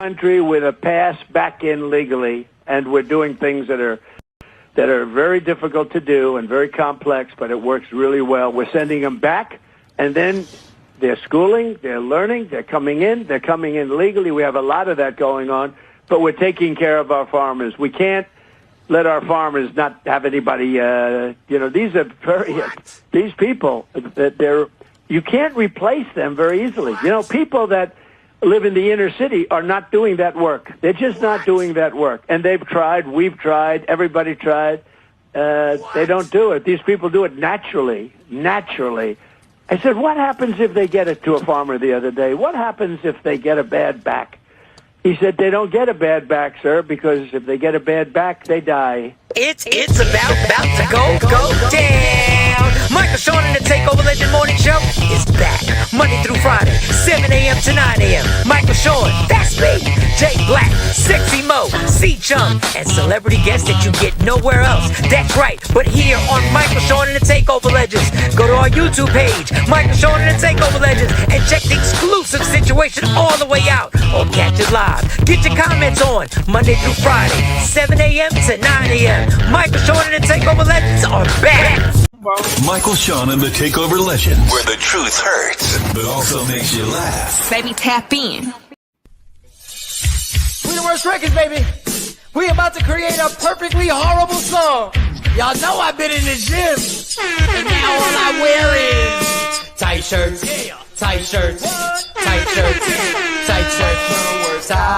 country with a pass back in legally, and we're doing things that are very difficult to do and very complex, but it works really well. We're sending them back, and then they're schooling, they're learning, they're coming in legally. We have a lot of that going on, but we're taking care of our farmers. We can't let our farmers not have anybody, these are these people, you can't replace them very easily. People that live in the inner city are not doing that work. They're just not doing that work. And they've tried, we've tried, everybody tried. They don't do it. These people do it naturally. I said, what happens if they get it to a farmer the other day? What happens if they get a bad back? He said, they don't get a bad back, sir, because if they get a bad back, they die. It's about to go down. Michael Sean and the Takeover Legend Morning Show is back Monday through Friday, 7 a.m. to 9 a.m. Michael Sean, that's me. Jay Black, Sexy Mo, C-Chum, and celebrity guests that you get nowhere else. That's right, but here on Michael Sean and the Takeover Legends. Go to our YouTube page, Michael Sean and the Takeover Legends, and check the exclusive situation all the way out. Or catch it live. Get your comments on Monday through Friday, 7 a.m. to 9 a.m. Michael Sean and the Takeover Legends are back. Michael Sean and the Takeover Legends, where the truth hurts, but also makes you laugh. Baby, tap in. We the worst records, baby. We about to create a perfectly horrible song. Y'all know I've been in the gym, and now all I wear is tight shirts, tight shirts, tight shirts, tight shirts, tight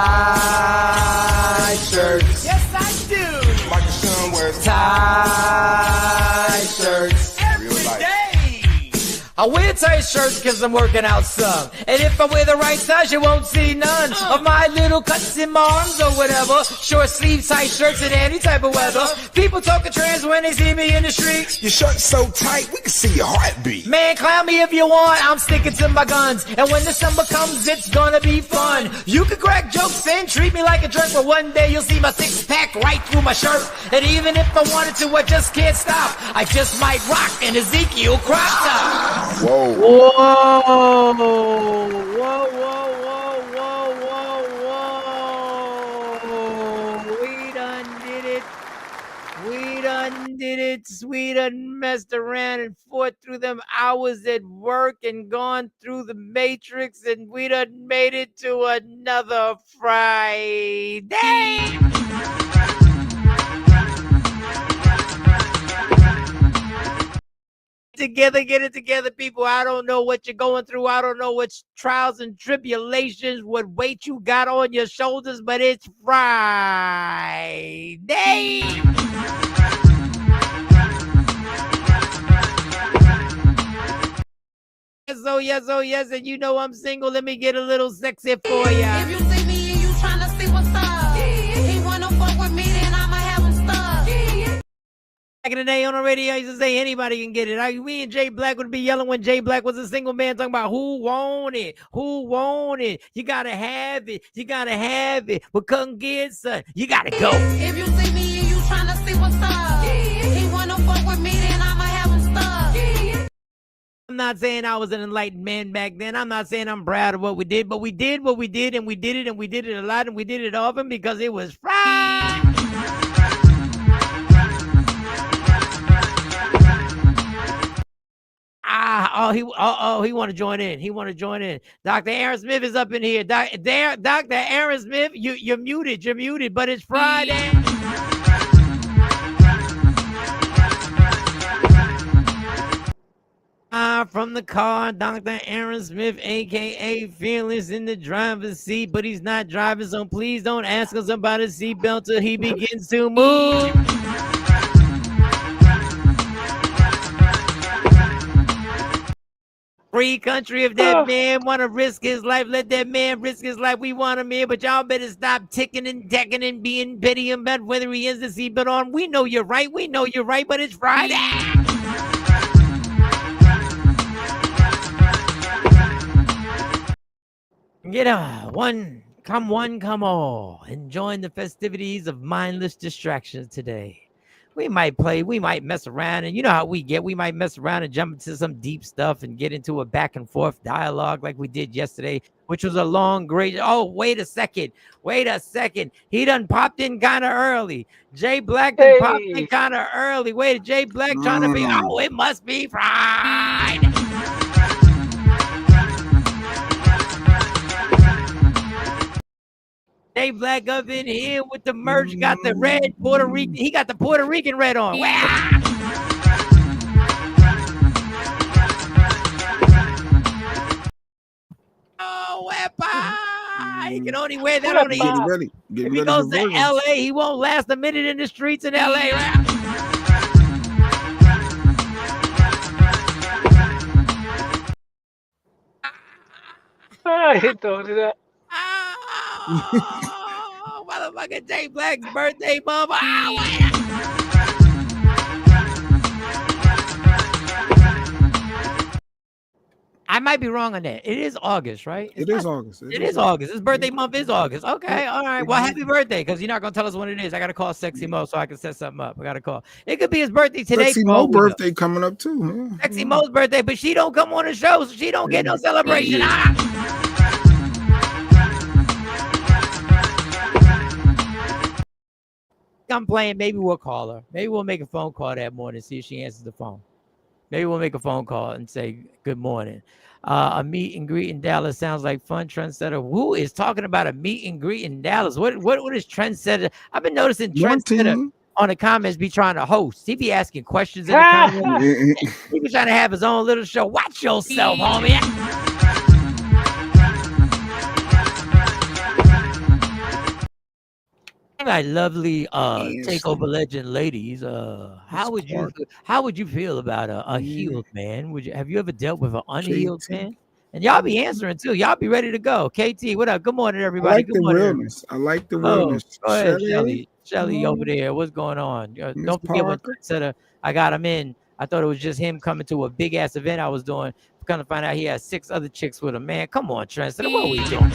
shirts. Yes, I do. Michael Sean wears tight shirts every day. I wear tight shirts because I'm working out some. And if I wear the right size, you won't see none of my little cuts in my arms or whatever. Short sleeve tight shirts in any type of weather. People talking trans when they see me in the street. Your shirt's so tight, we can see your heartbeat. Man, clown me if you want, I'm sticking to my guns. And when the summer comes, it's gonna be fun. You can crack jokes and treat me like a jerk, but one day you'll see my six-pack right through my shirt. And even if I wanted to, I just can't stop. I just might rock an Ezekiel crop top. Whoa. Whoa, whoa, whoa, whoa. We done messed around and fought through them hours at work and gone through the matrix, and we done made it to another Friday. Get it together, people. I don't know what you're going through. I don't know what trials and tribulations, what weight you got on your shoulders, but it's Friday. Yes, and you know I'm single. Let me get a little sexy for ya. If you see me and you tryna see what's up, he wanna fuck with me, then I'ma have him stuck. Back in the day on the radio, I used to say anybody can get it. Me and Jay Black would be yelling when Jay Black was a single man, talking about who want it, you gotta have it, but come get it, son, you gotta go. If you see me and you tryna see what's up, he wanna fuck with me, then I'ma have him stuck. I'm not saying I was an enlightened man back then. I'm not saying I'm proud of what we did, but we did what we did, and we did it, and we did it a lot, and we did it often because it was Friday. He want to join in. Dr. Aaron Smith is up in here. Dr. Aaron Smith, you're muted, but it's Friday. From the car, Dr. Aaron Smith, a.k.a. Fearless, in the driver's seat, but he's not driving, so please don't ask us about his seatbelt till he begins to move. Free country. If that man want to risk his life, let that man risk his life. We want him here, but y'all better stop ticking and decking and being petty about whether he has the seatbelt on. We know you're right, but it's Friday. Get come all, and join the festivities of Mindless Distractions today. we might mess around, and you know how we get. We might mess around and jump into some deep stuff and get into a back and forth dialogue like we did yesterday, which was a long, great. Oh, wait a second. He done popped in kind of early. Jay Black done popped in kind of early. Wait, Jay Black trying to be. Oh, it must be Friday. Jay Black up in here with the merch, got the red Puerto Rican. He got the Puerto Rican red on. Wow. Oh, wepa! He can only wear that on the Get ready. If he goes to LA, he won't last a minute in the streets in LA. Right? Oh, motherfucking Jay Black's birthday, mama. I might be wrong on that. It is August, right? It is August. It is August. His birthday month is August. Okay, all right. Well, happy birthday, because you're not going to tell us when it is. I got to call Sexy Mo so I can set something up. I got to call. It could be his birthday today. Sexy Mo's birthday coming up, too. Man. Sexy Mo's birthday, but she don't come on the show, so she don't get no celebration. I'm playing. Maybe we'll call her. Maybe we'll make a phone call that morning, see if she answers the phone. Maybe we'll make a phone call and say good morning. A meet and greet in Dallas sounds like fun. Trendsetter. Who is talking about a meet and greet in Dallas? What is Trendsetter? I've been noticing Trendsetter on the comments be trying to host. He be asking questions in the comments. He be trying to have his own little show. Watch yourself, homie. My lovely takeover legend ladies, how would you feel about a healed man? Have you ever dealt with an unhealed man? And y'all be answering too. Y'all be ready to go. KT, what up? Good morning, everybody. I like the realness. I like the realness. Go ahead, Shelly over there. What's going on? Don't forget what Trendsetter. I got him in. I thought it was just him coming to a big ass event I was doing. Kind of find out he had 6 other chicks with him. Man, come on, Trendsetter. What are we doing?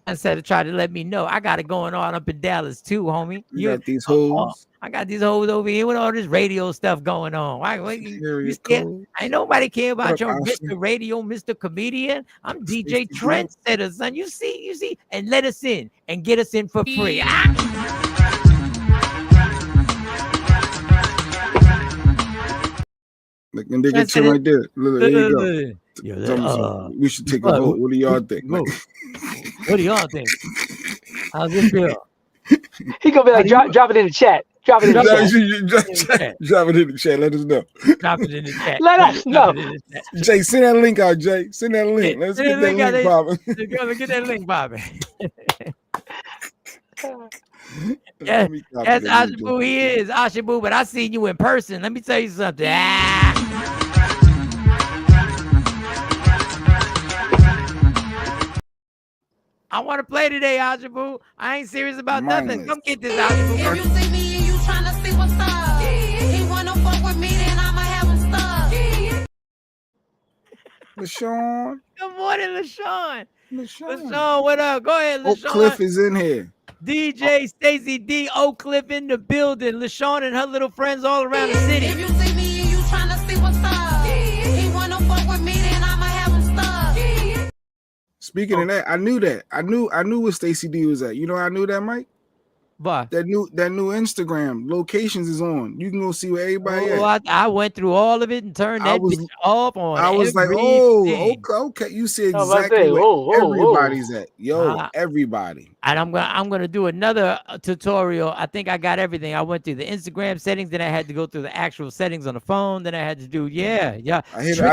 Instead of trying to let me know, I got it going on up in Dallas too, homie. You got these hoes. I got these hoes over here with all this radio stuff going on. Ain't nobody care about your Mr. Radio, Mr. Comedian. I'm DJ Trendsetter, son. You see, and let us in and get us in for free. Look, and they get you right there. Look, there you go. We should take a vote. What do y'all think? What do y'all think? How's this feel? He gonna be like, drop it in the chat. Drop it in the chat. Drop it in the chat. Let us know. Drop it in the chat. Let us know. Jay, send that link out, Jay. Send that link. Let's get that link popping. Get that link popping. Yeah, that's Ashabu. He is Ashabu, but I seen you in person. Let me tell you something. I want to play today, Ashabu. I ain't serious about nothing. Come get this, Ashabu. If you see me and you trying to see what's up, he wanna fuck with me, then I'ma have him stuck. LaShawn. Good morning, LaShawn. LaShawn, what up? Go ahead, LaShawn. Oak Cliff is in here. DJ Stacy D. Oak Cliff in the building. LaShawn and her little friends all around the city. If you see me and you trying to see what's up, he wanna fuck with me, then I'ma have him stuck. Speaking of that, I knew that. I knew where Stacy D was at. You know how I knew that, Mike? But that new Instagram locations is on. You can go see where everybody at. I went through all of it and turned that off on. I was like, okay. You see exactly where everybody's at. Everybody. And I'm gonna do another tutorial. I think I got everything. I went through the Instagram settings, then I had to go through the actual settings on the phone. Then I had to do I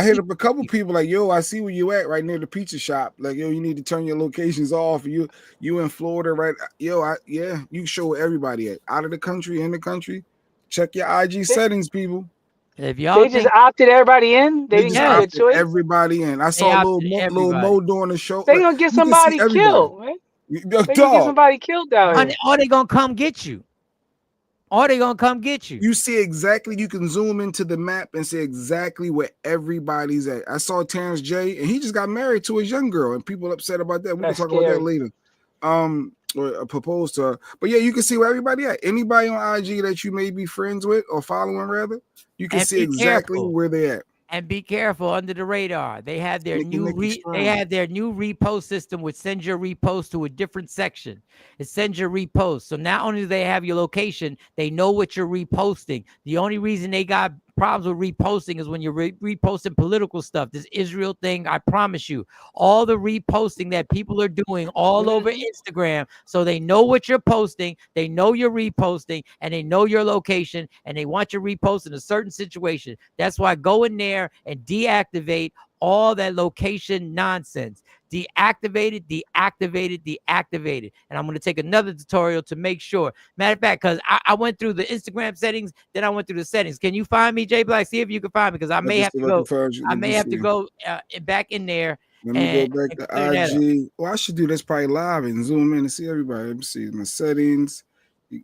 hit up a couple people like, yo, I see where you at right near the pizza shop. Like, yo, you need to turn your locations off. You in Florida, right? Yo, you show everybody at out of the country, in the country. Check your IG settings, people. If y'all just opted everybody in, they didn't have a choice. Everybody in. I saw little Mo doing the show. They gonna get somebody killed, right? They gonna get somebody killed down here. Or they gonna come get you. You see exactly. You can zoom into the map and see exactly where everybody's at. I saw Terrence J, and he just got married to a young girl, and people upset about that. We can talk about that later. or propose to her. But yeah, you can see where everybody at. Anybody on IG that you may be friends with or following, rather, you can see exactly where they at. And be careful under the radar. They have their new repost system, which sends your repost to a different section. It sends your repost. So not only do they have your location, they know what you're reposting. The only reason they got problems with reposting is when you're reposting political stuff. This Israel thing, I promise you, all the reposting that people are doing all over Instagram, so they know what you're posting, they know you're reposting, and they know your location, and they want your repost in a certain situation. That's why go in there and deactivate all that location nonsense. Deactivate it, deactivate it, deactivate it. And I'm going to take another tutorial to make sure. Matter of fact, because I went through the Instagram settings, then I went through the settings. Can you find me, Jay Black? See if you can find me, because I may have to go. I may have to go back in there. Let me go back to IG. Well, I should do this probably live and zoom in and see everybody. Let me see my settings.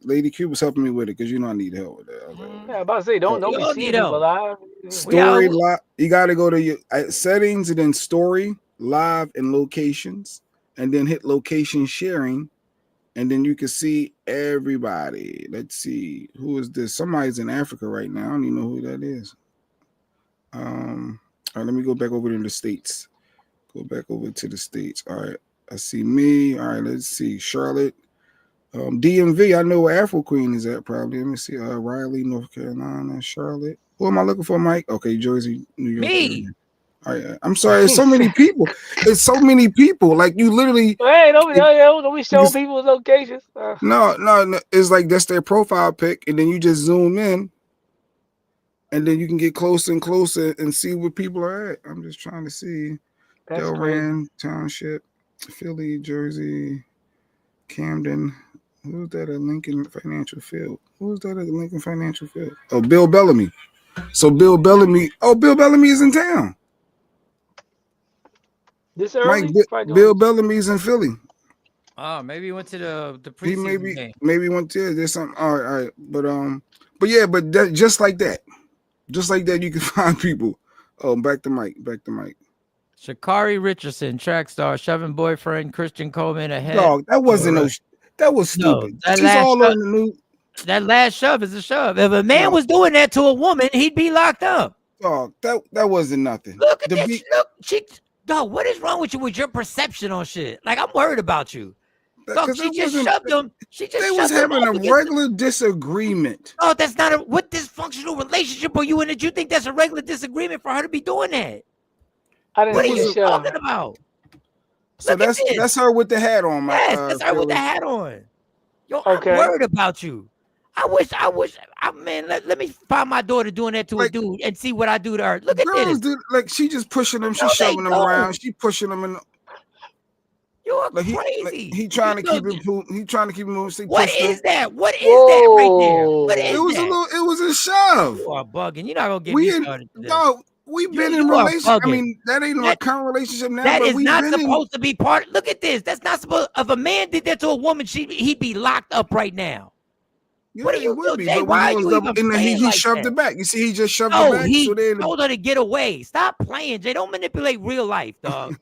Lady Q was helping me with it because you know I need help with that. Yeah, I'm about to say don't be seeing people live. Story live. You got to go to your settings and then story, live, and locations, and then hit location sharing, and then you can see everybody. Let's see, who is this? Somebody's in Africa right now. I don't even know who that is. All right, let me go back over to the States. Go back over to the States. All right, I see me. All right, let's see, Charlotte. DMV, I know where Afro Queen is at probably. Let me see. Raleigh, North Carolina, Charlotte. Who am I looking for, Mike? Okay, Jersey, New York. Me. All right, I'm sorry. There's so many people. It's so many people. Like you literally. Hey, don't be showing people's locations. No. It's like that's their profile pic, and then you just zoom in, and then you can get closer and closer and see where people are at. I'm just trying to see. Delran Township, Philly, Jersey, Camden. Who's that at Lincoln Financial Field? Who's that at Lincoln Financial Field? Oh, Bill Bellamy. So Bill Bellamy. Oh, Bill Bellamy is in town. This early? Bill Bellamy's in Philly. Oh, maybe he went to the preseason game. Maybe went to there's something. All right. But yeah, but that, just like that, you can find people. Oh, back to Mike. Sha'Carri Richardson, track star, shoving boyfriend Christian Coleman ahead. Dog, that wasn't that was stupid. No, She's all on the news. That last shove is a shove. If a man was doing that to a woman, he'd be locked up. Dog, that wasn't nothing. Look at this. Dog, what is wrong with you with your perception on shit? Like, I'm worried about you. Dog, she just shoved him. They was having a regular disagreement. Oh, that's not what dysfunctional relationship are you in that you think that's a regular disagreement for her to be doing that? What are you talking about? So that's her with the hat on, Yes, that's her with the hat on. Yo, okay. I'm worried about you. I wish. Man, let me find my daughter doing that to a dude and see what I do to her. Look at this. Like she just pushing them. She's shoving them around. She pushing them in. You're crazy. He trying to keep him. He trying to keep him moving. What is that? What is that right there? What is It was a shove. You are bugging. You're not gonna get me started. No, we've been in relationship. I mean, that ain't my current relationship now. That is not supposed to be part. Look at this. That's not supposed. If a man did that to a woman, he'd be locked up right now. Yeah, what are you doing, Jay? Why are you even he shoved it back. You see, he just shoved it back. He told her to get away. Stop playing, Jay. Don't manipulate real life, dog.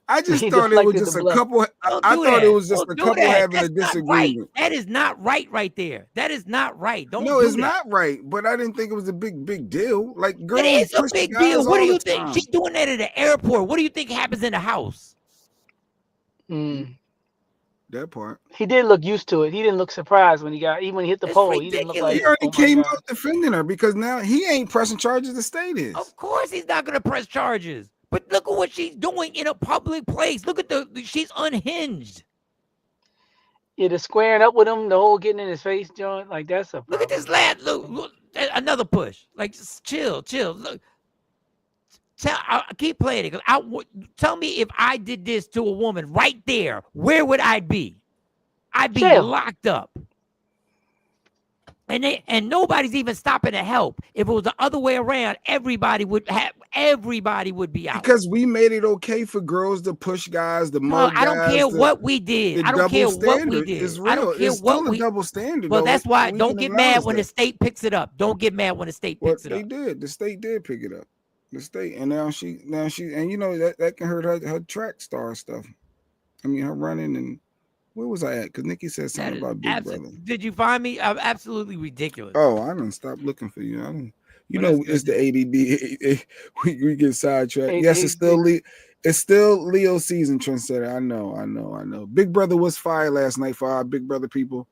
I just thought it was just a couple. I thought it was just a couple having a disagreement. That is not right there. That is not right. No, it's not right. But I didn't think it was a big deal. Like, girls, it is a big deal. What do you think? She's doing that at the airport. What do you think happens in the house? That part. He did look used to it. He didn't look surprised when he hit the pole. He didn't look like he already came out defending her because now he ain't pressing charges. The state is. Of course, he's not going to press charges. But look at what she's doing in a public place. Look at she's unhinged. Yeah, the squaring up with him, the whole getting in his face, John. Like that's a problem. Look at this lad. Look, another push. Like just chill. Look, I keep playing it. Tell me if I did this to a woman right there, where would I be? I'd be locked up. And nobody's even stopping to help. If it was the other way around, everybody would be out. Because we made it okay for girls to push guys, the mug guys. I don't care what we did. I don't care what we did. It's real. I don't care it's still a double standard. Well, that's why don't get mad when the state picks it up. Don't get mad when the state picks it up. They did. The state did pick it up. The state, and now she, and you know that can hurt her track star stuff. I mean, her running and Where was I at? Because Nikki said something about Big Brother. Did you find me? I'm absolutely ridiculous. Oh, I didn't stop looking for you. You know, it's the ADD. We get sidetracked. Yes, it's still Leo season, trendsetter. I know. Big Brother was fire last night for our Big Brother people.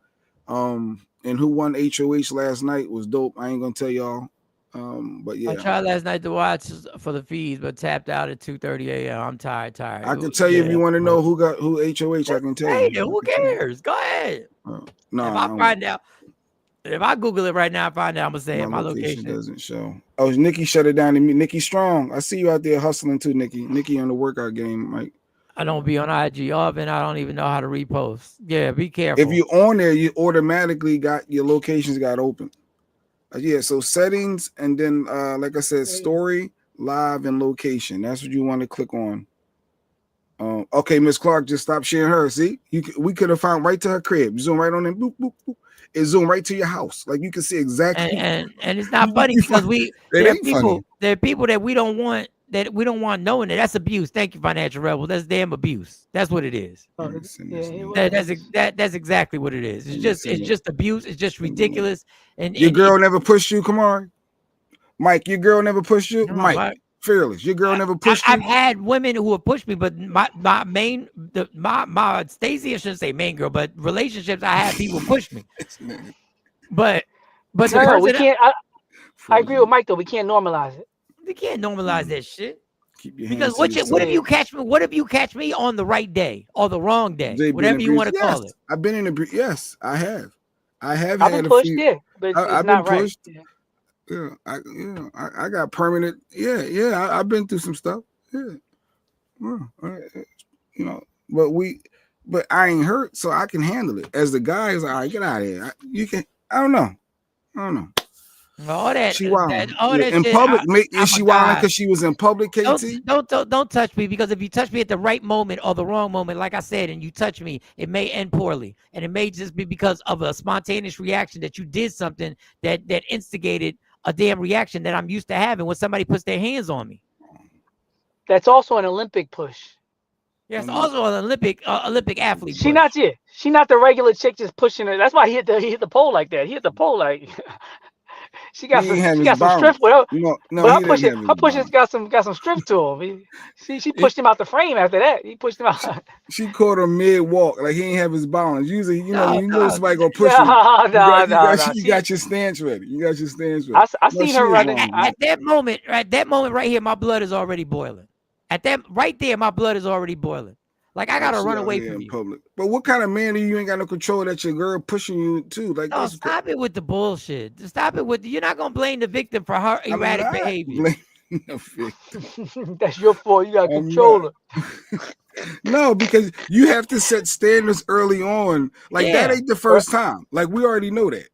And who won HOH last night was dope. I ain't gonna tell y'all. But yeah, I tried last night to watch for the feeds, but tapped out at 2:30 a.m. I'm tired. I can tell you if you want to know who HOH. I can tell you. Who cares? Go ahead. No, if I find out, if I Google it right now, I find out. I'm gonna say my location doesn't show. Oh, Nikki shut it down to me. Nikki Strong. I see you out there hustling too, Nikki. Nikki on the workout game, Mike. I don't be on IG often. I don't even know how to repost. Yeah, be careful. If you're on there, you automatically got your locations got open. Yeah, so settings and then like I said, story, live, and location. That's what you want to click on. Okay, Miss Clark just stopped sharing her. See, we could have found right to her crib. Zoom right on in. Boop, boop, boop. It zoom right to your house. Like you can see exactly. And it's not funny because there are people that we don't want knowing that. That's abuse. Thank you, Financial Rebel. That's damn abuse. That's what it is. That's exactly what it is. It's just abuse. It's just ridiculous. And your girl never pushed you. Come on, Mike. Your girl never pushed you. No, Mike, Fearless. Your girl never pushed you. I've had women who have pushed me, but my Stacey, I shouldn't say main girl, but relationships, I had people push me. But we can't. I agree with Mike though. We can't normalize it. We can't normalize that shit. Keep your because what if you catch me? What if you catch me on the right day or the wrong day? Whatever you want to call it. I've been in a yes, I have. I've been pushed, but I've been pushed. Right. I got permanent. I've been through some stuff. But I ain't hurt, so I can handle it. As the guy is, all right, get out of here. I don't know. All that she wilding. That in shit, public. Is she wilding because she was in public, KT? Don't touch me, because if you touch me at the right moment or the wrong moment, like I said, and you touch me, it may end poorly, and it may just be because of a spontaneous reaction that you did something that instigated a damn reaction that I'm used to having when somebody puts their hands on me. That's also an Olympic push. Yes, also an Olympic athlete. She not the regular chick just pushing her. That's why he hit the pole like that. He hit the pole like. She got some strength with her. But her pushes got some strength to him. She pushed him out the frame after that. He pushed him out. She caught him mid walk, like he ain't have his balance. Usually, when somebody gonna push you got your stance ready. I seen her running at that moment right here. My blood is already boiling. At that right there, my blood is already boiling. Like I gotta run away from you. Public. But what kind of man are you? Ain't got no control that your girl pushing you too. Like, no, stop it with the bullshit. Stop it with. You're not gonna blame the victim for her erratic behavior. That's your fault. You got to control her. No, because you have to set standards early on. Like that ain't the first time. Like we already know that.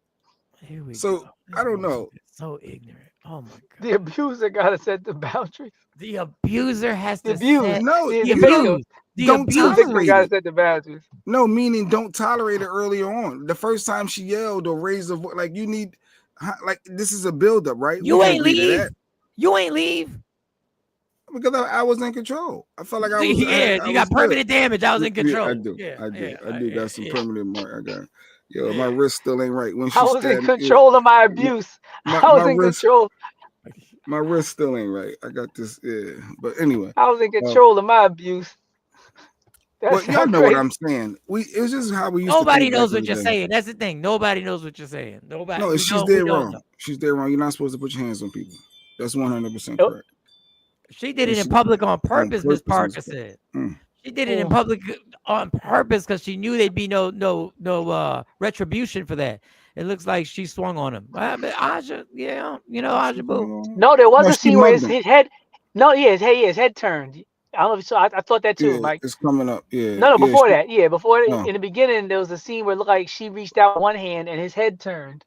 So I don't know. So ignorant. Oh my god. The abuser gotta set the boundaries. The abuser has to abuse. Set, no, the abuse. Don't tolerate gotta set the boundaries. No, meaning don't tolerate it earlier on. The first time she yelled or raised her voice, like you need, like this is a buildup, right? You ain't leave. You ain't leave. Because I was in control. I felt like I was. You got permanent damage. I was in control. I do. I do. Got some permanent mark. I got. Yo, my wrist still ain't right. When she I was in control of my abuse. I was in control. My wrist still ain't right. I got this. Yeah, but anyway, I was in control of my abuse. But y'all know what I'm saying. It's just how we used to. Nobody knows what you're saying. That's the thing. Nobody knows what you're saying. Nobody. No, she's dead wrong. She's dead wrong. You're not supposed to put your hands on people. That's 100% correct. She did it in public on purpose, Miss Parker said. She did it in public on purpose because she knew there'd be no retribution for that. It looks like she swung on him. Aja, Aja Boo. No, there was a scene where his head. No, his head turned. I don't know if you saw. I thought that too, Mike. It's coming up. Yeah. No, before that. Yeah, before in the beginning, there was a scene where it looked like she reached out one hand and his head turned,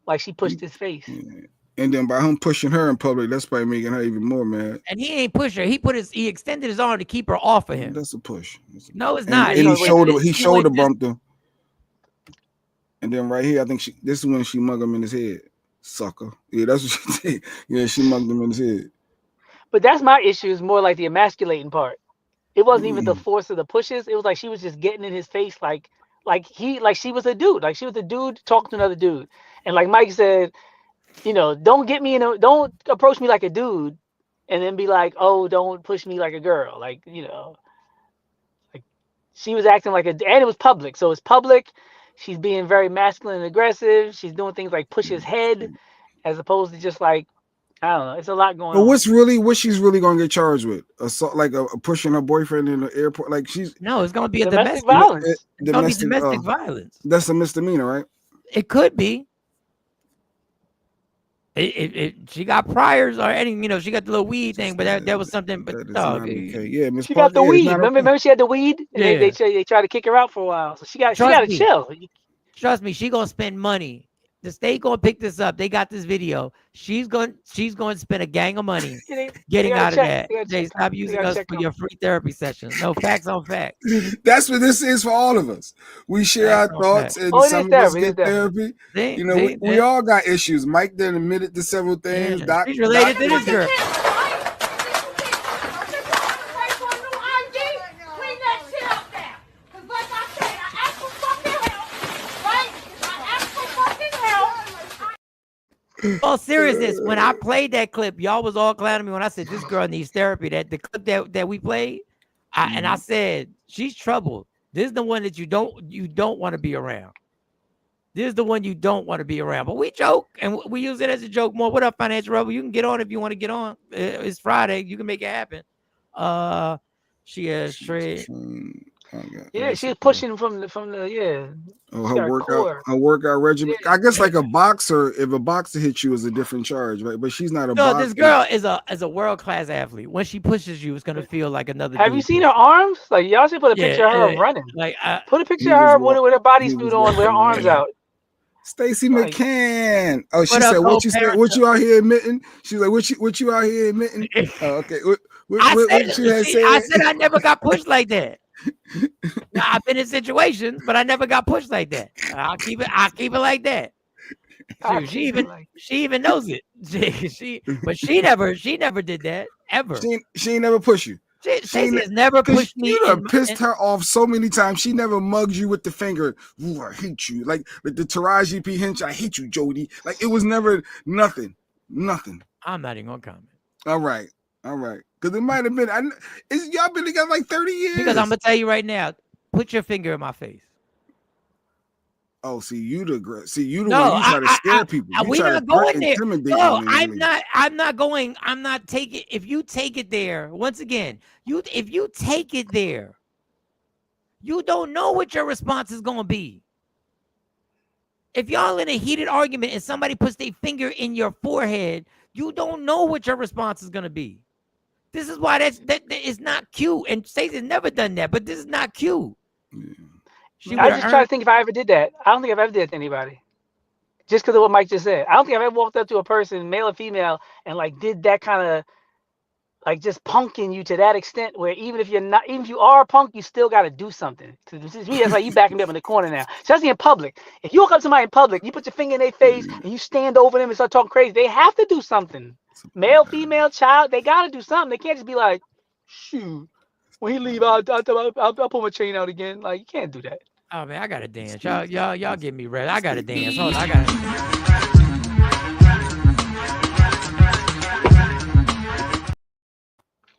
like she pushed his face. Yeah. And then by him pushing her in public, that's probably making her even more mad. And he ain't push her. He extended his arm to keep her off of him. That's a push. No, it's not. And he shoulder bumped him. And then right here, I think this is when she mugged him in his head. Sucker. Yeah, that's what she did. Yeah, she mugged him in his head. But that's my issue, is more like the emasculating part. It wasn't even the force of the pushes. It was like she was just getting in his face like like she was a dude. Like she was a dude talking to another dude. And like Mike said, don't approach me like a dude and then be like, oh, don't push me like a girl. Like, like she was acting like and it was public. So it's public. She's being very masculine and aggressive. She's doing things like push his head as opposed to just like, I don't know. It's a lot going on. What she's really gonna get charged with? Assault, like pushing her boyfriend in the airport. Like no, it's gonna be a domestic violence. It's gonna be domestic violence. That's a misdemeanor, right? It could be. She got priors or anything, she got the little weed thing, but that was something. But okay. Yeah, Miss she got the weed. Remember she had the weed, and yeah. they tried to kick her out for a while. So she got to chill. Trust me, she gonna spend money. The state gonna pick this up. They got this video. She's going to spend a gang of money getting out of that. Jay, stop using us for your free therapy sessions. No, facts on facts. That's what this is for all of us. We share our thoughts, and some of us get therapy. We all got issues. Mike then admitted to several things. Yeah. She's related to this girl. All seriousness, when I played that clip, y'all was all clowning me when I said this girl needs therapy. That the clip that we played, and I said she's trouble. This is the one that you don't want to be around. This is the one you don't want to be around. But we joke and we use it as a joke more. What up, Financial Rebel? You can get on if you want to get on. It's Friday. You can make it happen. She has trade. Yeah, she's pushing from the Oh, her workout regimen. Yeah. I guess like a boxer, if a boxer hits you, is a different charge, right? But she's not a boxer. No, this girl is a world class athlete. When she pushes you, it's gonna feel like another. Have you seen her arms? Like y'all should put a picture of her running. Like put a picture of her with her bodysuit on, with her arms out. Stacey McCann. Oh, she said, "What you said? What you out here admitting?" She's like, "What you out here admitting?" Oh, okay. I said I never got pushed like that. Now, I've been in situations, but I never got pushed like that. I'll keep it like that. She even knows it. She never did that ever. She ain't never pushed you. She has never pushed me. You have pissed her off so many times. She never mugs you with the finger. Ooh, I hate you. Like the Taraji P. Hench, I hate you, Jody. Like it was never nothing. I'm not even gonna comment. All right. Because it might have been. Y'all been together like 30 years. Because I'm gonna tell you right now. Put your finger in my face. Oh, you the one you try to scare people. We're not going there. No, I'm not going. I'm not taking. If you take it there, once again, if you take it there, you don't know what your response is gonna be. If y'all in a heated argument and somebody puts their finger in your forehead, you don't know what your response is gonna be. This is why that is not cute. And Stacey's never done that, but this is not cute. Yeah. I just try to think if I ever did that. I don't think I've ever did it to anybody. Just because of what Mike just said. I don't think I've ever walked up to a person, male or female, and like did that kind of like just punking you to that extent where even if you are a punk, you still got to do something. To me, that's like you backing me up in the corner now. Especially in public. If you walk up to somebody in public, you put your finger in their face and you stand over them and start talking crazy, they have to do something. Male, female, child, they got to do something. They can't just be like, shoot, when he leave, I'll pull my chain out again. Like, you can't do that. Oh, man, I got to dance. Y'all get me ready. I got to dance. Hold on, I got to.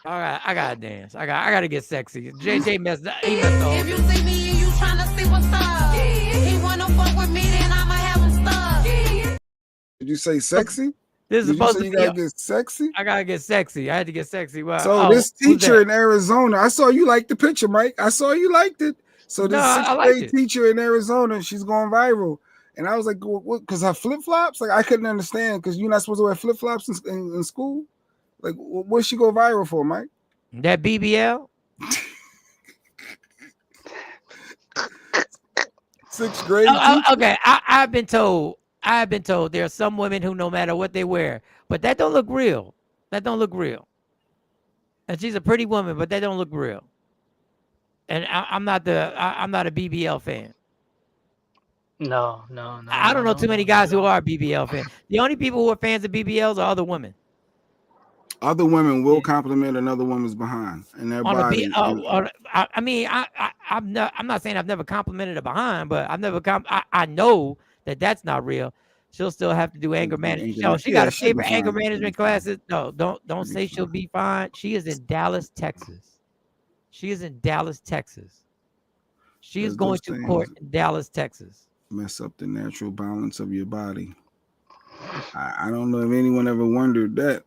All right, I gotta dance. I gotta get sexy. JJ messed up. He messed up. If you see me and you trying to see what's up, he wanna fuck with me, then I'ma have him stuck. Did you say sexy? This is supposed to be. You gotta get sexy. I gotta get sexy. I had to get sexy. Wow. So this teacher in Arizona, I saw you liked the picture, Mike. I saw you liked it. So this sixth grade teacher in Arizona, she's going viral. And I was like, what? Because her flip flops, like I couldn't understand because you're not supposed to wear flip flops in school. Like, what'd she go viral for, Mike? That BBL? Sixth grade. Okay, I've been told there are some women who, no matter what they wear, but that don't look real. That don't look real. And she's a pretty woman, but that don't look real. And I'm not a BBL fan. No. I don't know too many guys who are BBL fans. The only people who are fans of BBLs are other women. Other women will compliment another woman's behind and their body. I mean, I'm not saying I've never complimented a behind, but I've never I know that that's not real. She'll still have to do anger management. She got to pay for anger management classes. No, don't say she'll be fine. She is in Dallas, Texas. She is in Dallas, Texas. She is going to court in Dallas, Texas. Mess up the natural balance of your body. I don't know if anyone ever wondered that.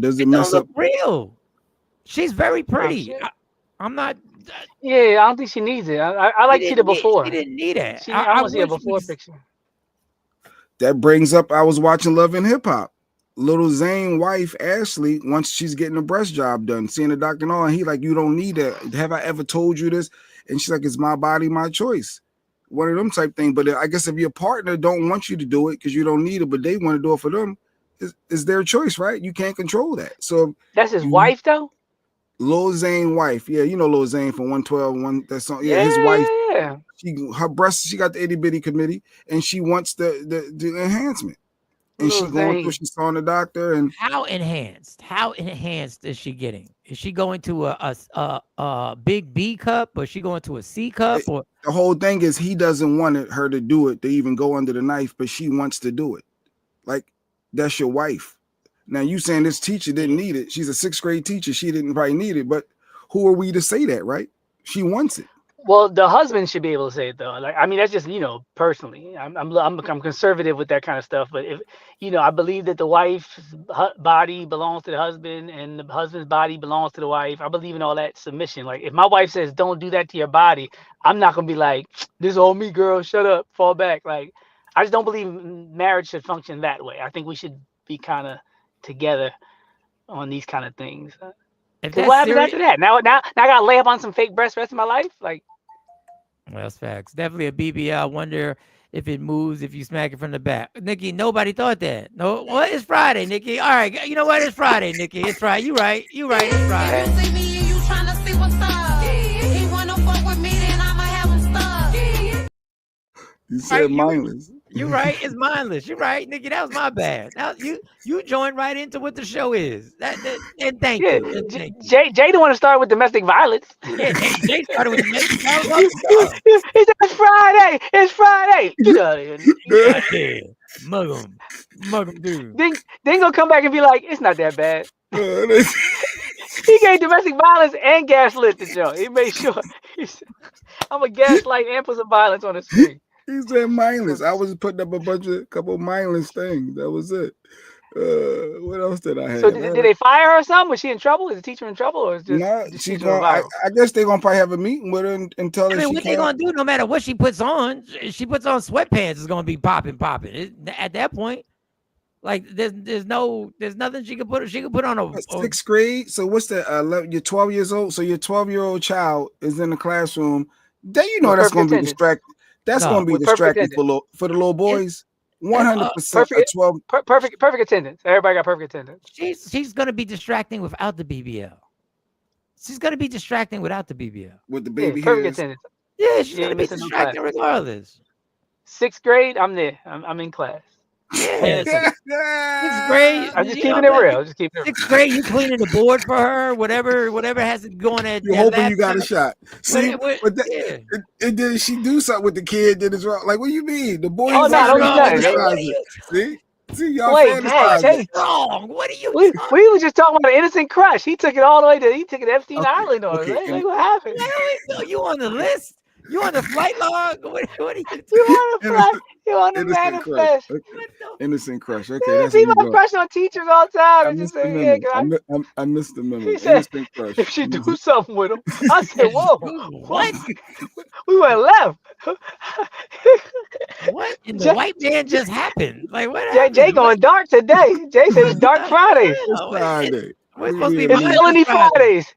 Does it mess up? Real. She's very pretty. I'm not. Yeah, I don't think she needs it. I like to see the before. She didn't need it. I want to see a before picture. That brings up, I was watching Love and Hip Hop. Little Zayn wife, Ashley, once she's getting a breast job done, seeing the doctor and all, and he like, you don't need that. Have I ever told you this? And she's like, it's my body, my choice. One of them type thing. But I guess if your partner don't want you to do it because you don't need it, but they want to do it for them, it's their choice, right? You can't control that. So that's his wife, though. Lil Zayn wife, yeah, you know Lil Zayn from 112, that song, yeah, his wife. Yeah. Her breast, she got the itty bitty committee, and she wants the enhancement, and she going through. She saw the doctor, and how enhanced is she getting? Is she going to a big B cup, or is she going to a C cup? Or the whole thing is he doesn't want her to do it, to even go under the knife, but she wants to do it. Like, that's your wife. Now you saying this teacher didn't need it? She's a 6th grade teacher. She didn't probably need it, but who are we to say that, right? She wants it. Well, the husband should be able to say it though. Like, I mean, that's just, personally, I'm conservative with that kind of stuff. But if, I believe that the wife's body belongs to the husband and the husband's body belongs to the wife. I believe in all that submission. Like, if my wife says, don't do that to your body, I'm not going to be like, this is all me, girl, shut up, fall back. Like, I just don't believe marriage should function that way. I think we should be kind of together on these kind of things. What happens after that? Now I gotta lay up on some fake breasts the rest of my life? Like, well, that's facts. Definitely a BBL. I wonder if it moves if you smack it from the back. Nikki, nobody thought that. No, well, it's Friday, Nikki. All right, you know what? It's Friday, Nikki. It's Friday. You right. It's Friday. You see me and you trying to see what's up. He wanna fuck with me, then I'ma have him stuck. You said mindless. You're right. It's mindless. You're right, Nikki. That was my bad. Now you joined right into what the show is. And thank you. Jay didn't want to start with domestic violence. Yeah, Jay started with domestic violence. He said, it's Friday. It's Friday. Get out of here. Mug him, dude. Then gonna come back and be like, it's not that bad. He gave domestic violence and gaslit the show. He made sure. I'm a gaslight and put some violence on the screen. He said mindless. I was putting up a couple mindless things. That was it. What else did I have? So did they fire her or something? Was she in trouble? Is the teacher in trouble, or is just she's going? I guess they're gonna probably have a meeting with her and tell her. I mean, what they gonna do? No matter what she puts on, she puts on sweatpants. It's gonna be popping. At that point, like there's nothing she could put. She could put on a 6th grade. So what's the? You're 12 years old. So your 12-year-old child is in the classroom. Then that's gonna be distracting. That's going to be distracting for the little boys. 100%. Perfect attendance. Everybody got perfect attendance. She's going to be distracting without the BBL. She's going to be distracting without the BBL. With the baby perfect attendance. Yeah, she's going to be distracting regardless. 6th grade, I'm there. I'm in class. Yeah. 6th grade. I'm just keeping it real. 6th grade, you cleaning the board for her, whatever has it going at. You're hoping you got a shot. See, and then she do something with the kid that is wrong. Like, what do you mean? The boy is wrong. See, y'all fantasizing. Wrong. What are you? We were just talking about an innocent crush. He took it all the way to Epstein Island. Like, what happened? You on the list? You on the flight log? What are you doing? You on the flight? You on the manifest? Innocent crush. Okay, see my crush on teachers all the time. I missed the memo. He said, if she do something with him, I said, whoa, what? We went left. What in the white man just happened? Like what? Jay going dark today. Jay said it's Dark Friday. It's Friday. We're supposed to be felony Fridays.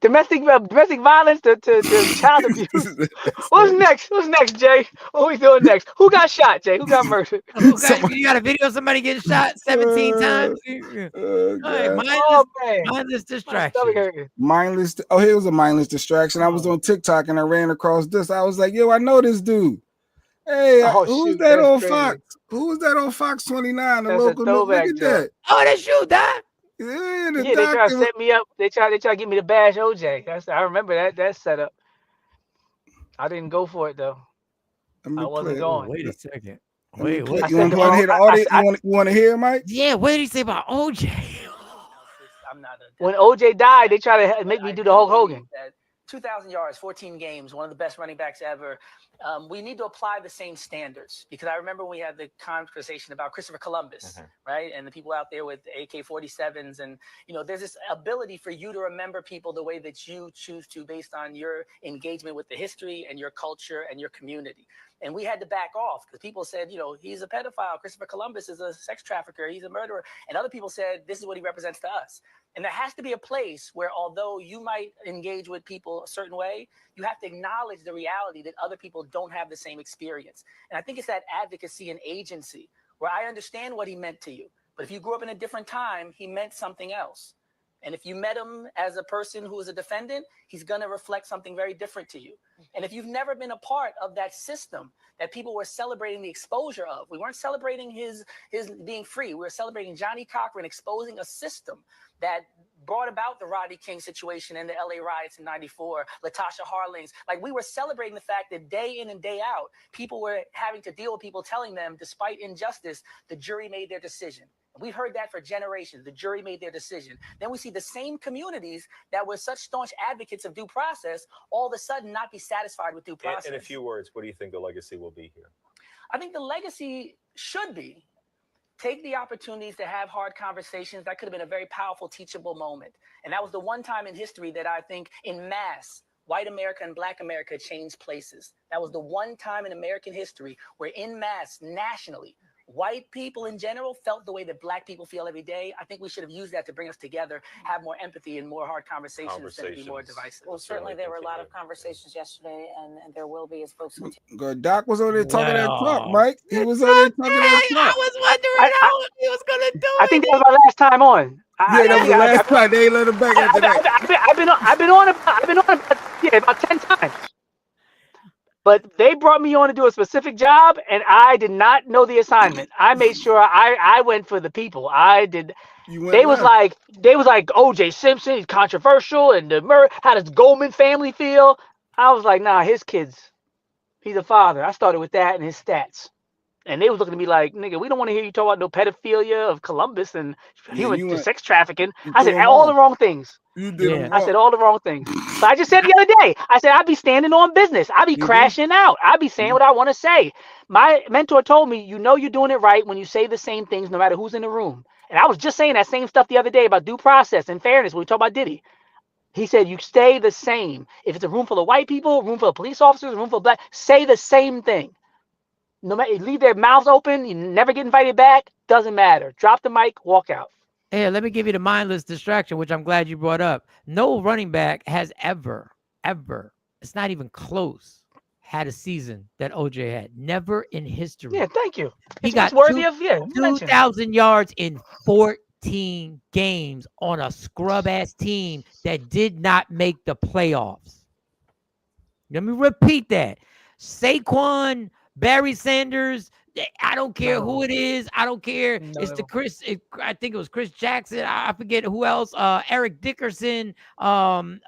Domestic violence to child abuse. What's next, Jay? What we doing next? Who got shot, Jay? Who got murdered? You got a video of somebody getting shot 17 times? Mindless distraction. Here was a mindless distraction. I was on TikTok and I ran across this. I was like, yo, I know this dude. Hey, who's that on Fox? Who was that on Fox 29? The local. Look at that. Oh, that's you, Doc. Yeah, they try to set me up. They try to get me to bash OJ. I remember that setup. I didn't go for it though. I wasn't going. Wait a second. Wait, what? You want to play here the audience? You want to hear, Mike? Yeah. What did he say about OJ? When OJ died, they try to make me do the Hulk Hogan. 2,000 yards, 14 games, one of the best running backs ever. We need to apply the same standards, because I remember we had the conversation about Christopher Columbus, right? And the people out there with AK-47s. And, there's this ability for you to remember people the way that you choose to based on your engagement with the history and your culture and your community. And we had to back off because people said, he's a pedophile. Christopher Columbus is a sex trafficker. He's a murderer. And other people said, this is what he represents to us. And there has to be a place where, although you might engage with people a certain way, you have to acknowledge the reality that other people don't have the same experience. And I think it's that advocacy and agency where I understand what he meant to you. But if you grew up in a different time, he meant something else. And if you met him as a person who is a defendant, he's going to reflect something very different to you. And if you've never been a part of that system that people were celebrating the exposure of, we weren't celebrating his being free. We were celebrating Johnny Cochran exposing a system that brought about the Rodney King situation and the LA riots in '94, Latasha Harlings. Like, we were celebrating the fact that day in and day out, people were having to deal with people telling them, despite injustice, the jury made their decision. We've heard that for generations. The jury made their decision. Then we see the same communities that were such staunch advocates of due process all of a sudden not be satisfied with due process. In a few words, what do you think the legacy will be here? I think the legacy should be take the opportunities to have hard conversations. That could have been a very powerful, teachable moment. And that was the one time in history that I think in mass, white America and black America changed places. That was the one time in American history where in mass, nationally, white people in general felt the way that black people feel every day. I think we should have used that to bring us together, have more empathy and more hard conversations than be more divisive. Well, certainly there were a lot of conversations yesterday, and there will be as folks continue. Doc was over there talking that talk, Mike. He was over there talking that talk. I was wondering how he was going to do it. I think that was my last time on. That was the last time. They ain't let him back after that. I've been on about 10 times. But they brought me on to do a specific job, and I did not know the assignment. I made sure I went for the people. I did. They was like O.J. Simpson, he's controversial, and how does Goldman family feel? I was like, nah, his kids. He's a father. I started with that and his stats. And they was looking at me like, nigga, we don't want to hear you talk about no pedophilia of Columbus and human sex trafficking. I said all the wrong things. You did. I said all the wrong things. So I just said the other day, I said, I'd be standing on business. I'd be crashing out. I'd be saying what I want to say. My mentor told me, you're doing it right when you say the same things, no matter who's in the room. And I was just saying that same stuff the other day about due process and fairness when we talk about Diddy. He said, you stay the same. If it's a room full of white people, a room full of police officers, a room full of black, say the same thing. No matter, leave their mouths open, you never get invited back, doesn't matter. Drop the mic, walk out. Hey, let me give you the mindless distraction, which I'm glad you brought up. No running back has ever, it's not even close, had a season that OJ had. Never in history. Yeah, thank you. He got worthy of 2,000 yards in 14 games on a scrub-ass team that did not make the playoffs. Let me repeat that. Saquon, Barry Sanders, I don't care who it is. I don't care. It's the I think it was Chris Jackson. I forget who else. Eric Dickerson, Jamal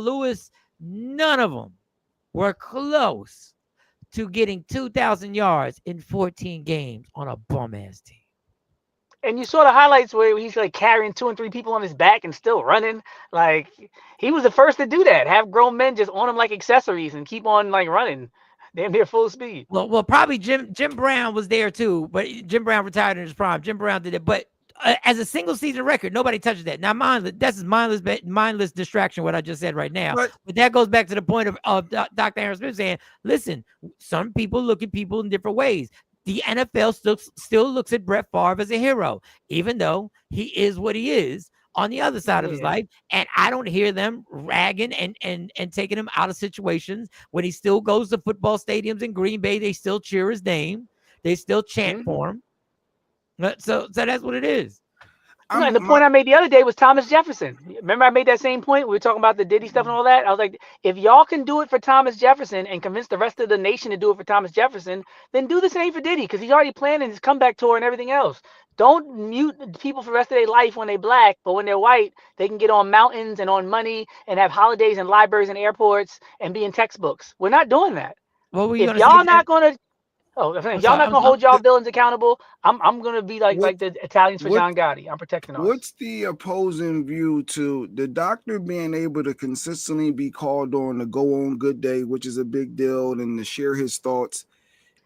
Lewis. None of them were close to getting 2,000 yards in 14 games on a bum-ass team. And you saw the highlights where he's like carrying 2 and 3 people on his back and still running. Like, he was the first to do that. Have grown men just on him like accessories and keep on like running. Damn near full speed. Well, probably Jim Brown was there too, but Jim Brown retired in his prime. Jim Brown did it, but as a single season record, nobody touches that. Now, that's mindless distraction. What I just said right now, but that goes back to the point of Dr. Aaron Smith saying, listen, some people look at people in different ways. The NFL still looks at Brett Favre as a hero, even though he is what he is on the other side of his life. And I don't hear them ragging and taking him out of situations. When he still goes to football stadiums in Green Bay, they still cheer his name. They still chant for him. So that's what it is. And the point I made the other day was Thomas Jefferson. Remember I made that same point? We were talking about the Diddy stuff and all that. I was like, if y'all can do it for Thomas Jefferson and convince the rest of the nation to do it for Thomas Jefferson, then do the same for Diddy, because he's already planning his comeback tour and everything else. Don't mute people for the rest of their life when they're black, but when they're white, they can get on mountains and on money and have holidays and libraries and airports and be in textbooks. We're not doing that. If y'all not going to y'all not gonna hold y'all villains accountable, I'm gonna be like the Italians for John Gotti. I'm protecting ours. What's the opposing view to the doctor being able to consistently be called on to go on Good Day, which is a big deal, and to share his thoughts,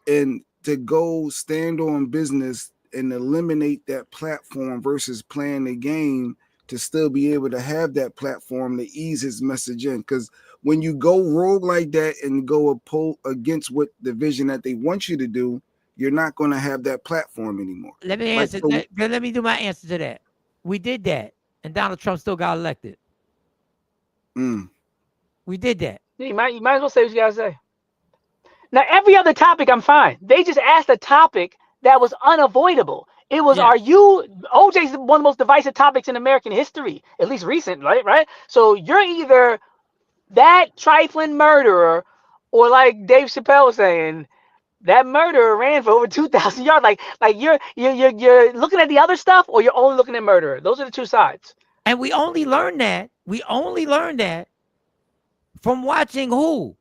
and to go stand on business and eliminate that platform versus playing the game to still be able to have that platform to ease his message in? Because when you go rogue like that and go against what the vision that they want you to do, you're not going to have that platform anymore. Let me answer that. Let me do my answer to that. We did that, and Donald Trump still got elected. We did that. Yeah, you might as well say what you gotta say. Now, every other topic, I'm fine. They just asked a topic that was unavoidable. It was, OJ's one of the most divisive topics in American history, at least recent, right? So you're either that trifling murderer, or like Dave Chappelle was saying, that murderer ran for over 2,000 yards. Like you're looking at the other stuff, or you're only looking at murderer. Those are the two sides. And we only learned that. From watching who?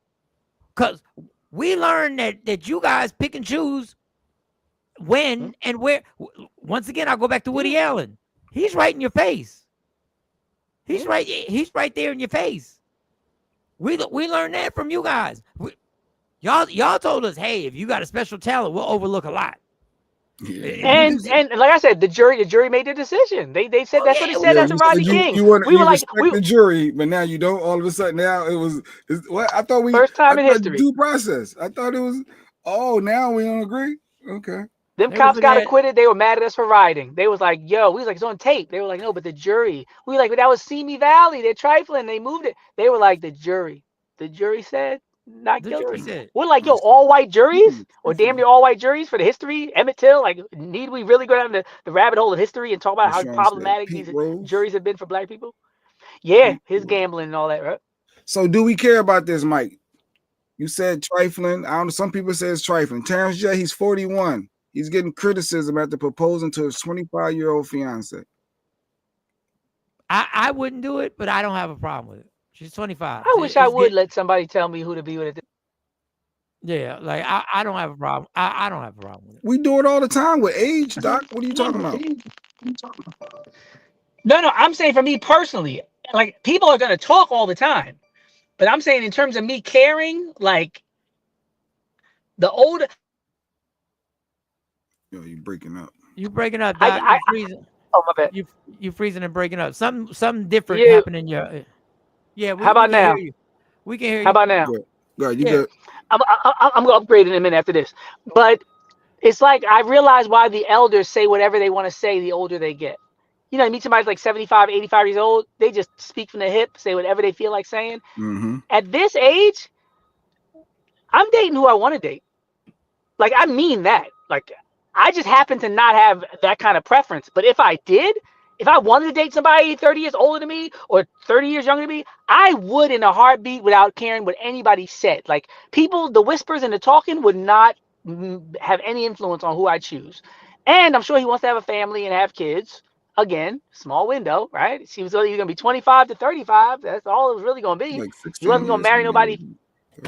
Because we learned that you guys pick and choose when and where. Once again, I'll go back to Woody Allen. He's right in your face. He's right there in your face. We learned that from you guys. Y'all told us, hey, if you got a special talent, we'll overlook a lot. Yeah. And like I said, the jury made their decision. They said that's what they said after Rodney King. You respect the jury, but now you don't. All of a sudden, now what I thought first time in history. Due process. I thought it was. Oh, now we don't agree. Okay. Them cops got acquitted. They were mad at us for rioting. They was like, yo, we was like, it's on tape. They were like, no, but the jury. We were like, but that was Simi Valley. They're trifling. They moved it. They were like, the jury. The jury said not guilty. We're like, yo, all white juries or damn near all white juries for the history. Emmett Till. Like, need we really go down the rabbit hole of history and talk about how problematic these juries have been for black people? Yeah, his gambling and all that, right? So, do we care about this, Mike? You said trifling. I don't know. Some people say it's trifling. Terrence J, he's 41. He's getting criticism after proposing to his 25-year-old fiance. I wouldn't do it, but I don't have a problem with it. She's 25. I wish I would let somebody tell me who to be with it. Yeah, like I don't have a problem. I don't have a problem with it. We do it all the time with age, Doc. What are you talking about? No, I'm saying for me personally, like people are gonna talk all the time, but I'm saying in terms of me caring, like the older. Yo, you breaking up. You breaking up, Doc. You freezing. Oh, my bad. You freezing and breaking up. Something different happening in your. Yeah. How about now? We can hear you. How about now? Good. You good? I'm gonna upgrade in a minute after this, but it's like I realize why the elders say whatever they want to say the older they get. You know, you meet somebody like 75, 85 years old, they just speak from the hip, say whatever they feel like saying. Mm-hmm. At this age, I'm dating who I want to date. Like, I mean that. Like, I just happen to not have that kind of preference. But if I did, if I wanted to date somebody 30 years older than me or 30 years younger than me, I would in a heartbeat without caring what anybody said. Like, people, the whispers and the talking would not have any influence on who I choose. And I'm sure he wants to have a family and have kids. Again, small window, right? She was either going to be 25 to 35. That's all it was really going to be. Like he wasn't going to marry nobody,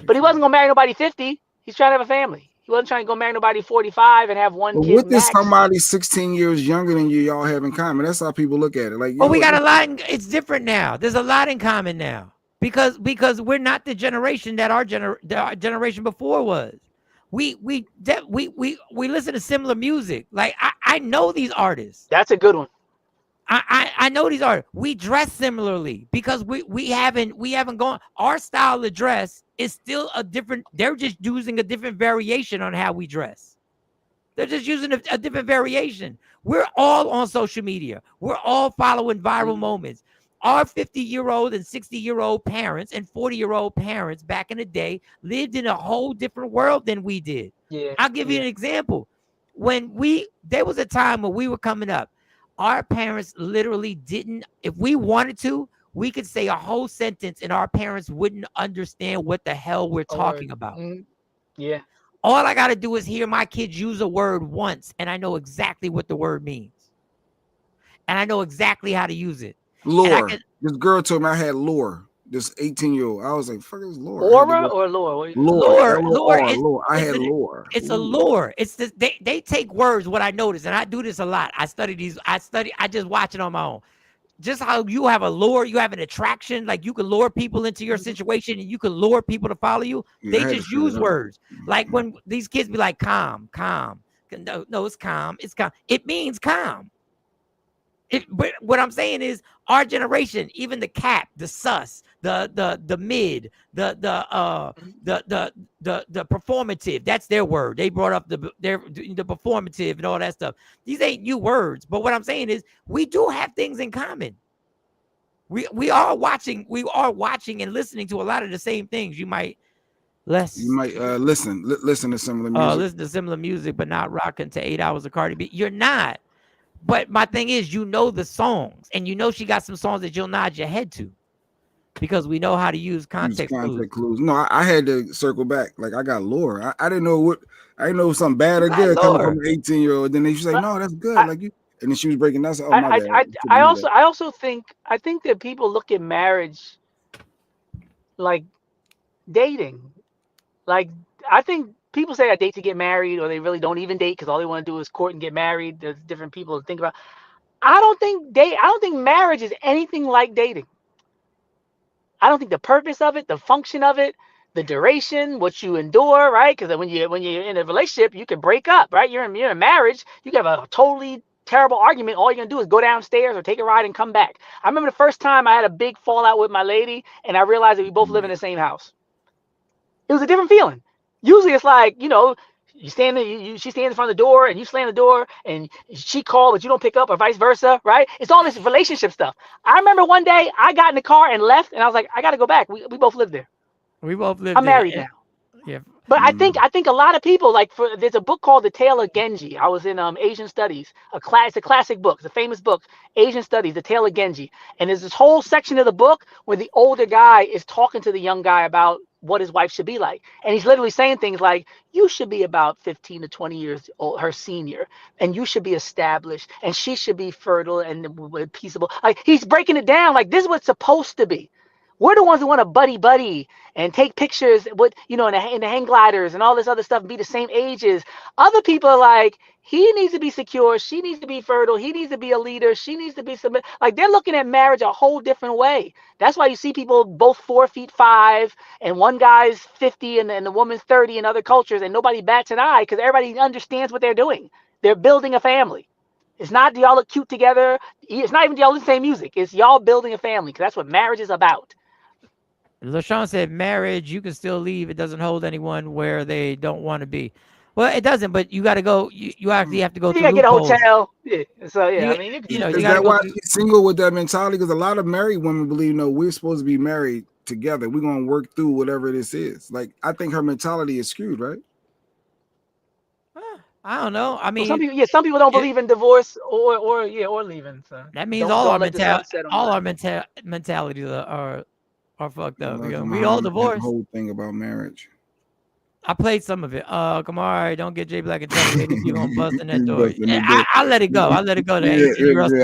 but he wasn't going to marry nobody 50. He's trying to have a family. He wasn't trying to go marry nobody 45 and have one kid. What is somebody 16 years younger than you y'all have in common? That's how people look at it. Like, we got a lot. It's different now. There's a lot in common now because we're not the generation that our generation before was. We listen to similar music. Like I know these artists. That's a good one. I know these artists. We dress similarly because we haven't gone. Our style of dress is still a different. They're just using a different variation on how we dress. They're just using a different variation. We're all on social media. We're all following viral moments. Our 50-year-old and 60-year-old parents and 40-year-old parents back in the day lived in a whole different world than we did. Yeah. I'll give you an example. There was a time when we were coming up. Our parents literally didn't. If we wanted to, we could say a whole sentence and our parents wouldn't understand what the hell we're talking about. Yeah. All I got to do is hear my kids use a word once and I know exactly what the word means. And I know exactly how to use it. Lore. This girl told me I had lore. This 18-year-old. I was like, fuck is lore? Aura or lore? Lore. Lore. I had lore. It's a lore. It's this, they take words, what I noticed, and I do this a lot. I just watch it on my own. Just how you have a lure, you have an attraction, like you can lure people into your situation and you can lure people to follow you. They just use words. Like when these kids be like, calm. No, it's calm. It's calm. It means calm. But what I'm saying is our generation, even the cap, the sus, the mid, the performative, that's their word. They brought up the performative and all that stuff. These ain't new words. But what I'm saying is we do have things in common. We are watching and listening to a lot of the same things. You might listen to similar music. Listen to similar music, but not rocking to 8 hours of Cardi B. You're not. But my thing is, you know the songs, and you know she got some songs that you'll nod your head to, because we know how to use context clues. No, I had to circle back. Like I got lore. I didn't know something bad or good coming from an 18-year-old. Then she like, no, that's good. And then she was breaking down. Oh my bad. I think that people look at marriage like dating. Like I think people say I date to get married, or they really don't even date because all they want to do is court and get married. There's different people to think about. I don't think marriage is anything like dating. I don't think the purpose of it, the function of it, the duration, what you endure, right? Because when you're in a relationship, you can break up, right? You're in a marriage, you can have a totally terrible argument. All you're gonna do is go downstairs or take a ride and come back. I remember the first time I had a big fallout with my lady, and I realized that we both live in the same house. It was a different feeling. Usually it's like, she stands in front of the door and you slam the door and she called but you don't pick up, or vice versa, right? It's all this relationship stuff. I remember one day I got in the car and left, and I was like, I got to go back. We both live there. We both live there. I'm married now. Yeah. But I think a lot of people, there's a book called The Tale of Genji. I was in Asian Studies. It's a classic book. It's a famous book, Asian Studies, The Tale of Genji. And there's this whole section of the book where the older guy is talking to the young guy about what his wife should be like. And he's literally saying things like, you should be about 15 to 20 years old, her senior, and you should be established, and she should be fertile and peaceable. Like, he's breaking it down like this is what it's supposed to be. We're the ones who want to buddy and take pictures with, in the hang gliders and all this other stuff and be the same ages. Other people are like, he needs to be secure. She needs to be fertile. He needs to be a leader. She needs to be submit. Like, they're looking at marriage a whole different way. That's why you see people both 4'5" and one guy's 50 and the woman's 30 in other cultures, and nobody bats an eye because everybody understands what they're doing. They're building a family. It's not do y'all look cute together. It's not even y'all listen to the same music. It's y'all building a family, because that's what marriage is about. LaShawn said, marriage, you can still leave. It doesn't hold anyone where they don't want to be. Well, it doesn't, but you got to go. You actually have to go through loopholes. You got to get a hotel. Yeah. So, yeah, I mean, is that why she's single with that mentality? Because a lot of married women believe, we're supposed to be married together. We're going to work through whatever this is. Like, I think her mentality is skewed, right? I don't know. I mean, some people don't believe in divorce or leaving. So that means all our mentalities are fucked up. We all divorced. The whole thing about marriage. I played some of it. Kamari, don't get Jay Black and tell me you're gonna bust in that door. I let it go. I let it go to 18-year-olds.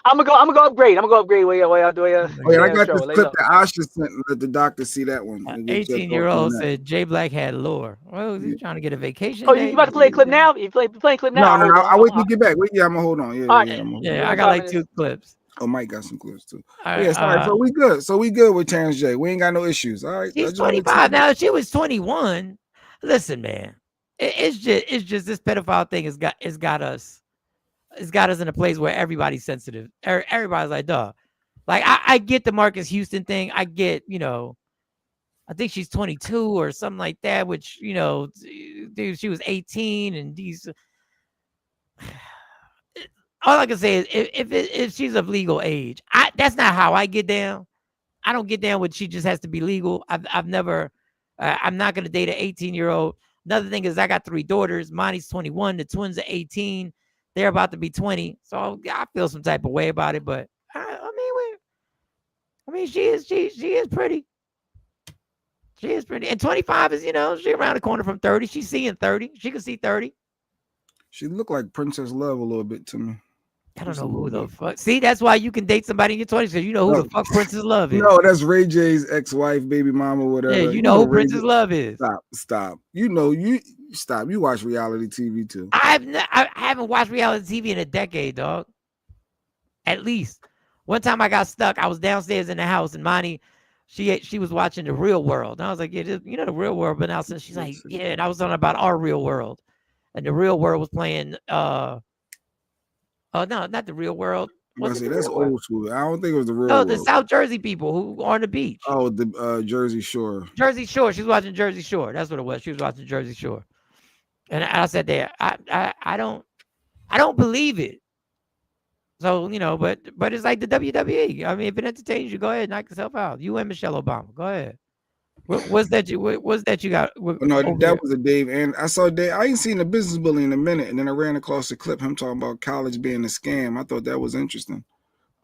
I'm gonna go upgrade. Where y'all do it. Oh yeah, I got this clip that Asha sent. Let the doctor see that one. 18-year-old said Jay Black had lore. Well, he's trying to get a vacation. Oh, you about to play a clip now? You playing clip now? No. I wait to get back. Yeah, I'm gonna hold on. Yeah, I got like 2 clips. Oh, Mike got some clips too. Sorry. So we good. So we good with Terrence J. We ain't got no issues. All right. She's 25 now. If she was 21. Listen, man. It's just this pedophile thing has got us in a place where everybody's sensitive. Everybody's like, duh. Like I get the Marcus Houston thing. I get, I think she's 22 or something like that, which, dude, she was 18 and these. All I can say is if she's of legal age, that's not how I get down. I don't get down with she just has to be legal. I've never, I'm not going to date an 18-year-old. Another thing is I got 3 daughters. Monty's 21. The twins are 18. They're about to be 20. So I feel some type of way about it. But I mean, she is pretty. She is pretty. And 25 is, she around the corner from 30. She's seeing 30. She can see 30. She looked like Princess Love a little bit to me. I don't know who the fuck. See, that's why you can date somebody in your 20s, because you know who the fuck Princess Love is. No, that's Ray J's ex-wife, baby mama, whatever. Yeah, you know who Princess Love is. Stop. You stop. You watch reality TV too. I haven't watched reality TV in a decade, dog. At least. One time I got stuck. I was downstairs in the house, and Monty, she was watching The Real World. And I was like, yeah, The Real World. But now since she's like, yeah, and I was talking about Our Real World. And The Real World was playing no, not The Real World. That's old school. I don't think it was The Real World. No, the South Jersey people who are on the beach. Oh, the Jersey Shore. Jersey Shore. She was watching Jersey Shore. That's what it was. She was watching Jersey Shore. And I said there, I don't believe it. So, but it's like the WWE. I mean, if it entertains you, go ahead and knock yourself out. You and Michelle Obama. Go ahead. What's that you got? No, that was a Dave. And I saw Dave. I ain't seen the Business Bully in a minute. And then I ran across a clip, him talking about college being a scam. I thought that was interesting.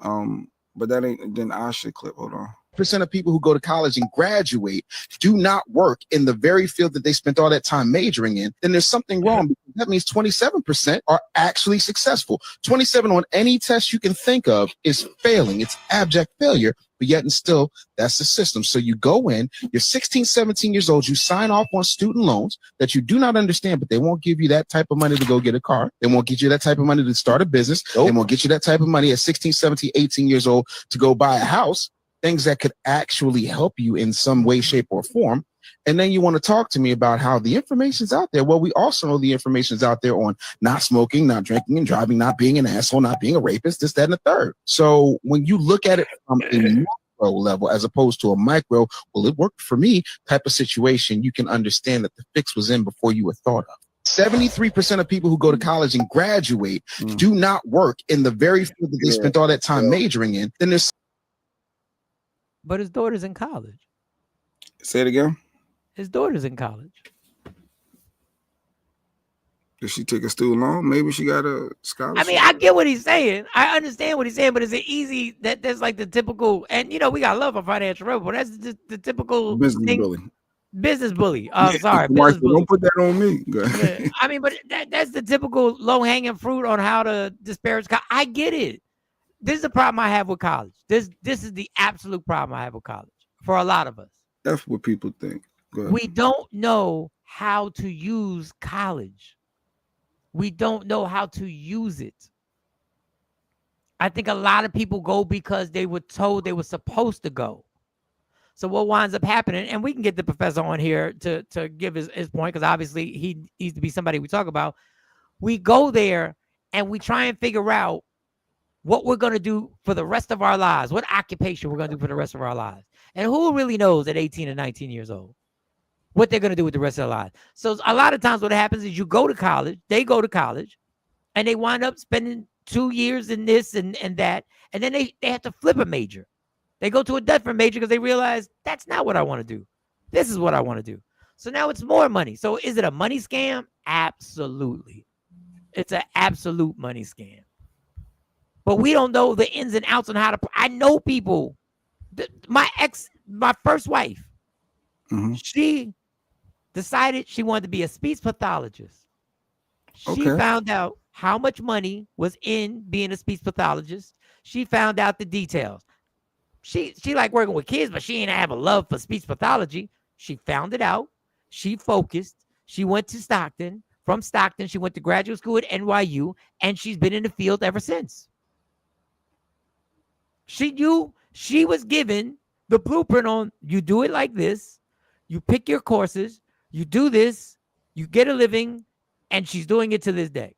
But that ain't then Asha clip. Hold on. Percent of people who go to college and graduate do not work in the very field that they spent all that time majoring in, then there's something wrong. Because that means 27% are actually successful. 27 on any test you can think of is failing. It's abject failure, but yet and still, that's the system. So you go in, you're 16, 17 years old, you sign off on student loans that you do not understand, but they won't give you that type of money to go get a car. They won't get you that type of money to start a business. They won't get you that type of money at 16, 17, 18 years old to go buy a house. Things that could actually help you in some way, shape, or form. And then you want to talk to me about how the information's out there. Well, we also know the information's out there on not smoking, not drinking and driving, not being an asshole, not being a rapist, this, that, and the third. So when you look at it from a macro level as opposed to a micro, well, it worked for me type of situation, you can understand that the fix was in before you were thought of. 73% of people who go to college and graduate do not work in the very field that they spent all that time majoring in. Then there's But his daughter's in college. Say it again. His daughter's in college. Did she take a student loan? Maybe she got a scholarship. I mean, I get what he's saying. I understand what he's saying, but it's an easy that's like the typical, and we got love for financial rebel, but that's the typical business bully. Business bully. Sorry, business bully. Don't put that on me. Yeah. I mean, but that's the typical low-hanging fruit on how to disparage. I get it. This is the problem I have with college. This is the absolute problem I have with college for a lot of us. That's what people think. We don't know how to use college. We don't know how to use it. I think a lot of people go because they were told they were supposed to go. So what winds up happening, and we can get the professor on here to give his point, because obviously he needs to be somebody we talk about. We go there and we try and figure out what we're going to do for the rest of our lives, what occupation we're going to do for the rest of our lives. And who really knows at 18 and 19 years old what they're going to do with the rest of their lives? So a lot of times what happens is you go to college, they go to college, and they wind up spending 2 years in this and that, and then they have to flip a major. They go to a different major because they realize that's not what I want to do. This is what I want to do. So now it's more money. So is it a money scam? Absolutely. It's an absolute money scam. But we don't know the ins and outs on how to. I know people. My first wife, she decided she wanted to be a speech pathologist. She found out how much money was in being a speech pathologist. She found out the details. She liked working with kids, but she didn't have a love for speech pathology. She found it out. She focused. She went to Stockton. From Stockton, she went to graduate school at NYU, and she's been in the field ever since. She knew she was given the blueprint on you do it like this, you pick your courses, you do this, you get a living, and she's doing it to this day.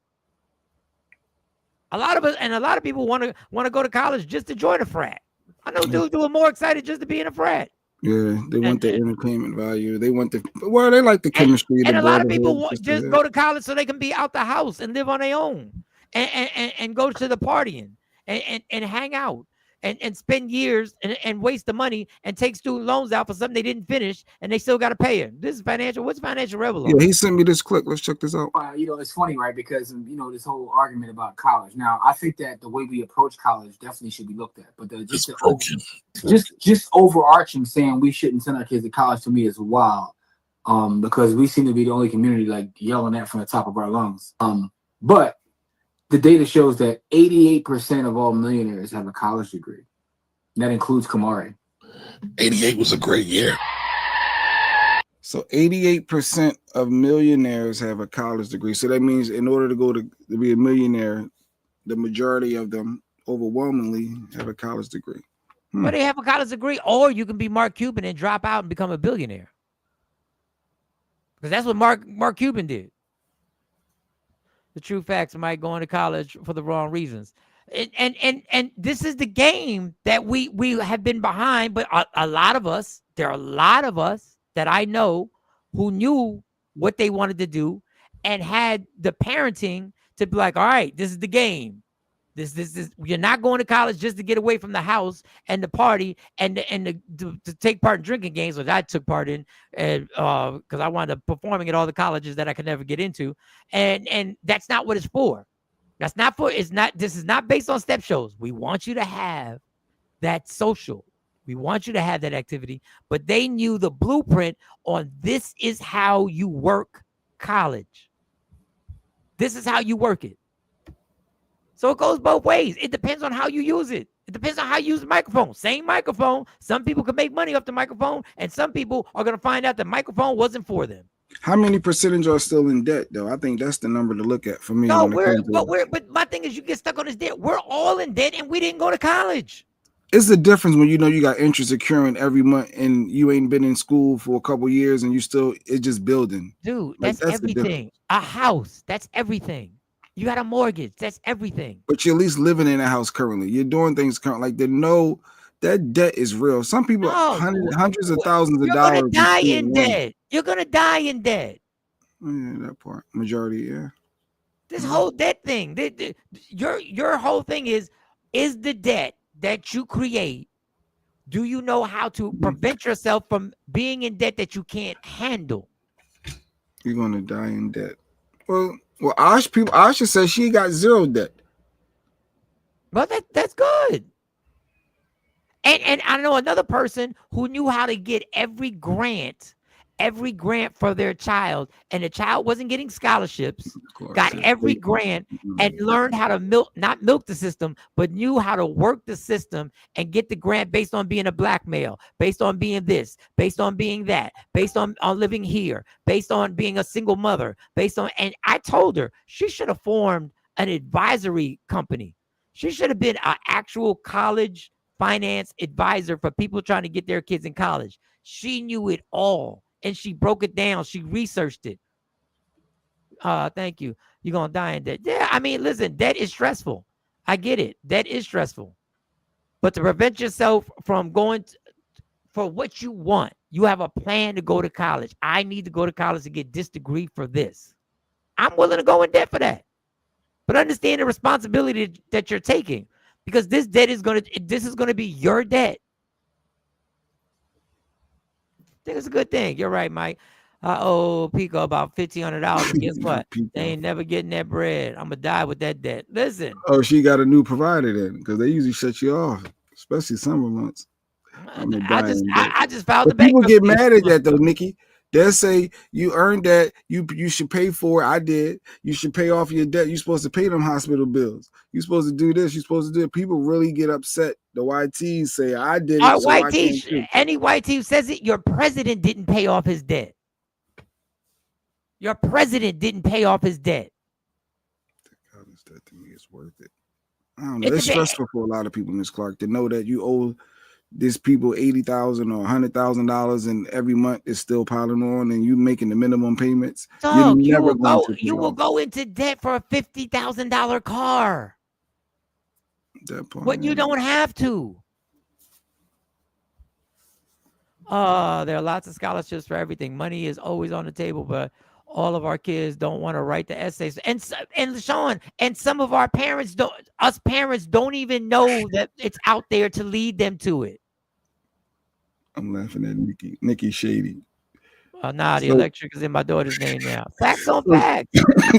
A lot of us and a lot of people want to go to college just to join a frat. I know dudes who are more excited just to be in a frat. Yeah, they want the entertainment value. They want they like the chemistry. And a lot of people just go to college so they can be out the house and live on their own and go to the partying and hang out. and spend years and waste the money and take student loans out for something they didn't finish and they still got to pay it. This is financial. What's financial rebel? Yeah, he sent me this clip. Let's check this out. It's funny, right? Because this whole argument about college. Now, I think that the way we approach college definitely should be looked at. But just overarching saying we shouldn't send our kids to college to me is wild. Because we seem to be the only community like yelling that from the top of our lungs. But the data shows that 88% of all millionaires have a college degree. And that includes Kamari. 88 was a great year. So 88% of millionaires have a college degree. So that means in order to be a millionaire, the majority of them overwhelmingly have a college degree. But they have a college degree, or you can be Mark Cuban and drop out and become a billionaire. Because that's what Mark Cuban did. The true facts might going to college for the wrong reasons. And this is the game that we have been behind. But a lot of us, there are a lot of us that I know who knew what they wanted to do and had the parenting to be like, all right, this is the game. This is, you're not going to college just to get away from the house and the party and to take part in drinking games, which I took part in, and because I wound up performing at all the colleges that I could never get into, and that's not what it's for. That's not for. It's not. This is not based on step shows. We want you to have that social. We want you to have that activity, but they knew the blueprint on this is how you work college. This is how you work it. So it goes both ways. It depends on how you use it. It depends on how you use the microphone. Same microphone. Some people can make money off the microphone, and some people are going to find out the microphone wasn't for them. How many percentage are still in debt, though? I think that's the number to look at for me. No, but my thing is, you get stuck on this debt. We're all in debt, and we didn't go to college. It's the difference when you know you got interest accruing every month, and you ain't been in school for a couple of years, and it's just building. Dude, that's everything. A house, that's everything. You got a mortgage. That's everything. But you're at least living in a house currently. You're doing things currently. Like that debt is real. Some people hundreds of thousands of dollars. You're gonna die in debt. You're gonna die in debt. Yeah, that part. Majority, yeah. This whole debt thing. Your whole thing is the debt that you create. Do you know how to prevent yourself from being in debt that you can't handle? You're gonna die in debt. Well, Asha says she got zero debt. Well, that's good. And I know another person who knew how to get every grant for their child, and the child wasn't getting scholarships, got every grant and learned how to not milk the system, but knew how to work the system and get the grant based on being a black male, based on being this, based on being that, based on living here, based on being a single mother, and I told her she should have formed an advisory company. She should have been an actual college finance advisor for people trying to get their kids in college. She knew it all. And she broke it down. She researched it. Thank you. You're going to die in debt. Yeah, I mean, listen, debt is stressful. I get it. Debt is stressful. But to prevent yourself from going for what you want, you have a plan to go to college. I need to go to college to get this degree for this. I'm willing to go in debt for that. But understand the responsibility that you're taking, because this is going to be your debt. I think it's a good thing. You're right, Mike. I owe Pico about $1,500. And guess what? They ain't never getting that bread. I'm gonna die with that debt. Listen. Oh, she got a new provider then, because they usually shut you off, especially summer months. I just filed the bankruptcy. People get mad at that though, Nikki. They'll say you earned that, you should pay for it. I did. You should pay off your debt. You're supposed to pay them hospital bills. You're supposed to do this. You're supposed to do it. People really get upset. The YTs say I did it. Any YT who says it, your president didn't pay off his debt. Your president didn't pay off his debt. That to me is worth it. I don't know. It's stressful for a lot of people, Ms. Clark, to know that you owe these people $80,000 or $100,000, and every month is still piling on, and you making the minimum payments. Dog, you will go into debt for a $50,000 car. That part, but you don't have to. There are lots of scholarships for everything. Money is always on the table, but all of our kids don't want to write the essays. And Sean, and some of our parents don't even know that it's out there to lead them to it. I'm laughing at Nikki Shady. Nah, the electric is in my daughter's name now. Facts on facts.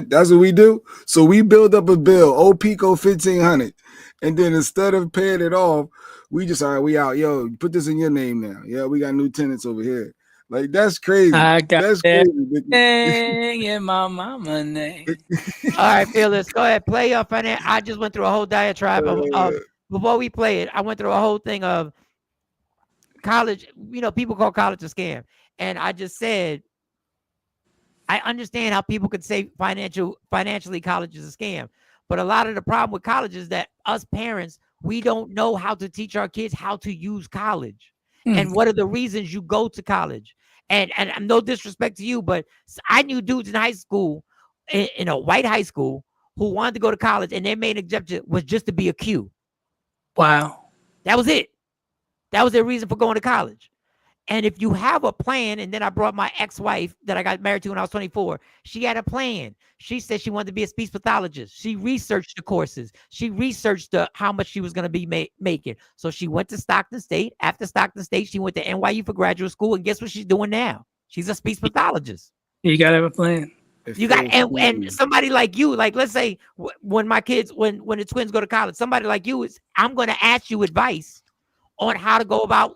That's what we do. So we build up a bill, Pico 1,500, and then instead of paying it off, we just we out. Yo, put this in your name now. Yeah, we got new tenants over here. Like that's crazy. That's crazy. In my mama name. All right, Fearless, go ahead. Play your finance. I just went through a whole diatribe of before we play it. I went through a whole thing of college. You know, people call college a scam. And I just said, I understand how people could say financially college is a scam. But a lot of the problem with college is that us parents, we don't know how to teach our kids how to use college. And what are the reasons you go to college? And no disrespect to you, but I knew dudes in high school, in a white high school, who wanted to go to college, and their main objective was just to be a Q. Wow. That was it. That was their reason for going to college. And if you have a plan, and then I brought my ex-wife that I got married to when I was 24, she had a plan. She said she wanted to be a speech pathologist. She researched the courses. She researched how much she was going to be making. So she went to Stockton State. After Stockton State, she went to NYU for graduate school. And guess what she's doing now? She's a speech pathologist. You got to have a plan. You got and somebody like you, like let's say when my kids, when the twins go to college, somebody like you I'm going to ask you advice on how to go about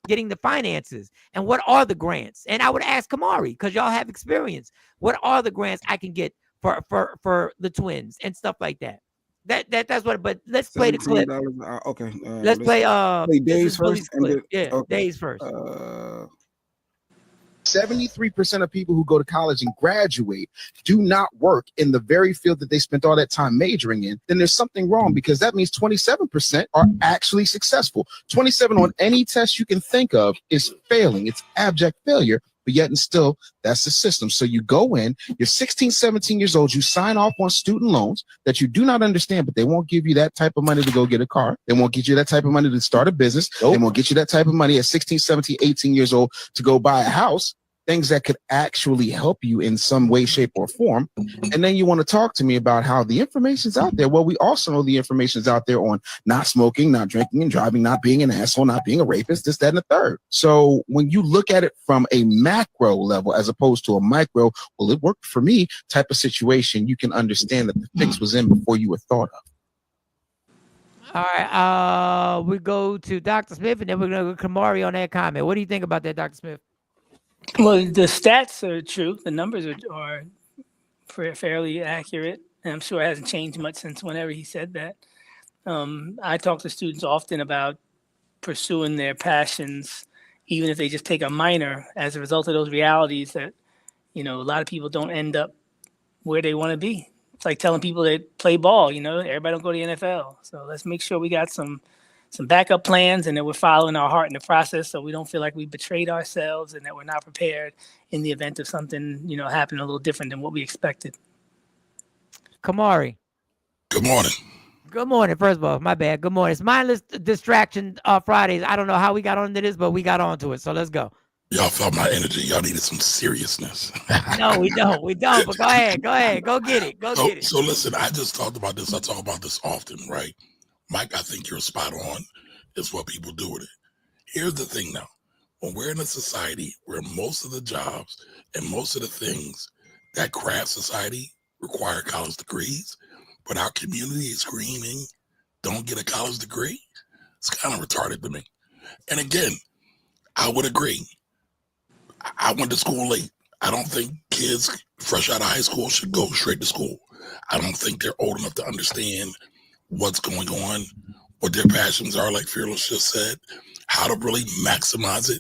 getting the finances and what are the grants. And I would ask Kamari, because y'all have experience, what are the grants I can get for the twins and stuff like that. That's what. But let's play the clip. Okay. Let's play Days first. Days first. 73% of people who go to college and graduate do not work in the very field that they spent all that time majoring in, then there's something wrong, because that means 27% are actually successful. 27 on any test you can think of is failing. It's abject failure, but yet and still, that's the system. So you go in, you're 16, 17 years old, you sign off on student loans that you do not understand, but they won't give you that type of money to go get a car. They won't get you that type of money to start a business. They won't get you that type of money at 16, 17, 18 years old to go buy a house. Things that could actually help you in some way, shape, or form. And then you want to talk to me about how the information's out there. Well, we also know the information's out there on not smoking, not drinking and driving, not being an asshole, not being a rapist, this, that, and the third. So when you look at it from a macro level as opposed to a micro, well, it worked for me type of situation, you can understand that the fix was in before you were thought of. All right. We go to Dr. Smith, and then we're going to go to Kamari on that comment. What do you think about that, Dr. Smith? Well, the stats are true. The numbers are fairly accurate. And I'm sure it hasn't changed much since whenever he said that. I talk to students often about pursuing their passions, even if they just take a minor, as a result of those realities that, a lot of people don't end up where they want to be. It's like telling people that play ball, everybody don't go to the NFL. So let's make sure we got some backup plans and that we're following our heart in the process, so we don't feel like we betrayed ourselves and that we're not prepared in the event of something, happening a little different than what we expected. Kamari. Good morning. Good morning. First of all, my bad. Good morning. It's Mindless Distractions Fridays. I don't know how we got onto this, but we got onto it. So let's go. Y'all felt my energy. Y'all needed some seriousness. No, we don't. We don't. But go ahead. Go get it. Get it. So listen, I just talked about this. I talk about this often, right? Mike, I think you're spot on. Is what people do with it. Here's the thing now. When we're in a society where most of the jobs and most of the things that craft society require college degrees, but our community is screaming, don't get a college degree, it's kind of retarded to me. And again, I would agree. I went to school late. I don't think kids fresh out of high school should go straight to school. I don't think they're old enough to understand what's going on, what their passions are, like Fearless just said, how to really maximize it.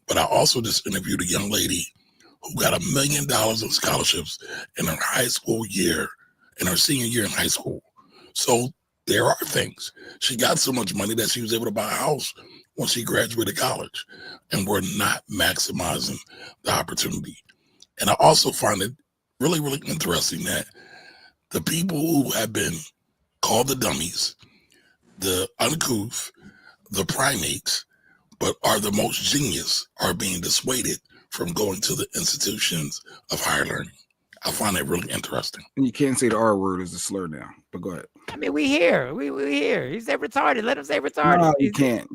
But I also just interviewed a young lady who got $1 million in scholarships in her high school year, in her senior year in high school. So there are things. She got so much money that she was able to buy a house when she graduated college, and we're not maximizing the opportunity. And I also find it really, really interesting that the people who have been called the dummies, the uncouth, the primates, but are the most genius, are being dissuaded from going to the institutions of higher learning. I find that really interesting. And you can't say the R word as a slur now, but go ahead. I mean, we here. We here. He said retarded. Let him say retarded. No, you can't.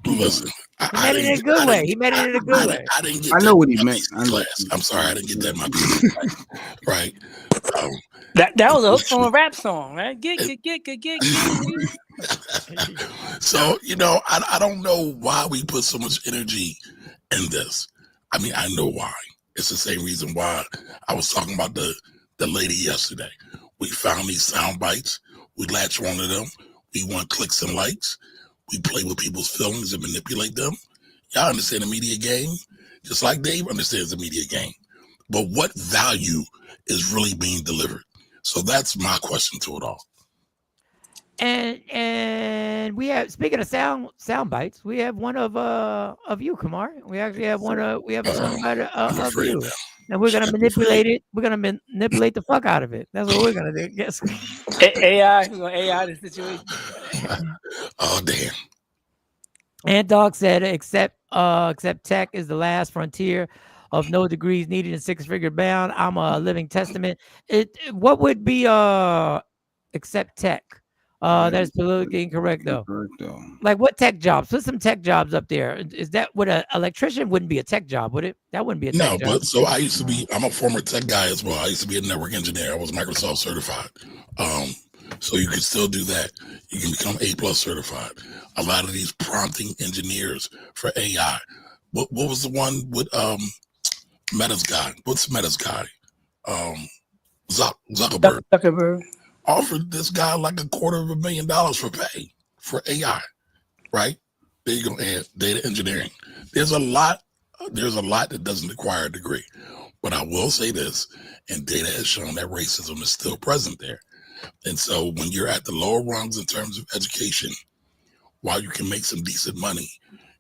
Listen, he meant it in a good way. He meant it in a good way. I didn't get I that know what he in my meant. basic class. I'm sorry, I didn't get that in my basic class. Right. That was a hook from a rap song, right? Get. So, you know, I don't know why we put so much energy in this. I mean, I know why. It's the same reason why I was talking about the lady yesterday. We found these sound bites. We latch onto them. We want clicks and likes. We play with people's feelings and manipulate them. Y'all understand the media game, just like Dave understands the media game. But what value is really being delivered? So that's my question to it all. And we have, speaking of sound bites, we have one of you, Kamar. We actually have one. We have a sound bite of you, and we're gonna manipulate it. We're gonna manipulate the fuck out of it. That's what we're gonna do. Yes. AI, we're gonna AI the situation. Oh damn. And Dog said, except tech is the last frontier of no degrees needed in six-figure bound. I'm a living testament. What would be except tech? That is politically incorrect though. Like what tech jobs? Put some tech jobs up there. Is that what an electrician wouldn't be a tech job, would it? That wouldn't be a tech job. No, but so I used to be, I'm a former tech guy as well. I used to be a network engineer. I was Microsoft certified. So you can still do that. You can become A+ certified. A lot of these prompting engineers for AI. What was the one with Meta's guy? What's Meta's guy? Zuckerberg. Zuckerberg offered this guy like $250,000 for pay for AI, right? There you go, and data engineering. There's a lot that doesn't require a degree. But I will say this, and data has shown that racism is still present there. And so when you're at the lower rungs in terms of education, while you can make some decent money,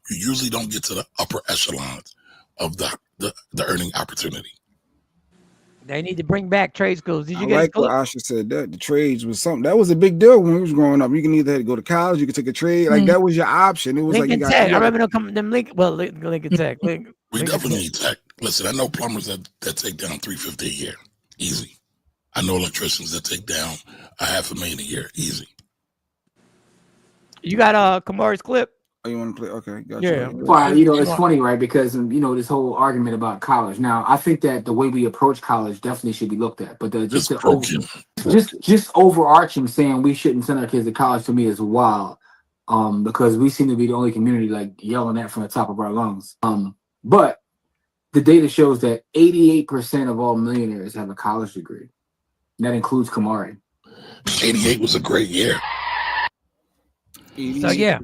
you usually don't get to the upper echelons of the earning opportunity. They need to bring back trade schools. Did you I get like what Asha said, that the trades was something that was a big deal when we was growing up. You can either go to college, you could take a trade, like that was your option. It was Lincoln like Tech. I remember them Lincoln Tech. We definitely need tech. Listen, I know plumbers that take down $350,000 a year, easy. I know electricians that take down $500,000 a year, easy. You got Kamari's clip. Oh, you want to play? Okay, gotcha. Yeah. Well, it's funny, right? Because this whole argument about college. Now, I think that the way we approach college definitely should be looked at. But just overarching saying we shouldn't send our kids to college to me is wild. Because we seem to be the only community like yelling that from the top of our lungs. But the data shows that 88% of all millionaires have a college degree. And that includes Kamari. 88 was a great year. So yeah.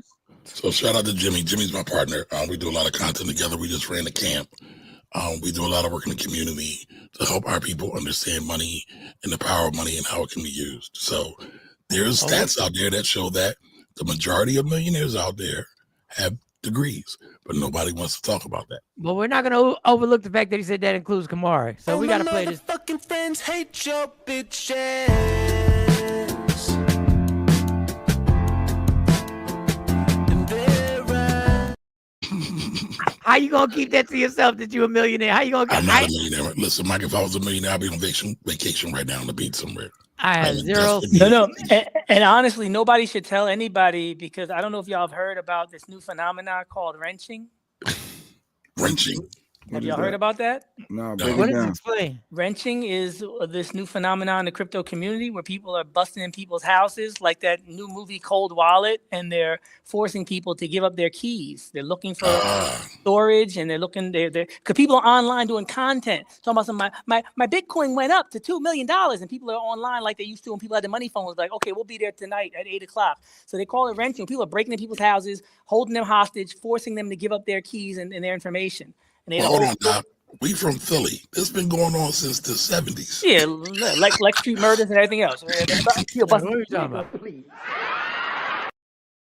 So shout out to Jimmy. Jimmy's my partner. We do a lot of content together. We just ran the camp. We do a lot of work in the community to help our people understand money and the power of money and how it can be used. So there's stats out there that show that the majority of millionaires out there have degrees, but nobody wants to talk about that. But we're not going to overlook the fact that he said that includes Kamari. So we got to play this. Fucking friends hate your bitches. How you gonna keep that to yourself that you a millionaire? How you gonna? I'm not a millionaire. Listen, Mike, if I was a millionaire, I'd be on vacation right now on the beach somewhere. I have zero. No. And honestly, nobody should tell anybody because I don't know if y'all have heard about this new phenomenon called wrenching. Wrenching. Have y'all heard about that? No, what does it explain? Wrenching is this new phenomenon in the crypto community where people are busting in people's houses, like that new movie Cold Wallet, and they're forcing people to give up their keys. They're looking for storage, and they're because people are online doing content. Talking about my Bitcoin went up to $2 million, and people are online like they used to when people had the money phones. Like, okay, we'll be there tonight at 8:00. So they call it wrenching. People are breaking in people's houses, holding them hostage, forcing them to give up their keys and their information. Hold on, Doc. We from Philly. This has been going on since the 70s. Yeah, like street murders and everything else. What are you talking about?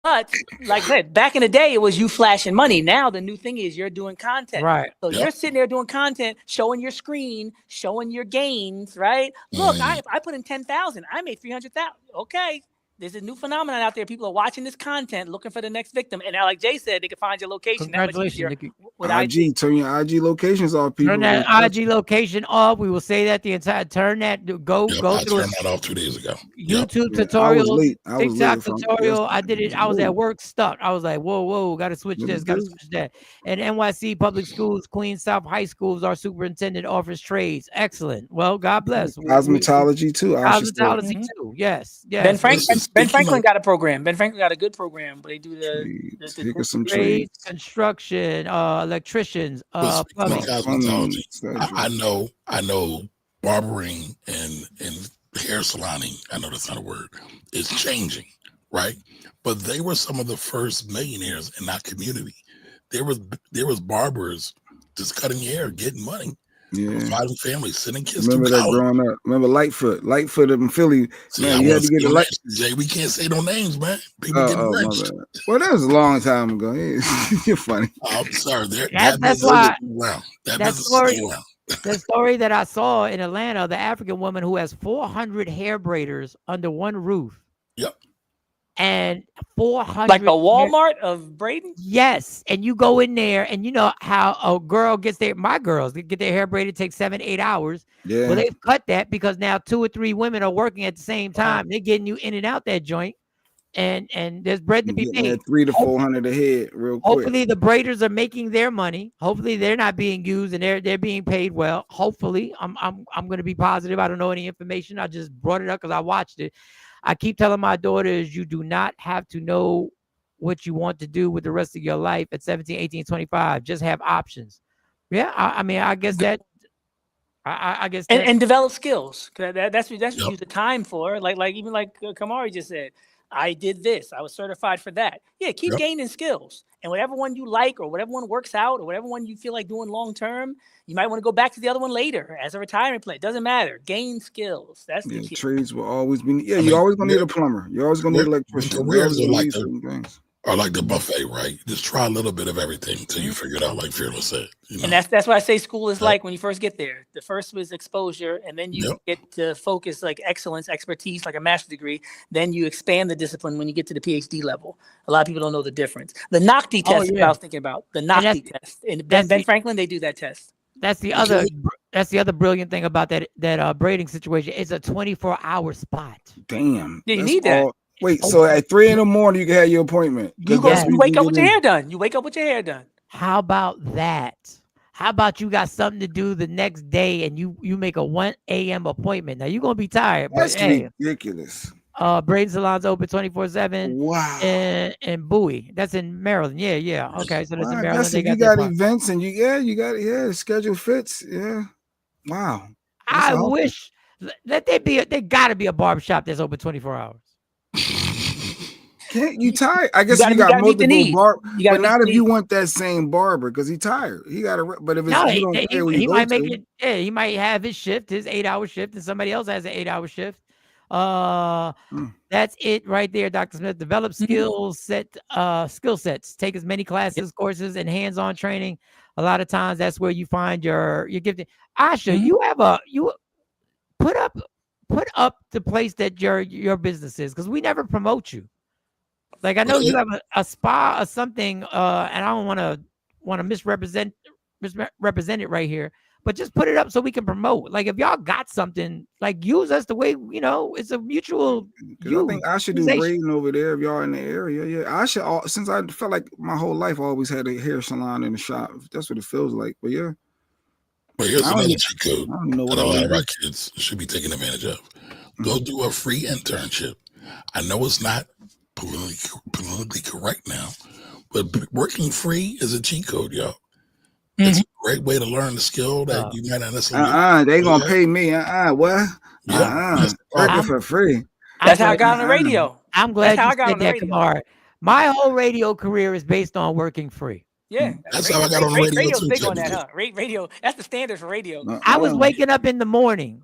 But like I said, back in the day, it was you flashing money. Now the new thing is you're doing content. Right. So you're sitting there doing content, showing your screen, showing your gains. Right. Look, I put in 10,000. I made 300,000. Okay. There's a new phenomenon out there. People are watching this content, looking for the next victim. And now, like Jay said, they can find your location that much easier with IG. Turn your IG locations off, people. Turn that IG location off. We will say that the entire turn that go I through turned that off 2 days ago. YouTube tutorials, TikTok tutorial. I did it. I was at work stuck. I was like, whoa, got to switch this, got to switch that. And NYC Public Schools, Queens South High Schools, our superintendent offers trades. Excellent. Well, God bless. Cosmetology too. Cosmetology too. Yes. Ben Franklin got a program. Ben Franklin got a good program, but they do the trades, construction, electricians, plumbing. I know barbering and hair saloning, I know that's not a word, is changing, right? But they were some of the first millionaires in that community. There was barbers just cutting hair, getting money. Providing families, sending kids Remember to that college. growing up. Remember Lightfoot in Philly. Man, you had to get the light. Jay, we can't say no names, man. People get lynched. Well, that was a long time ago. You're funny. I'm sorry. That's why that story that I saw in Atlanta, the African woman who has 400 hair braiders under one roof. Yep. And 400 like a Walmart of braiding. Yes, and you go in there, and you know how a girl gets my girls get their hair braided, take 7-8 hours. Yeah. Well, they've cut that because now 2 or 3 women are working at the same time. They're getting you in and out that joint, and there's bread to be made. 300 to 400 a head, real quick. Hopefully, the braiders are making their money. Hopefully, they're not being used and they're being paid well. Hopefully, I'm going to be positive. I don't know any information. I just brought it up because I watched it. I keep telling my daughters, you do not have to know what you want to do with the rest of your life at 17, 18, 25. Just have options. Yeah, I mean, I guess that. I guess and develop skills. That's what you use the time for. Like Kamari just said, I did this. I was certified for that. Yeah, keep gaining skills. And whatever one you like or whatever one works out or whatever one you feel like doing long term, you might want to go back to the other one later as a retirement plan. It doesn't matter. Gain skills. That's the key. Trades will always be. Yeah, you're always going to need a plumber. You're always going to need an electrician. Careers are like the buffet, right? Just try a little bit of everything until you figure it out, like Fearless said. You know? And that's why I say school is like when you first get there. The first was exposure, and then you get to focus like excellence, expertise, like a master's degree. Then you expand the discipline when you get to the PhD level. A lot of people don't know the difference. The NOCTI test is what I was thinking about. The NOCTI test. And Ben Franklin, they do that test. That's the other brilliant thing about that braiding situation. It's a 24-hour spot. Damn. Yeah, you need that. Wait, so at 3 a.m, you can have your appointment. You wake up with your hair done. You wake up with your hair done. How about that? How about you got something to do the next day and you make a 1 a.m. appointment? Now you're gonna be tired. That's ridiculous. Braiding salons open 24/7. Wow. And Bowie. That's in Maryland. Yeah. Okay, so that's in Maryland. You got events and you got schedule fits. Yeah. Wow. I wish that they gotta be a barbershop that's open 24 hours. Can't you tired? I guess you got multiple barbers, but not if you want that same barber because he's tired. He got to. But if it's, you don't care where you might go make it. Yeah, he might have his shift, his 8-hour shift, and somebody else has an 8-hour shift. That's it right there, Dr. Smith. Develop skill sets. Take as many classes, courses, and hands-on training. A lot of times, that's where you find your gifting. Asha, you put up the place that your business is because we never promote you. Like I know you have a spa or something, and I don't want to misrepresent it right here, but just put it up so we can promote. Like if y'all got something, like use us the way it's a mutual. I think I should do braiding over there if y'all in the area. Yeah, I should. Since I felt like my whole life I always had a hair salon in the shop. That's what it feels like. But yeah. But here's another cheat code that a lot of our kids should be taking advantage of. Go do a free internship. I know it's not politically correct now, but working free is a cheat code, yo. It's a great way to learn the skill that you might not necessarily. They gonna pay me. What? Working for free. That's how I got on the radio. I'm glad you said that, Kamar. My whole radio career is based on working free. Yeah, that's how I got on the radio. Radio's big on that, huh? Radio, that's the standard for radio. I was waking up in the morning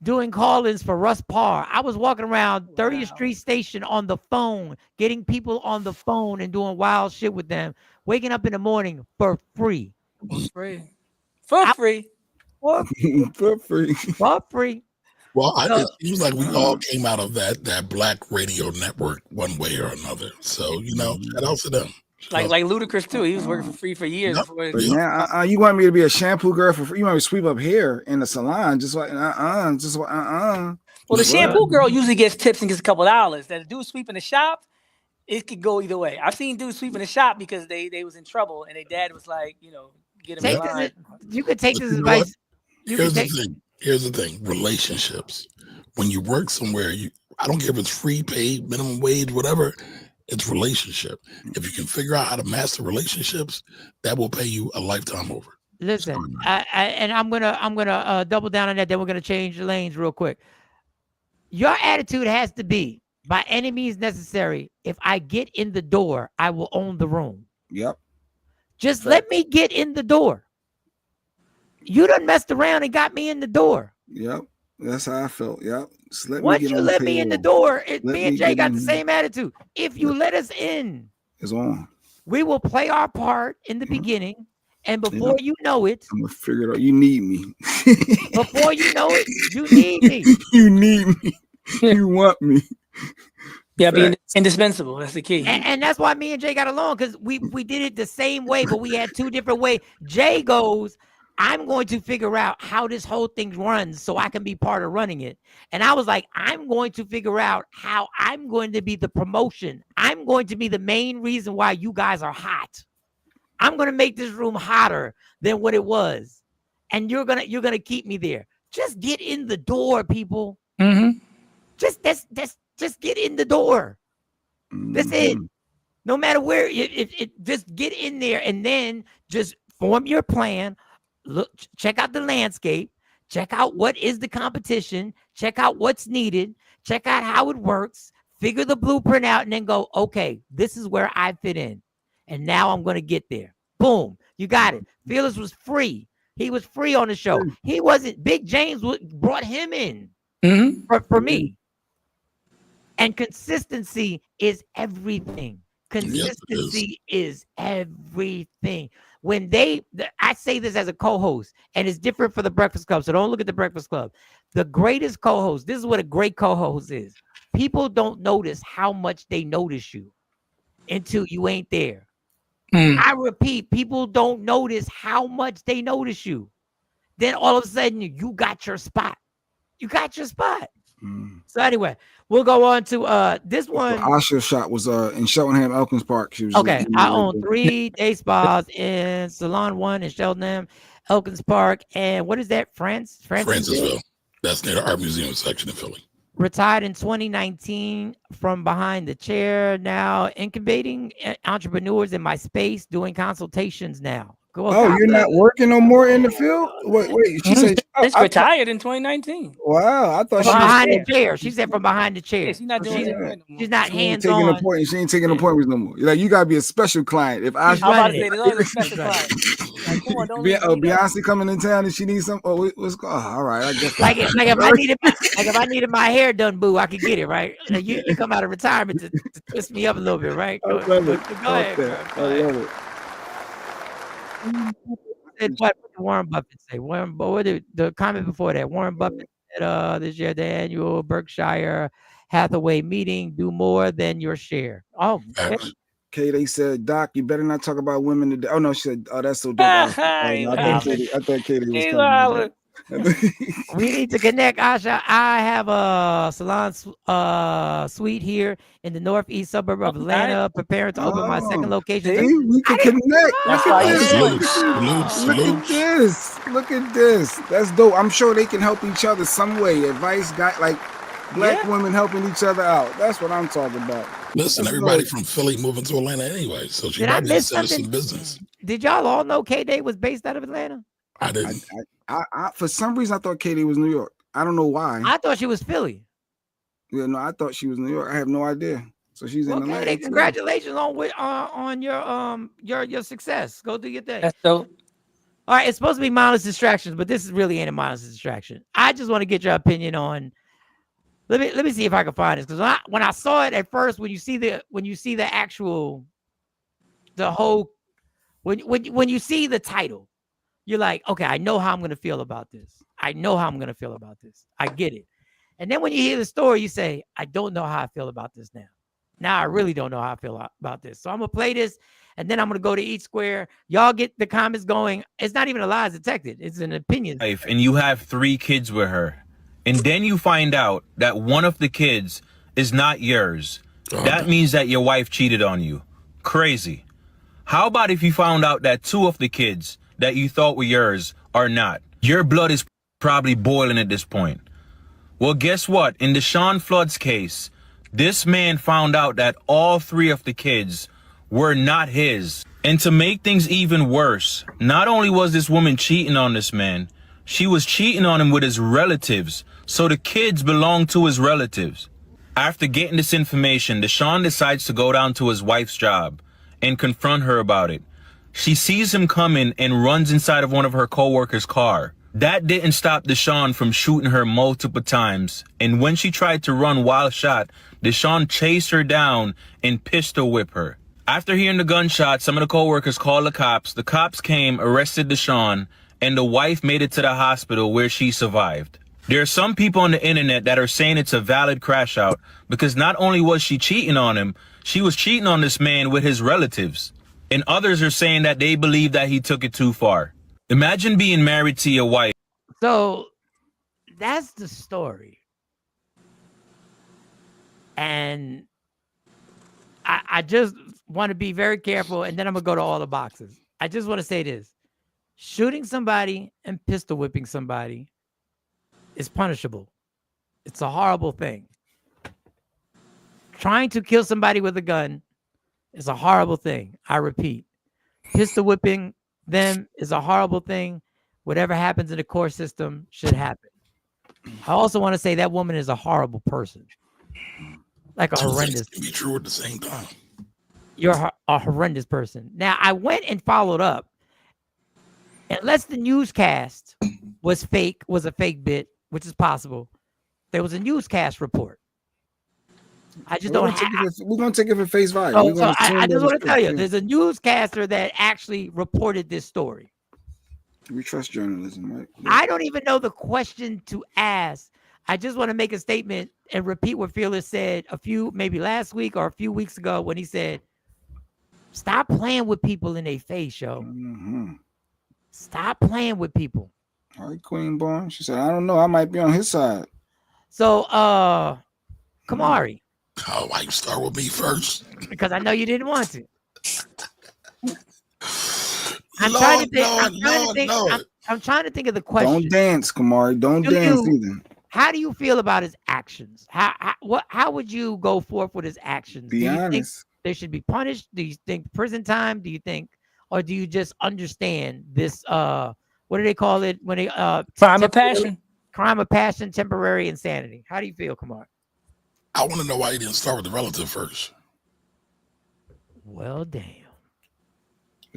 doing call-ins for Russ Parr. I was walking around 30th Street Station on the phone, getting people on the phone and doing wild shit with them, waking up in the morning for free. For free. For free. For free. For free. Well, it seems like we all came out of that black radio network one way or another. So, shout out to them. Like Ludacris too. He was working for free for years before. But now, you want me to be a shampoo girl for free? You want me to sweep up hair in the salon? Well, the shampoo girl usually gets tips and gets a couple dollars. That dude sweeping the shop, it could go either way. I've seen dudes sweeping the shop because they was in trouble and their dad was like, get them in line. You could take this advice. Here's the thing. Relationships. When you work somewhere, I don't care if it's free, paid, minimum wage, whatever. It's relationship. If you can figure out how to master relationships, that will pay you a lifetime over. Listen, I'm gonna double down on that. Then we're gonna change the lanes real quick. Your attitude has to be, by any means necessary, if I get in the door, I will own the room. Yep. Just let me get in the door. You done messed around and got me in the door. Yep. That's how I felt. Yep. Once you let me in the door, me and Jay got the same attitude. If you let us in, it's on. We will play our part in the beginning. And before you know it, I'm gonna figure it out. You need me. Before you know it, you need me. You need me. You want me. Yeah, being indispensable. That's the key. And that's why me and Jay got along, because we did it the same way, but we had two different ways. Jay goes, I'm going to figure out how this whole thing runs so I can be part of running it. And I was like, I'm going to figure out how I'm going to be the promotion. I'm going to be the main reason why you guys are hot. I'm going to make this room hotter than what it was. And you're going to keep me there. Just get in the door, people. Mm-hmm. Just get in the door. That's it. No matter where, just get in there and then just form your plan. Look, check out the landscape, check out what is the competition, check out what's needed, check out how it works, figure the blueprint out, and then go, okay, this is where I fit in. And now I'm going to get there. Boom. You got it. Fearless was free. He was free on the show. He wasn't. Big James brought him in for me. And consistency is everything. Consistency is everything. When I say this as a co-host, and it's different for the Breakfast Club, so don't look at the Breakfast Club. The greatest co-host, this is what a great co-host is. People don't notice how much they notice you until you ain't there. I repeat, people don't notice how much they notice you. Then all of a sudden, you got your spot. You got your spot. So anyway, we'll go on to this one. Asha's shop was in Cheltenham, Elkins Park. She was I own 3 day spas in Salon 1 in Cheltenham, Elkins Park, and what is that? Francisville. That's near the Art Museum section in Philly. Retired in 2019 from behind the chair. Now incubating entrepreneurs in my space, doing consultations now. You're not working no more in the field? Wait. She said she's retired in 2019. Wow, I thought she was behind the chair. She said from behind the chair. Yeah, she's not doing it. She's not hands on. She ain't taking appointments no more. Like, you gotta be a special client. If I about to say, there's always a special client. Like, come on, don't Beyonce coming in town and she needs some. What's going? All right, I guess. Like if I needed my hair done, boo, I could get it right. You come out of retirement to twist me up a little bit, right? Go ahead. I love it. What did Warren Buffett say? What did the comment before that? Warren Buffett said this year, the annual Berkshire Hathaway meeting, do more than your share. Oh, okay. They said, Doc, you better not talk about women today. Oh no, she said, oh, that's so dope. I thought Katie was coming. We need to connect, Asha. I have a salon suite here in the northeast suburb of Atlanta, preparing to open my second location. We can connect. Look at this. That's dope. I'm sure they can help each other some way. Advice, like black women helping each other out. That's what I'm talking about. Listen, everybody from Philly moving to Atlanta anyway, so she might be some business. Did y'all all know K-Day was based out of Atlanta? I didn't. I for some reason I thought Katie was New York. I don't know why. I thought she was Philly. Yeah, no, I thought she was New York. I have no idea. So she's in Atlanta. Congratulations on your success. Go do your thing. That's dope. All right, it's supposed to be mindless distractions, but this is really ain't a mindless distraction. I just want to get your opinion on. Let me see if I can find this, because when I saw it at first, when you see the actual, the whole, when you see the title, you're like, okay, I know how I'm going to feel about this. I get it. And then when you hear the story, you say, I don't know how I feel about this now. Now I really don't know how I feel about this. So I'm going to play this, and then I'm going to go to each square. Y'all get the comments going. It's not even a lie detected. It's an opinion. And you have 3 kids with her. And then you find out that one of the kids is not yours. That means that your wife cheated on you. Crazy. How about if you found out that 2 of the kids that you thought were yours are not? Your blood is probably boiling at this point. Well, guess what? In Deshaun Flood's case, this man found out that all 3 of the kids were not his. And to make things even worse, not only was this woman cheating on this man, she was cheating on him with his relatives. So the kids belong to his relatives. After getting this information, Deshaun decides to go down to his wife's job and confront her about it. She sees him coming and runs inside of one of her co-workers' car. That didn't stop Deshaun from shooting her multiple times. And when she tried to run while shot, Deshaun chased her down and pistol whipped her. After hearing the gunshot, some of the co-workers called the cops. The cops came, arrested Deshaun, and the wife made it to the hospital where she survived. There are some people on the internet that are saying it's a valid crash out because not only was she cheating on him, she was cheating on this man with his relatives. And others are saying that they believe that he took it too far. Imagine being married to your wife. So that's the story. And I just want to be very careful, and then I'm going to go to all the boxes. I just want to say this. Shooting somebody and pistol whipping somebody is punishable. It's a horrible thing. Trying to kill somebody with a gun is a horrible thing. I repeat, pistol whipping them is a horrible thing. Whatever happens in the court system should happen. I also want to say that woman is a horrible person. Like a horrendous. Can be true at the same time. You're a horrendous person. Now, I went and followed up. Unless the newscast was fake, was a fake bit, which is possible, there was a newscast report. I just don't have. We're going to take it for face value. So I just want to tell you, there's a newscaster that actually reported this story. We trust journalism, right? Yeah. I don't even know the question to ask. I just want to make a statement and repeat what Fearless said maybe last week or a few weeks ago when he said, stop playing with people in their face, yo. Mm-hmm. Stop playing with people. All right, Queen Born. She said, I don't know. I might be on his side. So, Kamari. Oh, why you start with me first? Because I know you didn't want to. I'm trying to think of the question. Don't dance, Kamari. Don't dance either. How do you feel about his actions? How would you go forth with his actions? Be honest. Think they should be punished? Do you think prison time? Do you think, or do you just understand this? What do they call it when they crime of passion? Crime of passion, temporary insanity. How do you feel, Kamar? I want to know why he didn't start with the relative first. Well, damn.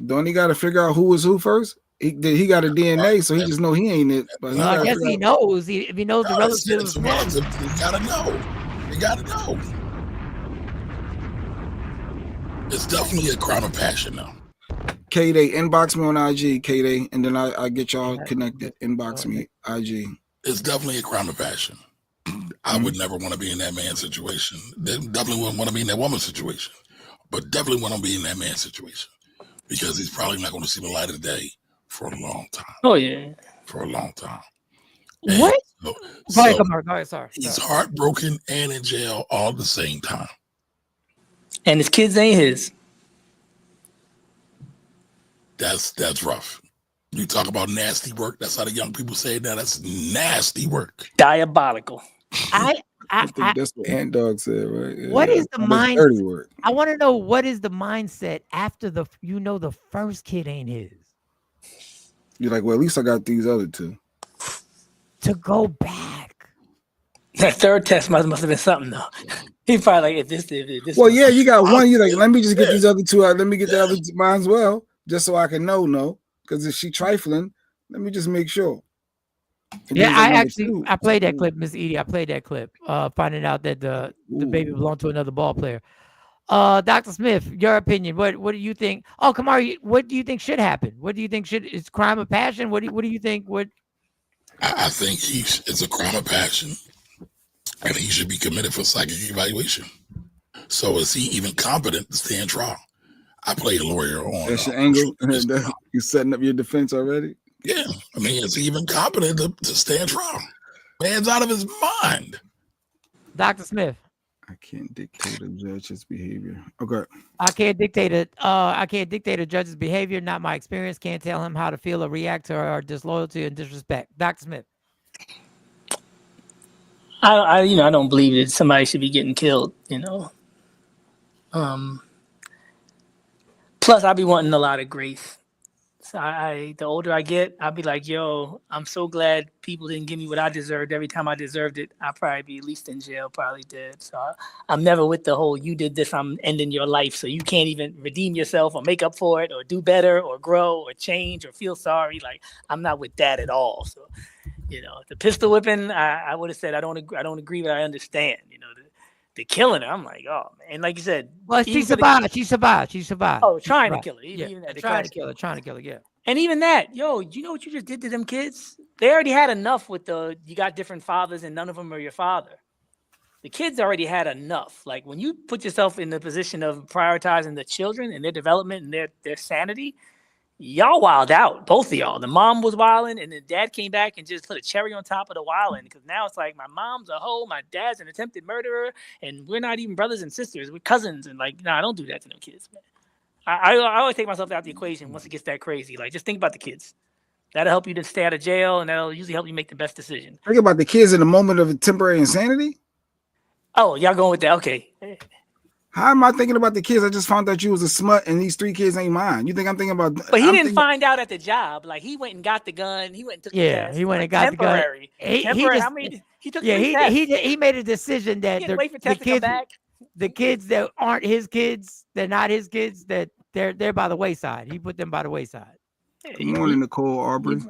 Don't he got to figure out who was who first? He got a DNA, so he just know he ain't it. But I guess he knows. If he knows the relatives, you gotta know. You gotta know. It's definitely a crime of passion now. K-Day, inbox me on IG, K-Day, and then I get y'all connected. Inbox me, IG. It's definitely a crime of passion. I would never want to be in that man's situation. They definitely wouldn't want to be in that woman's situation, but definitely want to be in that man's situation because he's probably not going to see the light of the day for a long time. Oh, yeah. For a long time. What? Go ahead, sorry. He's heartbroken and in jail all at the same time. And his kids ain't his. That's rough. You talk about nasty work. That's how the young people say it now. That's nasty work. Diabolical. That's what Ant Dog said, right? What is the mindset? I want to know what is the mindset after the first kid ain't his. You're like, well, at least I got these other two. To go back. That third test must have been something though. He probably like if this. Well, yeah, you got one. You're like, let me just get these other two out. Let me get the other mine as well, just so I can know. Because if she trifling, let me just make sure. Yeah, I played that clip, Miss Edie. I played that clip, finding out that the baby belonged to another ball player. Dr. Smith, your opinion. What do you think? Oh, Kamari, what do you think should happen? What do you think is crime of passion? What do you think? I think it's a crime of passion. and he should be committed for psychic evaluation. So is he even competent to stand trial? I played a lawyer on. That's your angle. You setting up your defense already? Yeah, I mean, is he even competent to stand trial? Man's out of his mind. Dr. Smith. I can't dictate a judge's behavior. Okay. I can't dictate a judge's behavior. Not my experience. Can't tell him how to feel or react to our disloyalty and disrespect. Dr. Smith. I don't believe that somebody should be getting killed. Plus, I'll be wanting a lot of grace. So the older I get, I'll be like, yo, I'm so glad people didn't give me what I deserved. Every time I deserved it, I'd probably be at least in jail, probably dead. So I'm never with the whole, you did this, I'm ending your life. So you can't even redeem yourself or make up for it or do better or grow or change or feel sorry. Like, I'm not with that at all. So, the pistol whipping, I would have said, I don't agree, but I understand, the killing her. I'm like, oh, man. And like you said. Well, she survived. She survived. Oh, trying to kill her. Trying to kill her, yeah. And even that, yo, you know what you just did to them kids? They already had enough with you got different fathers and none of them are your father. The kids already had enough. Like, when you put yourself in the position of prioritizing the children and their development and their sanity, y'all wild out, both of y'all. The mom was wilding, and the dad came back and just put a cherry on top of the wilding, because now it's like, my mom's a hoe, my dad's an attempted murderer, and we're not even brothers and sisters, we're cousins. And like, nah, don't do that to them kids, man. I always take myself out the equation once it gets that crazy. Like, just think about the kids. That'll help you to stay out of jail, and that'll usually help you make the best decision. Think about the kids in the moment of temporary insanity. Oh, y'all going with that? Okay. How am I thinking about the kids? I just found out you was a smut, and these 3 kids ain't mine. You think I'm thinking about? But he didn't find out at the job. Like, he went and got the gun. He went and took the test. He went and got temporary. the gun. He took 3 tests. He made a decision that the kids that aren't his kids, they're not his kids, that they're by the wayside. He put them by the wayside. Good morning, Nicole Aubrey.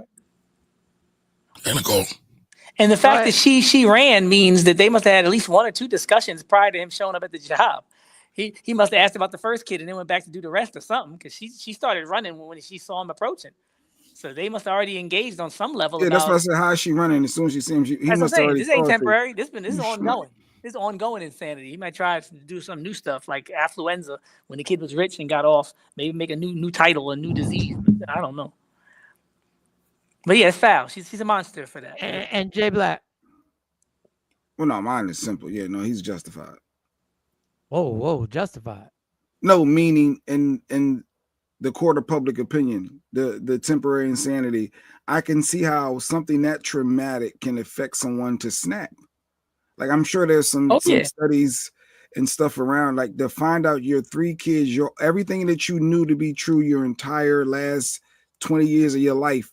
Hey, Nicole. And the fact that she ran means that they must have had at least 1 or 2 discussions prior to him showing up at the job. He must have asked about the first kid and then went back to do the rest or something, because she started running when she saw him approaching. So they must have already engaged on some level. Yeah, that's why I said, how is she running? As soon as she sees him, he must have already. This ain't temporary. This is ongoing. This is ongoing insanity. He might try to do some new stuff like affluenza when the kid was rich and got off. Maybe make a new title, a new disease. I don't know. But yeah, it's foul. She's a monster for that. And Jay Black. Well, no, mine is simple. Yeah, no, he's justified. Whoa, justified. No, meaning in the court of public opinion, the temporary insanity. I can see how something that traumatic can affect someone to snap. Like, I'm sure there's some studies and stuff around, like, to find out your 3 kids, everything that you knew to be true your entire last 20 years of your life.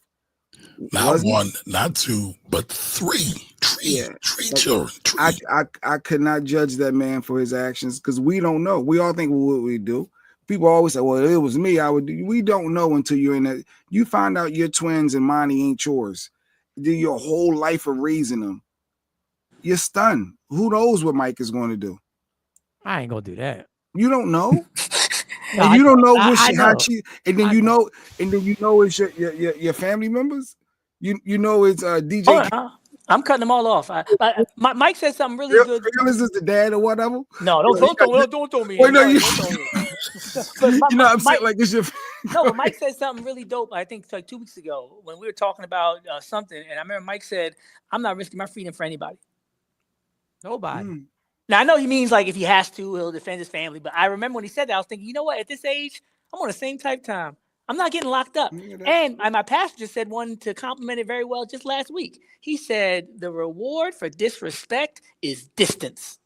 Not 1, not 2, but 3. Three children. I could not judge that man for his actions, because we don't know. We all think, well, what we do. People always say, well, it was me. I would do. We don't know until you're in that. You find out your twins and Monty ain't yours. Do your whole life of raising them. You're stunned. Who knows what Mike is going to do? I ain't gonna do that. You don't know. And you don't know what she, and then you know it's your family members. You know it's DJ. I'm cutting them all off. Mike said something really good. Is this the dad or whatever? No, don't throw me. Wait, no, you know, I'm saying, like, it's your. No, but Mike said something really dope. I think like 2 weeks ago when we were talking about something, and I remember Mike said, "I'm not risking my freedom for anybody." Nobody. Now, I know he means, like, if he has to, he'll defend his family. But I remember when he said that, I was thinking, you know what? At this age, I'm on the same type time. I'm not getting locked up. And my pastor just said one to compliment it very well just last week. He said, the reward for disrespect is distance.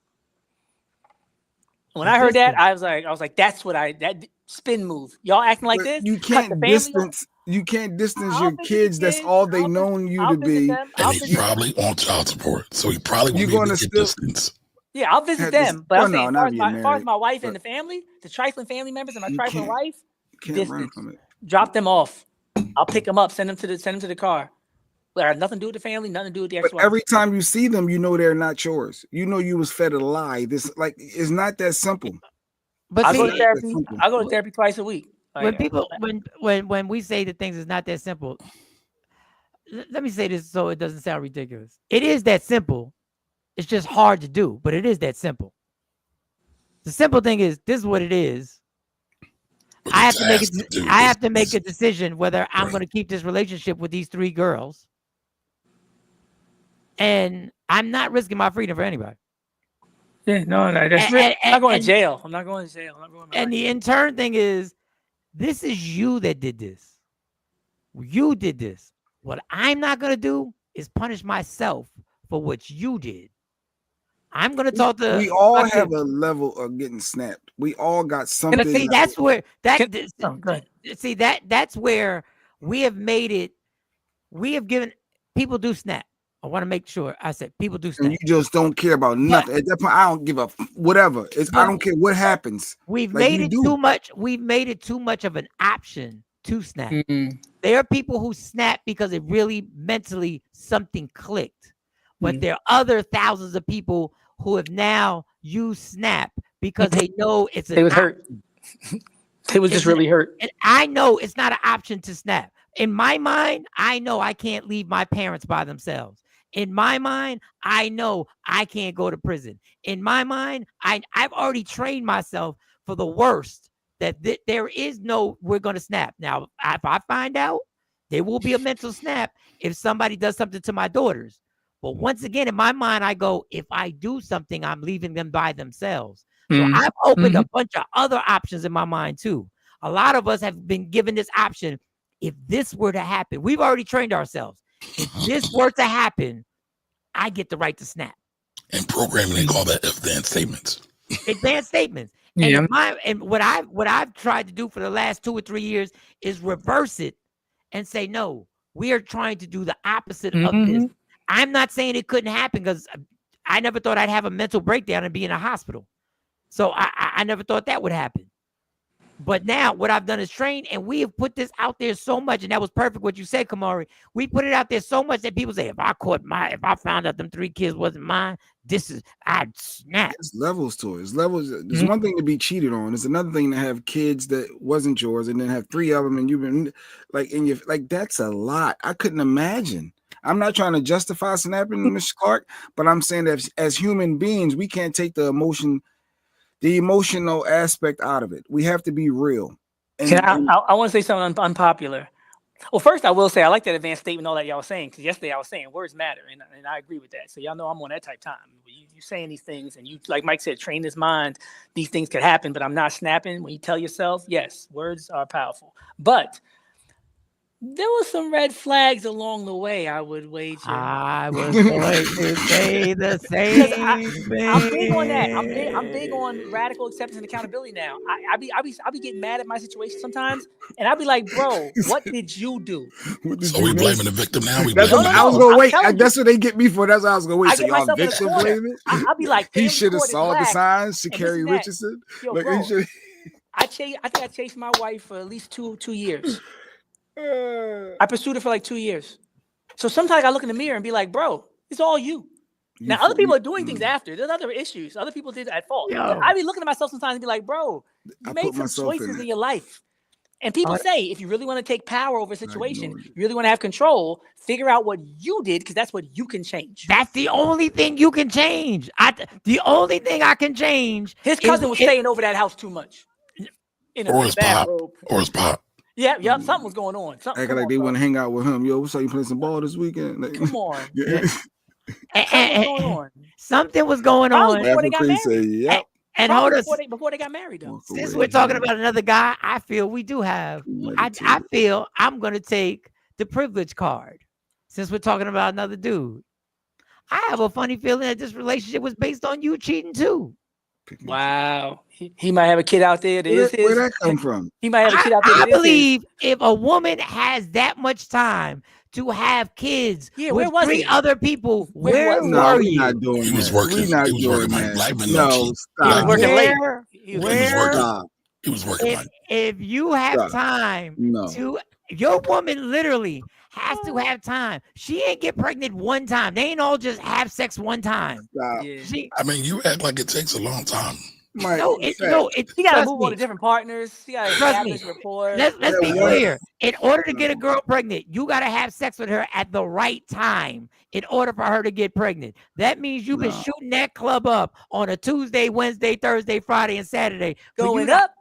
When I heard that, I was like, that's what that spin move. Y'all acting like this? You can't distance. You can't distance your kids. That's all they known you to be. And he's probably on child support, so he probably will be able to get distance. Yeah, I'll visit them, but I'm saying, as far as my wife and the family, the trifling family members and my trifling wife, distance. Drop them off. I'll pick them up, send them to the car. But I have nothing to do with the family, nothing to do with the ex-wife. But every time you see them, you know they're not yours. You know you was fed a lie. This, like, it's not that simple. But I go to therapy. I go to therapy twice a week. When people, when we say that things is not that simple, let me say this so it doesn't sound ridiculous. It is that simple. It's just hard to do, but it is that simple. The simple thing is, this is what it is. I have to make it. I have to make a decision whether I'm going to keep this relationship with these 3 girls, and I'm not risking my freedom for anybody. Yeah, no, that's real. I'm not going to jail. I'm not going to jail. I'm not going to and the intern thing is, this is you that did this. You did this. What I'm not going to do is punish myself for what you did. I'm going to talk to. We all have a level of getting snapped. We all got something. See, that's where see that's where we have made it. We have given people do snap. I want to make sure I said people do snap. And you just don't care about nothing. At that point, I don't give a whatever. I don't care what happens. We've made it too much. We've made it too much of an option to snap. There are people who snap because it really mentally something clicked. But there are other thousands of people who have now used snap because they know it's an they was hurt. They was just really hurt. And I know it's not an option to snap. In my mind, I know I can't leave my parents by themselves. In my mind, I know I can't go to prison. In my mind, I've already trained myself for the worst, that there is no, we're going to snap. Now, if I find out, there will be a mental snap if somebody does something to my daughters. But once again, in my mind, I go, if I do something, I'm leaving them by themselves. So I've opened a bunch of other options in my mind too. A lot of us have been given this option. If this were to happen, we've already trained ourselves. If this were to happen, I get the right to snap. And programming, they call that advanced statements. Advanced statements. And what I've tried to do for the last 2 or 3 years is reverse it and say, no, we are trying to do the opposite of this. I'm not saying it couldn't happen because I never thought I'd have a mental breakdown and be in a hospital. So I never thought that would happen. But now what I've done is train, and we have put this out there so much, and that was perfect what you said, Kamari. We put it out there so much that people say, if I found out them 3 kids wasn't mine, I'd snap. There's levels to it. There's levels. There's one thing to be cheated on. It's another thing to have kids that wasn't yours, and then have 3 of them, and you've been that's a lot. I couldn't imagine. I'm not trying to justify snapping, Mr. Clark, but I'm saying that as human beings, we can't take the emotional aspect out of it. We have to be real. I want to say something unpopular. Well, first, I will say I like that advanced statement, all that y'all was saying, because yesterday I was saying words matter, and I agree with that. So y'all know I'm on that type of time. You saying these things, and you, like Mike said, train his mind. These things could happen, but I'm not snapping. When you tell yourself, yes, words are powerful. But there were some red flags along the way, I would wager. I was going to say the same thing. I'm big on that. I'm big on radical acceptance and accountability now. I be getting mad at my situation sometimes, and I'll be like, bro, what did you do? So we blaming the victim now? I was going to wait. That's what they get me for. That's what I was going to wait. So y'all victim blaming? I'll be like, he should have saw the signs. Sha'Carri Richardson. Yo, bro, I think I chased my wife for at least two years. I pursued it for like 2 years. So sometimes I look in the mirror and be like, bro, it's all you. Now, other people are doing things after. There's other issues. Other people did at fault. I be looking at myself sometimes and be like, bro, you made some choices in your life. And people say, if you really want to take power over a situation, you really want to have control, figure out what you did, because that's what you can change. That's the only thing you can change. The only thing I can change. His cousin was staying over that house too much. Or his pop. Yeah, something was going on. Acting like they want to hang out with him. Yo, what's up? You playing some ball this weekend? Like, come on. Something was going on. Before they got married. Yep. And hold us before they got married, though. Since we're talking about another guy, I feel we do have. I feel I'm going to take the privilege card. Since we're talking about another dude, I have a funny feeling that this relationship was based on you cheating too. Wow. He might have a kid out there. Where'd that come from? He might have a kid out there. I believe if a woman has that much time to have kids with 3 other people, where were you? Not doing he was working. He was working, Mike. Black men no, stop. He was working late. He was working. If you have time to, your woman literally has to have time. She ain't get pregnant one time. They ain't all just have sex one time. I mean, you act like it takes a long time. Mike, She got to move on to different partners. She got to establish rapport. Let's be clear. In order to get a girl pregnant, you got to have sex with her at the right time in order for her to get pregnant. That means you've been shooting that club up on a Tuesday, Wednesday, Thursday, Friday, and Saturday. Going up.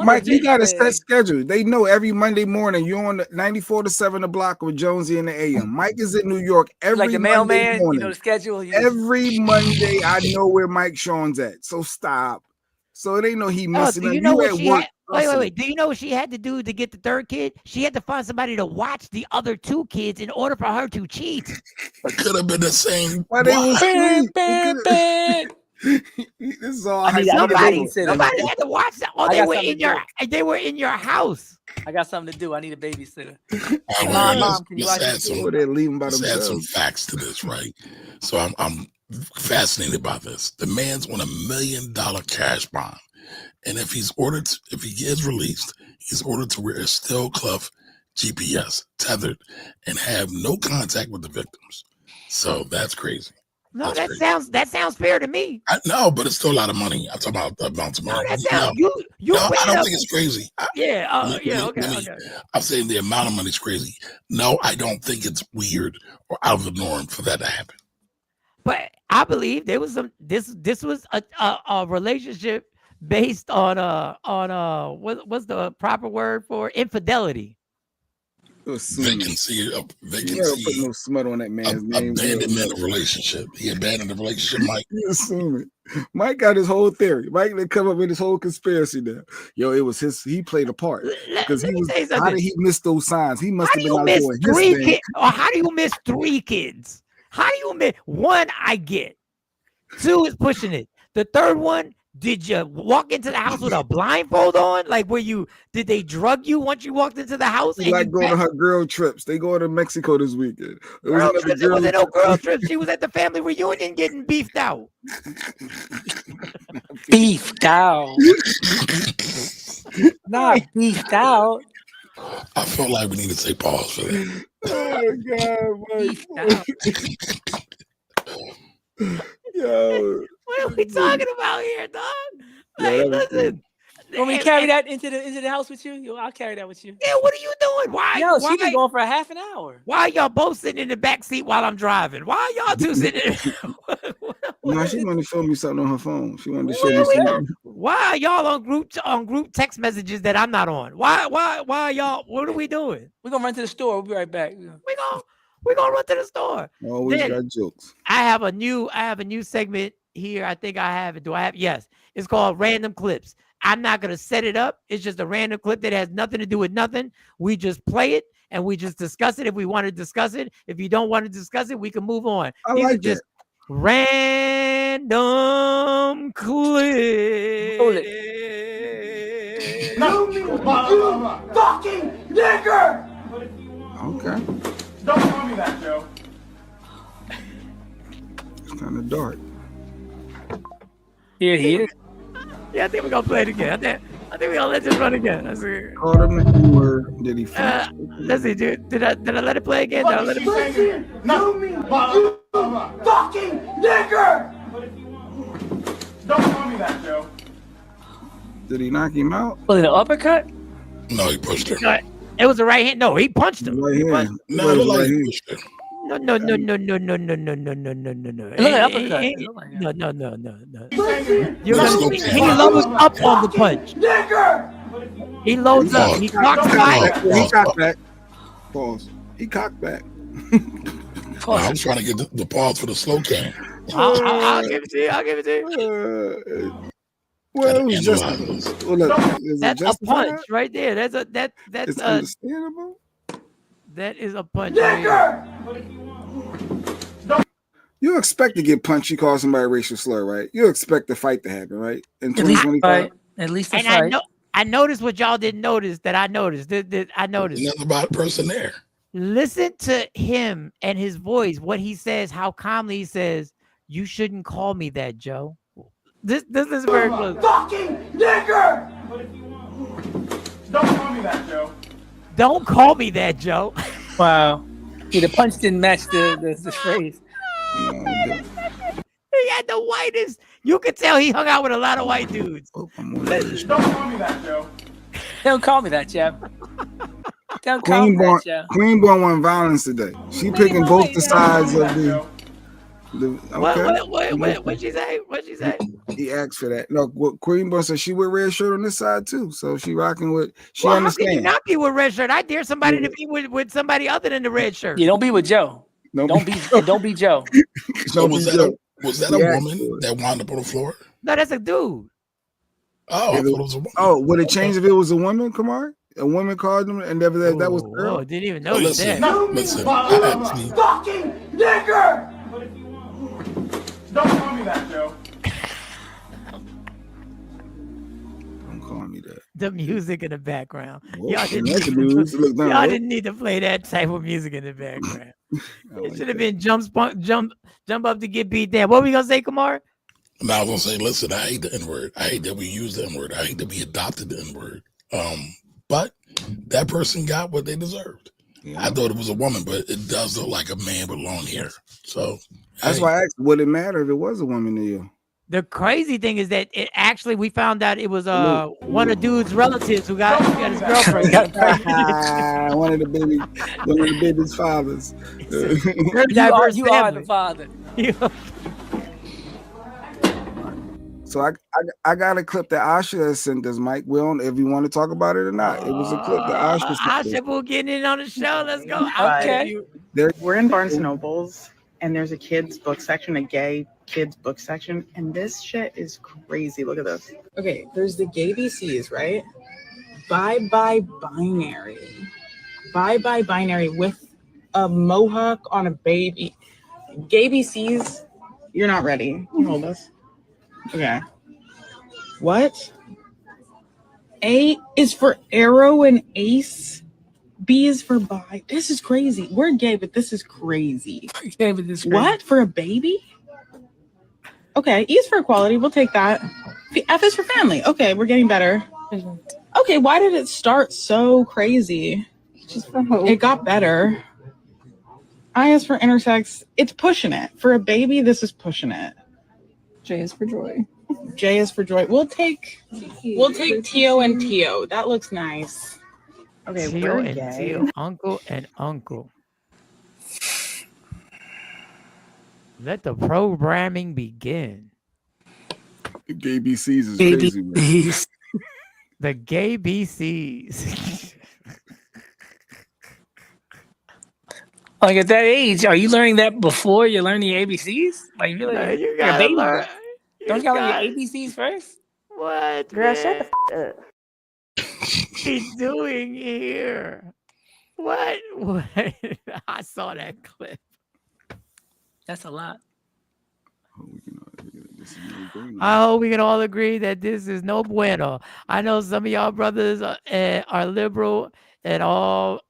Mike, you got a set schedule. They know every Monday morning you're on the 94 to 7 the block with Jonesy in the AM. Mike is in New York every like the Monday mailman, morning. you know the schedule. Every Monday, I know where Mike Sean's at. So stop. So it ain't no he missing. Do you know what she had? Wait. Do you know what she had to do to get the third kid? She had to find somebody to watch the other two kids in order for her to cheat. It could have been the same. Why they was This is all nobody had to watch that. Oh, they were in your house. I got something to do. I need a babysitter. Mom, can you watch this? Let's add some facts to this, right? So I'm fascinated by this. The man's on $1 million cash bond, and if he gets released, he's ordered to wear a steel cuff GPS tethered and have no contact with the victims. So that's crazy. No, that sounds fair to me. No, but it's still a lot of money. I'm talking about the amount of money. I don't think it's crazy. Okay. I'm saying the amount of money is crazy. No, I don't think it's weird or out of the norm for that to happen. But I believe there was this was a relationship based on what's the proper word for infidelity? Vacancy. Put no smut on that man's name. Abandonment of relationship. He abandoned the relationship, Mike. You assume it. Mike got his whole theory. Mike did come up with his whole conspiracy there. Yo, it was he played a part because how did he miss those signs? He must have been out doing his thing. How do you miss 3 kids? How do you miss 1? I get 2 is pushing it. The third one. Did you walk into the house with a blindfold on? Like, did they drug you once you walked into the house? She like going to her girl trips. They go to Mexico this weekend. It wasn't no girl trip. She was at the family reunion getting beefed out. Beefed out. Not beefed out. I feel like we need to say pause for that. Oh, God, Mike. Yo. What are we talking about here, dog? Like, listen. Want me to carry that into the house with you? I'll carry that with you. Yeah, what are you doing? Why? She's been going for a half an hour. Why are y'all both sitting in the back seat while I'm driving? Why are y'all two sitting? No, she wanted to show me something on her phone. She wanted to show me something. Why are y'all on group text messages that I'm not on? Why are y'all? What are we doing? We're gonna run to the store. We'll be right back. We're gonna run to the store. Always got jokes. I have a new segment here. I think I have it. Do I have? Yes. It's called Random Clips. I'm not going to set it up. It's just a random clip that has nothing to do with nothing. We just play it and we just discuss it if we want to discuss it. If you don't want to discuss it, we can move on. These are just random clips. No, fucking nigger! Okay. Don't call me that, Joe. It's kind of dark. Here he is. Yeah, I think we're gonna play it again. I think we're gonna let this run again. Let's see. Called him the N-word. Did he let's see, dude. Did I let it play again? Did I let it play again? No, fucking nigger! Don't call me that, Joe. Did he knock him out? Was it an uppercut? No, he pushed him. It was a right hand. No, he punched him. Right hand. No, it was he pushed him. No. It looked like uppercut. No. He loads up on the punch. He loads up. He cocks back. He cocked back. Pause. He cocked back. I was trying to get the pause for the slow cam. I'll give it to you. Well, it was just that's a punch right there. That's it's understandable. That is a punch. You expect to get punched. You call somebody a racial slur, right? You expect the fight to happen, right? In 2025. At least and fight. I noticed what y'all didn't notice that I noticed. I noticed. Nothing about a person there. Listen to him and his voice. What he says, how calmly he says, "You shouldn't call me that, Joe." This is very close. Fucking nigger! Don't call me that, Joe. Don't call me that, Joe. Wow. Yeah, the punch didn't match the phrase. He had the whitest. You could tell he hung out with a lot of white dudes. Don't call me that, Joe. Don't call me that, Jeff. Don't call me that, Joe. Queenborn won violence today. She picking both the sides of the. Okay. What'd she say? What'd she say? He asked for that. No, Queenborn said she wear red shirt on this side too, so she rocking with. She understands. How can you not be with red shirt? I dare somebody to be with somebody other than the red shirt. You don't be with Joe. Don't be Joe. So was that a woman that wound up on the floor? No, that's a dude. Oh, I thought it was a woman. Oh, would it change if it was a woman, Kamar? A woman called them, and that was a girl. Oh, didn't even notice that. Listen, fucking nigger! Don't call me that, Joe. Don't call me that. The music in the background. Whoa, Y'all didn't need to play that type of music in the background. It should have been jump up to get beat down. What were we gonna say, Kamar? Now I was gonna say, listen, I hate the N-word. I hate that we use the N-word. I hate that we adopted the N-word. But that person got what they deserved. Yeah. I thought it was a woman, but it does look like a man with long hair. So that's why I asked, would it matter if it was a woman to you? The crazy thing is that we found out it was one of dude's relatives who got his girlfriend. one of the baby's fathers. You are the father. So I got a clip that Asha sent us, Mike. We don't if you want to talk about it or not. It was a clip that Asha sent. Asha will get in on the show. Let's go. Okay. We're in Barnes and Nobles, and there's a kids book section, a gay kids book section, and this shit is crazy. Look at this. Okay, there's the gay BCs, right? Bye bye binary. Bye bye binary with a mohawk on a baby. Gay BCs, you're not ready. You hold this. Okay. What? A is for arrow and ace. B is for bi. This is crazy. We're gay, but this is crazy. Gay, but this is crazy. What? For a baby? Okay. E is for equality. We'll take that. F is for family. Okay, we're getting better. Okay, why did it start so crazy? Just for hope. It got better. I is for intersex. It's pushing it. For a baby, this is pushing it. J is for joy. J is for joy. We'll take Tio and Tio. That looks nice. Okay, Tio we're and gay. Tio, uncle and uncle. Let the programming begin. The gay BCs is crazy, man. The gay BCs. Like at that age, are you learning that before you learn the ABCs? Like you gotta learn. Don't you gotta learn your ABCs first? What? Girl, shut the f up. He's doing here? What? I saw that clip. That's a lot. I hope we can all agree that this is no bueno. I know some of y'all brothers are liberal and all,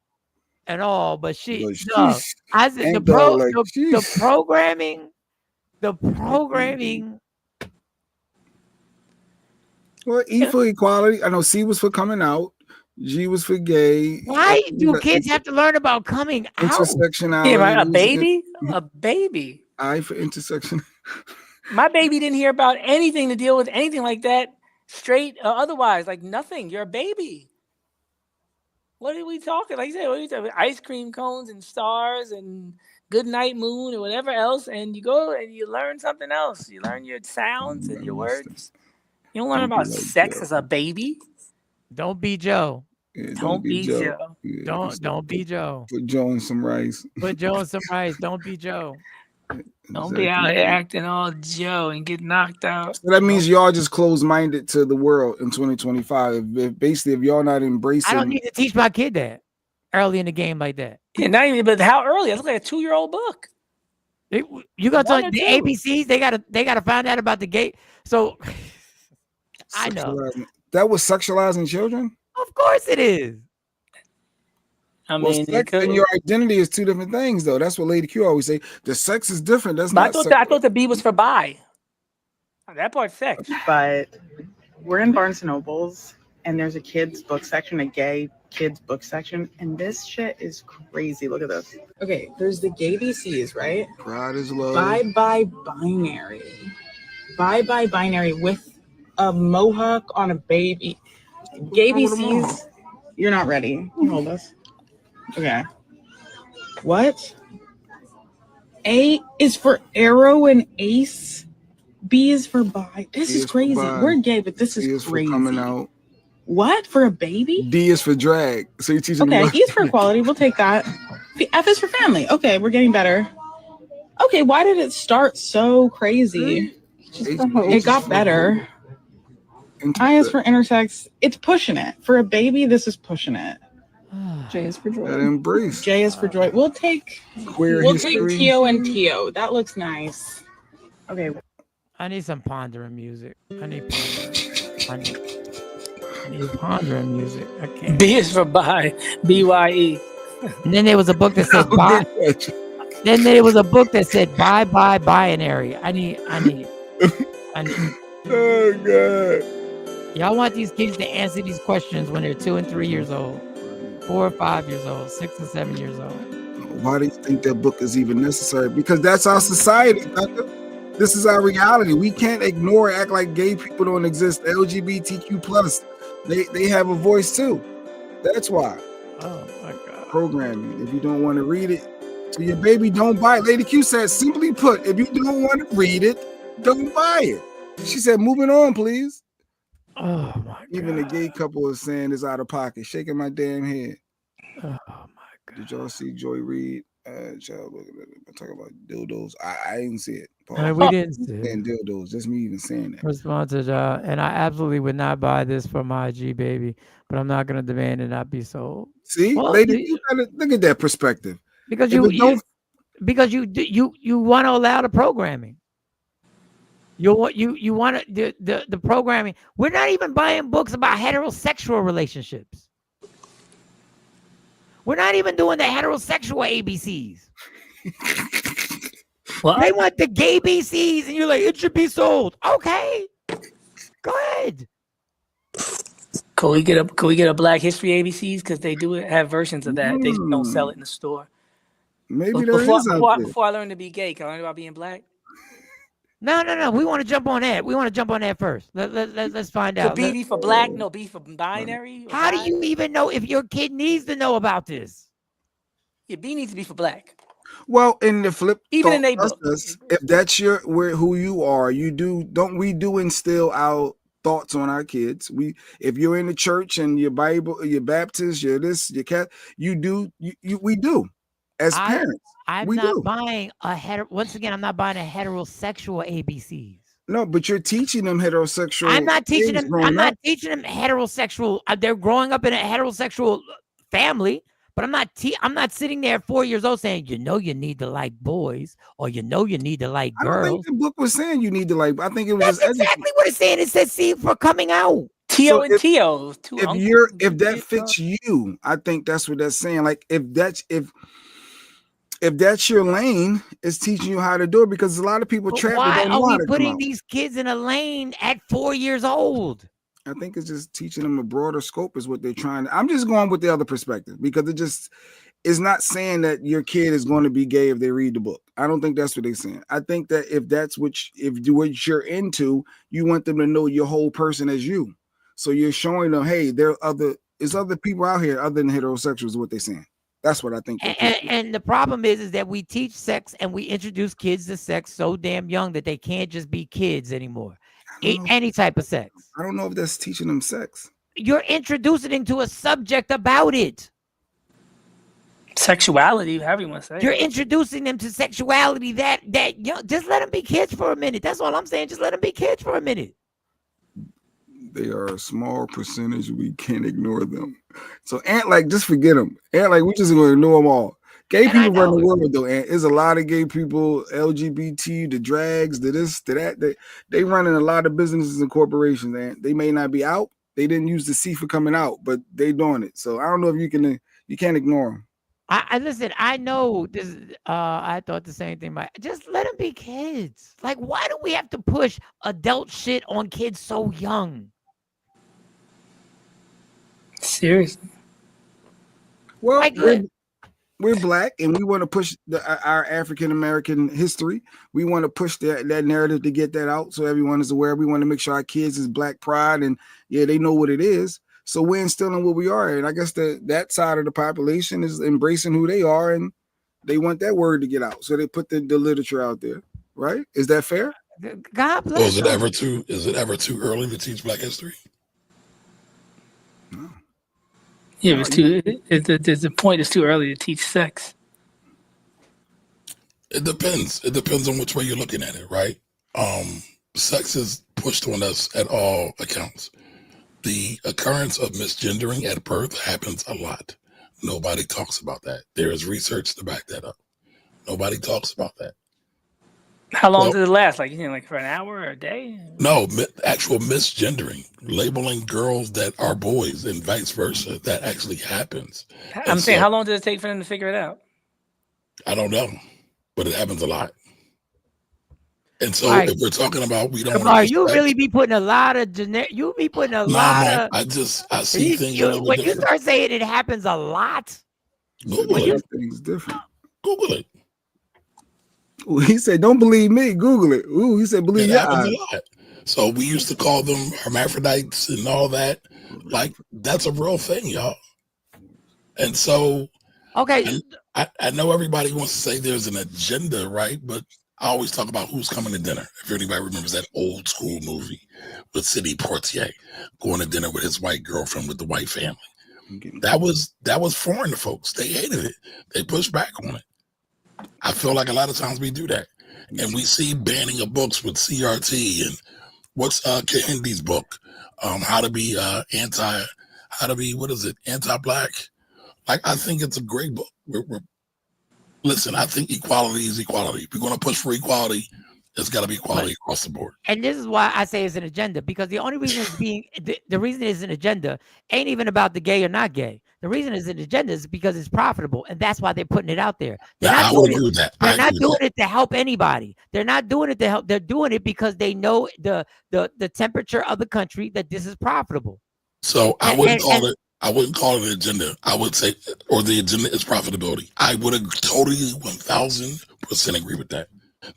but I said the programming. Well, E for equality. I know C was for coming out. G was for gay. Why do kids have to learn about coming out? Intersectionality. Yeah, right. A baby? A baby. I for intersection. My baby didn't hear about anything to deal with anything like that, straight or otherwise. Like nothing. You're a baby. What are we talking? Like you said, what are you talking about? Ice cream cones and stars and good night moon or whatever else. And you go and you learn something else. You learn your sounds and your words. You don't learn about sex as a baby. Don't be Joe. Yeah, don't be Joe. Yeah, don't be Joe. Put Joe in some rice. Put Joe in some rice. Don't be Joe. Don't be out here acting all Joe and get knocked out. So that means y'all just closed-minded to the world in 2025. If y'all not embracing, I don't need to teach my kid that early in the game like that. Yeah, not even. But how early? It's like a 2-year-old book. You got to the ABCs. They gotta find out about the gate. So I know that was sexualizing children. Of course it is. I mean, sex and your identity is two different things, though. That's what Lady Q always say. The sex is different. That's not. I thought the B was for bi. That part's sex. But we're in Barnes and Nobles, and there's a kids book section, a gay kids book section, and this shit is crazy. Look at this. Okay, there's the gay BCs, right? Pride is love. Bye bye binary. Bye Bye Binary with a mohawk on a baby. Gay BCs. You're not ready. Hold us. Okay. What? A is for arrow and ace. B is for bi. This is crazy. We're gay, but this is crazy. For coming out. What? For a baby? D is for drag. So you're teaching them. Okay, E is for equality. We'll take that. F is for family. Okay, we're getting better. Okay, why did it start so crazy? It got better. I is for intersex. It's pushing it. For a baby, this is pushing it. J is for joy. Embrace. J is for joy. We'll take Tio and Tio. That looks nice. Okay. I need some pondering music. I need pondering music. Okay. B is for bi. BYE. And then there was a book that said bi. Then there was a book that said bye binary. I need. Oh God. Y'all want these kids to answer these questions when they're 2 and 3 years old, 4 or 5 years old, 6 and 7 years old. Why do you think that book is even necessary? Because that's our society, Doctor. This is our reality. We can't ignore it, act like gay people don't exist. LGBTQ plus, they have a voice too. That's why. Oh my God. Programming. If you don't want to read it, so your baby don't buy it. Lady Q said, simply put, if you don't want to read it, don't buy it. She said, moving on, please. Oh my God. Even the gay couple is saying it's out of pocket, shaking my damn head. Oh my God. Did y'all see Joy Reid? Talking about dildos. I didn't see it. We didn't see it. And dildos. Just me even saying that. Respond to and I absolutely would not buy this for my G baby, but I'm not going to demand it not be sold. See, lady, you gotta look at that perspective. Because you want to allow the programming. You want the programming. We're not even buying books about heterosexual relationships. We're not even doing the heterosexual ABCs. Well, they want the gay BCs, and you're like, it should be sold. Okay, go ahead. Can we get a Black History ABCs? Because they do have versions of that. They just don't sell it in the store. Maybe before I learned to be gay, can I learn about being black? No. We want to jump on that. We want to jump on that first. Let's find out. So B for black, no B for binary. How do you even know if your kid needs to know about this? Yeah, B needs to be for black. Well, in the flip, even in a book, if that's who you are, we do instill our thoughts on our kids. If you're in the church and your Bible, your Baptist, you're this, your cat, we do as parents. I'm not buying once again, I'm not buying a heterosexual ABCs. No, but you're teaching them heterosexual. I'm not teaching them heterosexual. They're growing up in a heterosexual family, but I'm not sitting there at 4 years old saying, you need to like boys, or you need to like girls. I don't think the book was saying you need to like. I think it was That's exactly what it's saying. It says C for coming out. Tio and Tio. If that fits you, I think that's what that's saying. Like if that's your lane, it's teaching you how to do it, because a lot of people trapped. Why are we putting these kids in a lane at 4 years old? I think it's just teaching them a broader scope is what they're trying to. I'm just going with the other perspective, because it's not saying that your kid is going to be gay if they read the book. I don't think that's what they're saying. I think that if that's what you're into, you want them to know your whole person as you. So you're showing them, hey, there's other people out here other than heterosexuals, is what they're saying. That's what I think. And the problem is that we teach sex and we introduce kids to sex so damn young that they can't just be kids anymore. Any type of sex. I don't know if that's teaching them sex. You're introducing them to a subject about it. Sexuality, however you want to say. You're introducing them to sexuality that young. Just let them be kids for a minute. That's all I'm saying. Just let them be kids for a minute. They are a small percentage. We can't ignore them. So, just forget them. We just going to ignore them all. Gay people run the world, though. And there's a lot of gay people, LGBT, the drags, the this, the that. They running a lot of businesses and corporations, and they may not be out. They didn't use the C for coming out, but they doing it. So I don't know if you can't ignore them. I listen. I know this. I thought the same thing. Just let them be kids. Like, why do we have to push adult shit on kids so young? Seriously. Well, we're black and we want to push our African American history. We want to push that narrative to get that out so everyone is aware. We want to make sure our kids is black pride and they know what it is. So we're instilling what we are. And I guess that side of the population is embracing who they are and they want that word to get out. So they put the literature out there. Right? Is that fair? God bless. So is it ever too early to teach Black history? No. Yeah, it's too. The point is too early to teach sex. It depends. It depends on which way you're looking at it, right? Sex is pushed on us at all accounts. The occurrence of misgendering at birth happens a lot. Nobody talks about that. There is research to back that up. Nobody talks about that. How long does it last? Like, like for an hour or a day? No, actual misgendering, labeling girls that are boys and vice versa. That actually happens. I'm saying, how long does it take for them to figure it out? I don't know, but it happens a lot. And so, if we're talking about we don't want to, you really be putting a lot of you be putting a lot man, of. I see things a little when bit you different. start saying it happens a lot. Google it. Things different. Google it. Ooh, he said, "Don't believe me. Google it." Ooh, he said, "Believe your eyes." So we used to call them hermaphrodites and all that. Like that's a real thing, y'all. And so, okay, I know everybody wants to say there's an agenda, right? But I always talk about who's coming to dinner. If anybody remembers that old school movie with Sidney Poitier going to dinner with his white girlfriend with the white family, that was foreign to folks. They hated it. They pushed back on it. I feel like a lot of times we do that, and we see banning of books with CRT and what's Kehindi's book, how to be anti-black. Like I think it's a great book. Listen, I think equality is equality. If we're going to push for equality, there's got to be equality across the board. And this is why I say it's an agenda, because the only reason it's being the reason it's an agenda ain't even about the gay or not gay. The reason it's an agenda is because it's profitable, and that's why they're putting it out there. I would agree with that. They're not doing it to help anybody. They're not doing it to help. They're doing it because they know the temperature of the country that this is profitable. So I wouldn't call it an agenda. I would say, or the agenda is profitability. I would have totally 1,000% agree with that.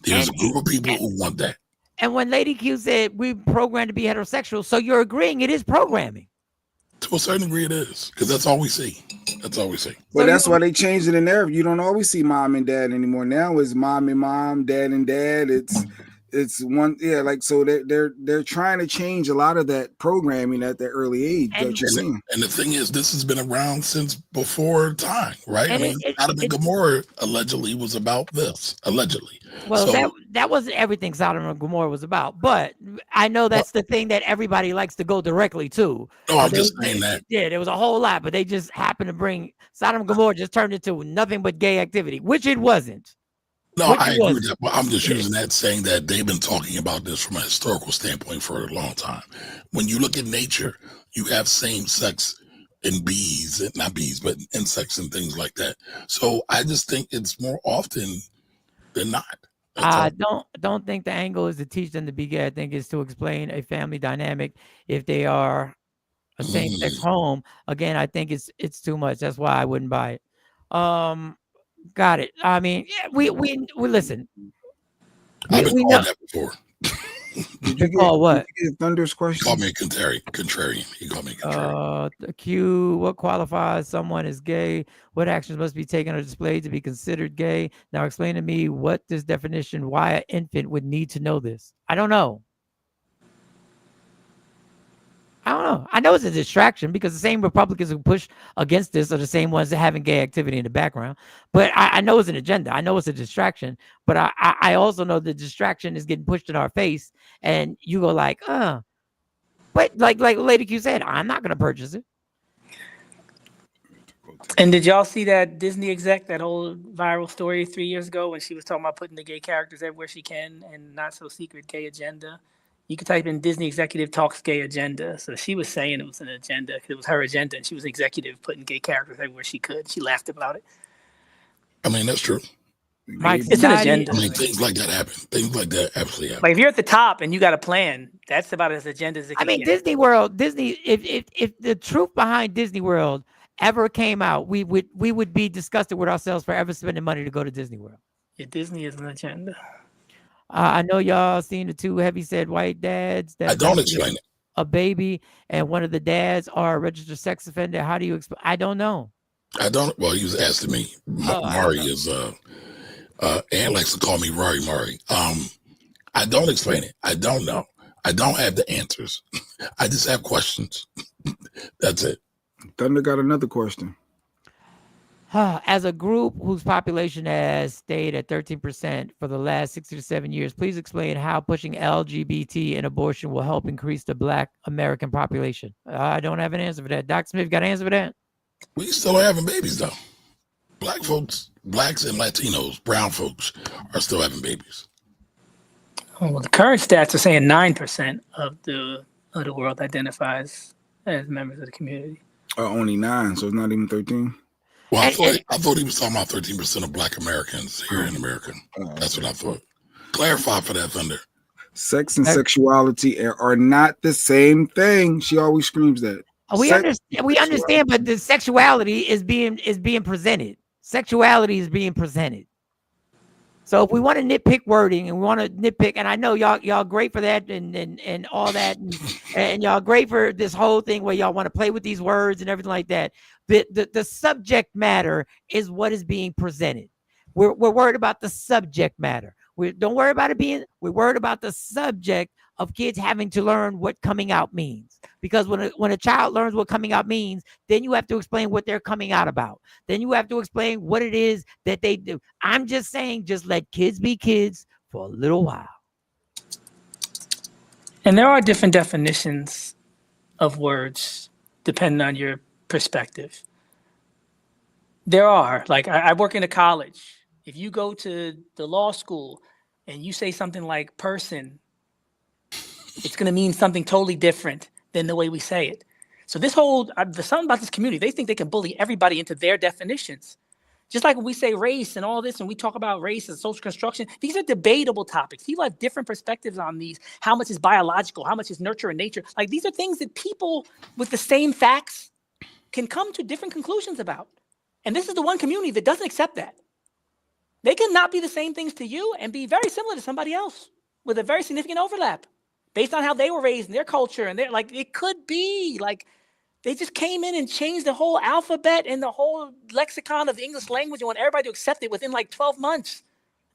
There's a group of people who want that. And when Lady Q said we programmed to be heterosexual, so you're agreeing it is programming. To a certain degree, it is, because that's all we see. That's all we see. But that's why they changed the narrative. You don't always see mom and dad anymore. Now it's mom and mom, dad and dad. It's one, like so they're trying to change a lot of that programming at that early age. And the thing is, this has been around since before time, right? I mean, Sodom and Gomorrah allegedly was about this. Allegedly. Well, so, that wasn't everything Sodom and Gomorrah was about, but I know that's the thing that everybody likes to go directly to. No, I'm just saying that. Yeah, there was a whole lot, but they just happened to bring Sodom and Gomorrah just turned into nothing but gay activity, which it wasn't. No, I agree with that, but I'm just using that, saying that they've been talking about this from a historical standpoint for a long time. When you look at nature, you have same sex in bees, not bees, but insects and things like that. So I just think it's more often than not. I don't think the angle is to teach them to be gay. I think it's to explain a family dynamic if they are a same-sex home. Again, I think it's too much. That's why I wouldn't buy it. Got it. I mean, we listen. I've been called that before. Did you call what? Thunder's question? He called me a contrarian. He called me a contrarian. The Q, what qualifies someone as gay? What actions must be taken or displayed to be considered gay? Now explain to me what this definition, why an infant would need to know this. I don't know. I know it's a distraction because the same Republicans who push against this are the same ones that having gay activity in the background. But I know it's an agenda. I know it's a distraction. But I also know the distraction is getting pushed in our face. And you go like, but like Lady Q said, I'm not going to purchase it. And did y'all see that Disney exec, that whole viral story 3 years ago when she was talking about putting the gay characters everywhere she can and not so secret gay agenda? You could type in Disney executive talks gay agenda. So she was saying it was an agenda because it was her agenda, and she was an executive putting gay characters everywhere she could. She laughed about it. I mean, that's true. It's an agenda. I mean, things like that happen. Things like that absolutely happen. Like if you're at the top and you got a plan, that's about as agenda as it can I mean, get. Disney World, if the truth behind Disney World ever came out, we would be disgusted with ourselves for ever spending money to go to Disney World. Yeah, Disney is an agenda. I know y'all seen the two heavyset white dads. I don't explain it. A baby, and one of the dads are a registered sex offender. How do you explain? I don't know. I don't. Well, he was asking me. Mari is Ann likes to call me Rory Mari. I don't explain it. I don't know. I don't have the answers. I just have questions. That's it. Thunder got another question. As a group whose population has stayed at 13% for the last 60 to 7 years, please explain how pushing LGBT and abortion will help increase the Black American population. I don't have an answer for that. Doc Smith, got an answer for that? We still are having babies, though. Black folks, blacks and Latinos, brown folks are still having babies. Well, the current stats are saying 9% of the world identifies as members of the community. Only 9, so it's not even 13. Well, I thought he was talking about 13% of Black Americans here in America. That's what I thought. Clarify for that, Thunder. Sex and sexuality are not the same thing. She always screams that. We understand, but the sexuality is being presented. Sexuality is being presented. So if we want to nitpick wording and we want to nitpick, and I know y'all great for that and all that, and y'all great for this whole thing where y'all want to play with these words and everything like that. The subject matter is what is being presented. We're worried about the subject matter. Don't worry about it being. We're worried about the subject of kids having to learn what coming out means. Because when a child learns what coming out means, then you have to explain what they're coming out about. Then you have to explain what it is that they do. I'm just saying, just let kids be kids for a little while. And there are different definitions of words depending on your perspective. There are. Like, I work in a college. If you go to the law school and you say something like person, it's going to mean something totally different than the way we say it. So there's something about this community. They think they can bully everybody into their definitions. Just like when we say race and all this, and we talk about race and social construction, these are debatable topics. People have different perspectives on these. How much is biological? How much is nurture and nature? Like, these are things that people with the same facts can come to different conclusions about. And this is the one community that doesn't accept that. They can not be the same things to you and be very similar to somebody else with a very significant overlap based on how they were raised in their culture. And they're like, it could be like they just came in and changed the whole alphabet and the whole lexicon of the English language and want everybody to accept it within like 12 months.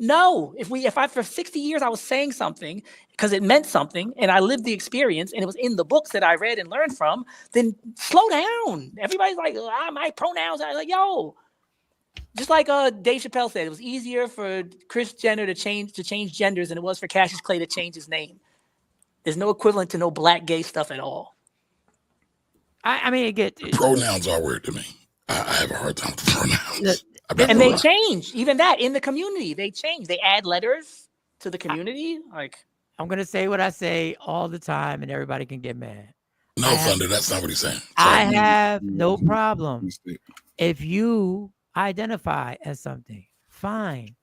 No, if I for 60 years I was saying something because it meant something and I lived the experience and it was in the books that I read and learned from, then slow down. Everybody's like, my pronouns. I'm like, yo. Just like Dave Chappelle said, it was easier for Kris Jenner to change genders than it was for Cassius Clay to change his name. There's no equivalent to no black gay stuff at all. I mean, pronouns are weird to me. I have a hard time with pronouns. And they change. Even that in the community, they change. They add letters to the community. I'm gonna say what I say all the time, and everybody can get mad. No, Thunder, that's not what he's saying. I have no problem if you identify as something. Fine.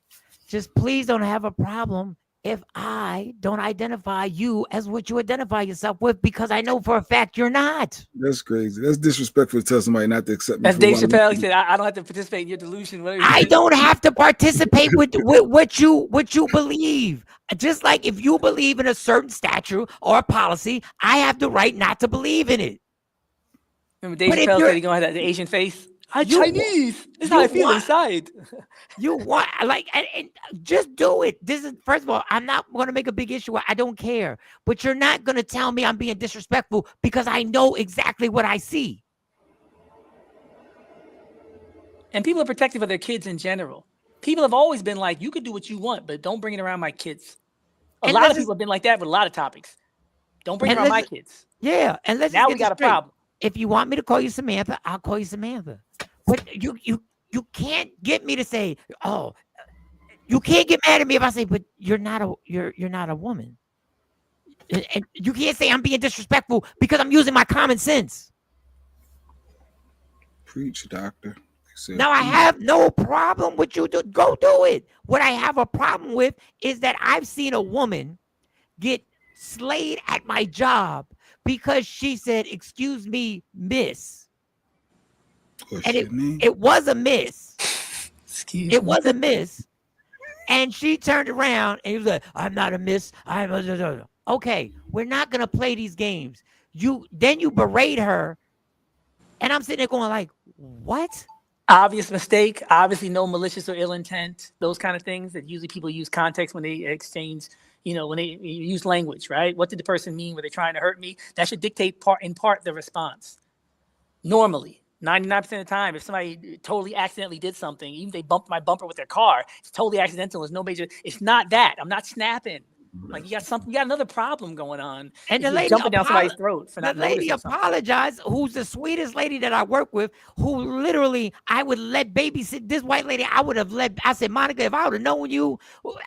Just please don't have a problem if I don't identify you as what you identify yourself with, because I know for a fact you're not. That's crazy. That's disrespectful to tell somebody not to accept me. As Dave Chappelle, he said, I don't have to participate in your delusion. I don't have to participate with what you believe. Just like if you believe in a certain statute or a policy, I have the right not to believe in it. Remember Dave Chappelle said he's going to have the Asian face? I'm Chinese. This is how I feel inside. You want and just do it. This is, first of all, I'm not going to make a big issue. I don't care. But you're not going to tell me I'm being disrespectful because I know exactly what I see. And people are protective of their kids in general. People have always been like, you could do what you want, but don't bring it around my kids. A lot of people have been like that with a lot of topics. Don't bring it around my kids. Yeah. And now we got a problem. If you want me to call you Samantha, I'll call you Samantha. But you can't get me to say, oh, you can't get mad at me if I say, but you're not a woman. And you can't say I'm being disrespectful because I'm using my common sense. Preach, doctor. Now I have no problem with you to go do it. What I have a problem with is that I've seen a woman get slayed at my job because she said, excuse me, miss. and it was a miss. It was a miss. And she turned around and he was like, I'm not a miss. I'm a... Okay, we're not going to play these games. Then you berate her. And I'm sitting there going like, what? Obvious mistake. Obviously no malicious or ill intent. Those kind of things that usually people use context when they exchange, when they use language, right? What did the person mean? Were they trying to hurt me? That should dictate in part the response. Normally. 99% of the time, if somebody totally accidentally did something, even if they bumped my bumper with their car, it's totally accidental. There's no major. It's not that. I'm not snapping. Like you got another problem going on. And the lady jumping down somebody's throat for not noticing. The lady apologized, who's the sweetest lady that I work with, who literally I would let babysit this white lady. I said, Monica, if I would have known you,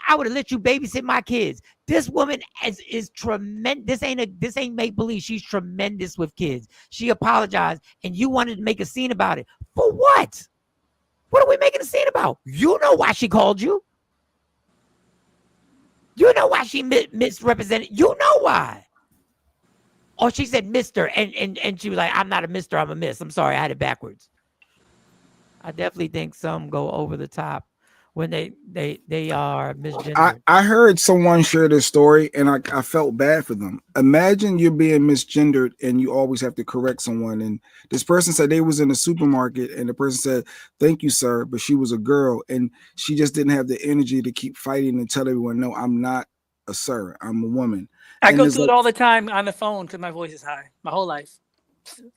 I would have let you babysit my kids. This woman is tremendous. This ain't make believe. She's tremendous with kids. She apologized, and you wanted to make a scene about it. For what? What are we making a scene about? You know why she called you. You know why she misrepresented. You know why. Or she said Mr. and she was like, I'm not a Mr. I'm a Miss. I'm sorry, I had it backwards. I definitely think some go over the top when they are misgendered. I heard someone share this story and I felt bad for them. Imagine you're being misgendered and you always have to correct someone. And this person said they was in a supermarket and the person said, thank you, sir. But she was a girl and she just didn't have the energy to keep fighting and tell everyone, no, I'm not a sir. I'm a woman. I go through it all the time on the phone because my voice is high. My whole life.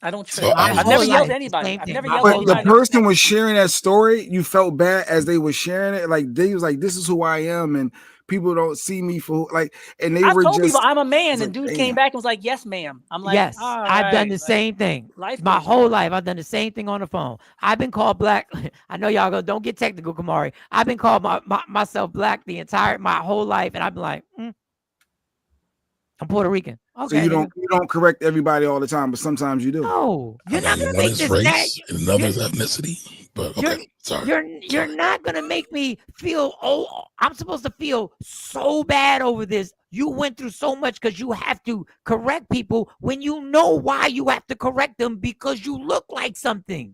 I don't. I've never yelled at anybody. I've never yelled at anybody. The person was sharing that story. You felt bad as they were sharing it. Like they was like, "This is who I am," and people don't see me for like. And they were told just. People, I'm a man, and like, dude came back and was like, "Yes, ma'am." I'm like, yes, I've done the same thing. My whole life, I've done the same thing on the phone. I've been called black. I know y'all don't get technical, Kamari. I've been called myself black my whole life, and I've been like, I'm Puerto Rican. Okay. So you don't correct everybody all the time, but sometimes you do. No, you're not gonna make this race and another's ethnicity. But okay, sorry. You're not gonna make me feel. Oh, I'm supposed to feel so bad over this. You went through so much because you have to correct people when you know why you have to correct them because you look like something.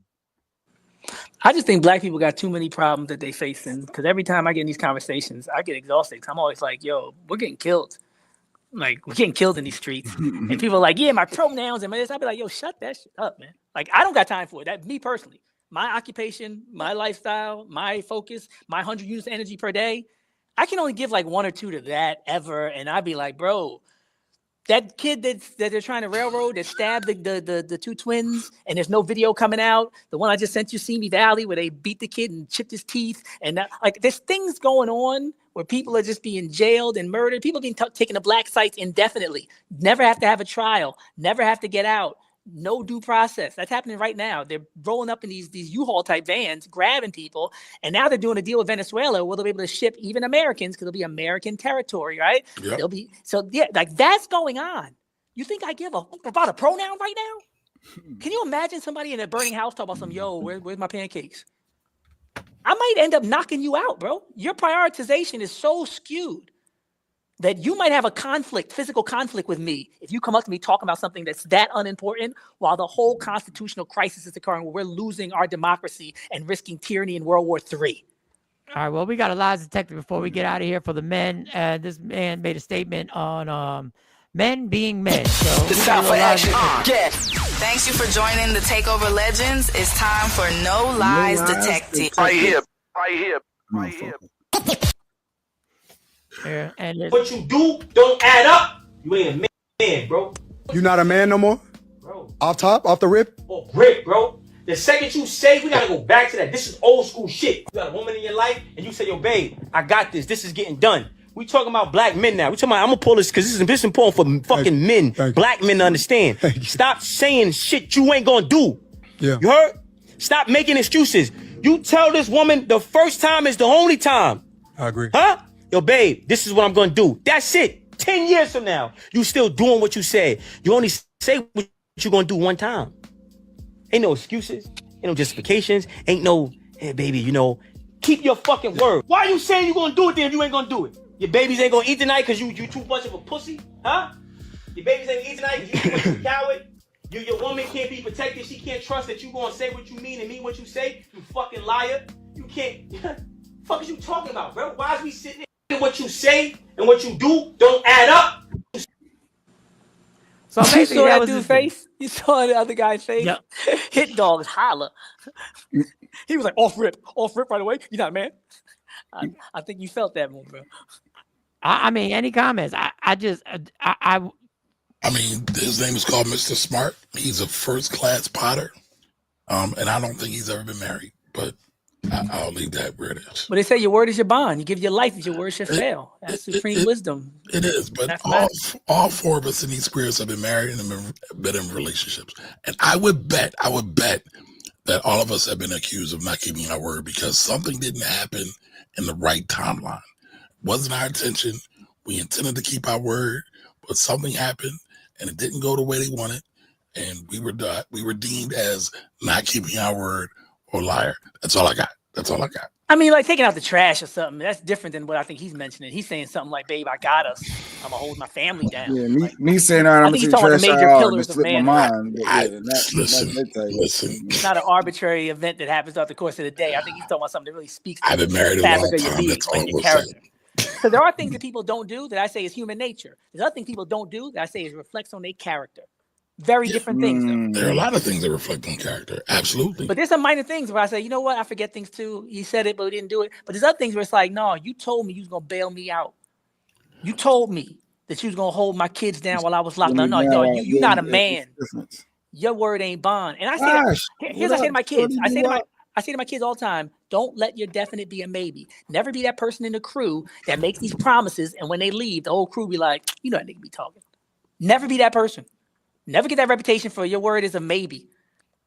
I just think black people got too many problems that they facing. Because every time I get in these conversations, I get exhausted. I'm always like, "Yo, we're getting killed." Like, we're getting killed in these streets. And people are like, yeah, my pronouns and this. I'd be like, yo, shut that shit up, man. Like, I don't got time for it. That me personally. My occupation, my lifestyle, my focus, my 100 units of energy per day. I can only give like 1 or 2 to that ever. And I'd be like, bro, that kid that they're trying to railroad that stabbed the 2 twins and there's no video coming out. The one I just sent you, Simi Valley, where they beat the kid and chipped his teeth. And that, like, there's things going on where people are just being jailed and murdered. People being taken to black sites indefinitely. Never have to have a trial. Never have to get out. No due process. That's happening right now. They're rolling up in these U-Haul type vans, grabbing people. And now they're doing a deal with Venezuela where they'll be able to ship even Americans because it'll be American territory, right? Yep. They'll be like that's going on. You think I give about a pronoun right now? Can you imagine somebody in a burning house talk about some, yo, where's my pancakes? I might end up knocking you out, bro. Your prioritization is so skewed that you might have a physical conflict with me if you come up to me talking about something that's that unimportant while the whole constitutional crisis is occurring where we're losing our democracy and risking tyranny in World War III. All right, well, we got a lies detector before we get out of here for the men. This man made a statement on men being men. So it's time for action. Thanks you for joining the Takeover Legends. It's time for No Lies Detected. Right here. Yeah, and what you do don't add up. You ain't a man, bro. You not a man no more? Bro. Off the rip? Off rip, bro. The second you say, we gotta go back to that. This is old school shit. You got a woman in your life and you say, yo, babe, I got this. This is getting done. We talking about black men now. We talking about, I'm gonna pull this because this is important for fucking men, black men to understand. Stop saying shit you ain't gonna do. Yeah. You heard? Stop making excuses. You tell this woman the first time is the only time. I agree. Huh? Yo, babe, this is what I'm gonna do. That's it. 10 years from now, you still doing what you said. You only say what you're gonna do one time. Ain't no excuses. Ain't no justifications. Ain't no, hey, baby, keep your fucking word. Why you saying you gonna do it then if you ain't gonna do it? Your babies ain't gonna eat tonight because you too much of a pussy? Huh? Your babies ain't gonna eat tonight because you too much of a coward? Your woman can't be protected. She can't trust that you gonna say what you mean and mean what you say. You fucking liar. You can't. Fuck is you talking about, bro? Why is we sitting there? What you say and what you do don't add up. So you saw that dude's face? Thing. You saw the other guy's face? Yep. Hit dogs holler. He was like, off rip right away. You're not a man. I think you felt that one, bro. I mean, any comments? I mean, his name is called Mr. Smart. He's a first-class potter, and I don't think he's ever been married. But I'll leave that where it is. But they say your word is your bond. You give your life, your word should fail. That's supreme wisdom. It is, but all four of us in these spirits have been married and been in relationships. And I would bet that all of us have been accused of not keeping our word because something didn't happen in the right timeline. Wasn't our intention. We intended to keep our word, but something happened and it didn't go the way they wanted. And we were deemed as not keeping our word or liar. That's all I got. I mean, like taking out the trash or something. That's different than what I think he's mentioning. He's saying something like, "Babe, I got us. I'm gonna hold my family down." Yeah, me saying, "All right, I'm gonna take the trash out," and slip my mind. Listen. It's not an arbitrary event that happens throughout the course of the day. I think he's talking about something that really speaks to I've been married the a long fabric of your time. being, That's all like your we'll character. Because there are things that people don't do that I say is human nature. There's other things people don't do that I say is reflects on their character. Very different things, though. There are a lot of things that reflect on character. Absolutely. But there's some minor things where I say, you know what? I forget things too. You said it, but we didn't do it. But there's other things where it's like, no, you told me you was going to bail me out. You told me that you was going to hold my kids down while I was locked down. No, you're not a man. Your word ain't bond. And I say that. Here's what I say to my kids. I say to my kids all the time, don't let your definite be a maybe. Never be that person in the crew that makes these promises. And when they leave, the whole crew be like, you know that nigga be talking. Never be that person. Never get that reputation for your word is a maybe.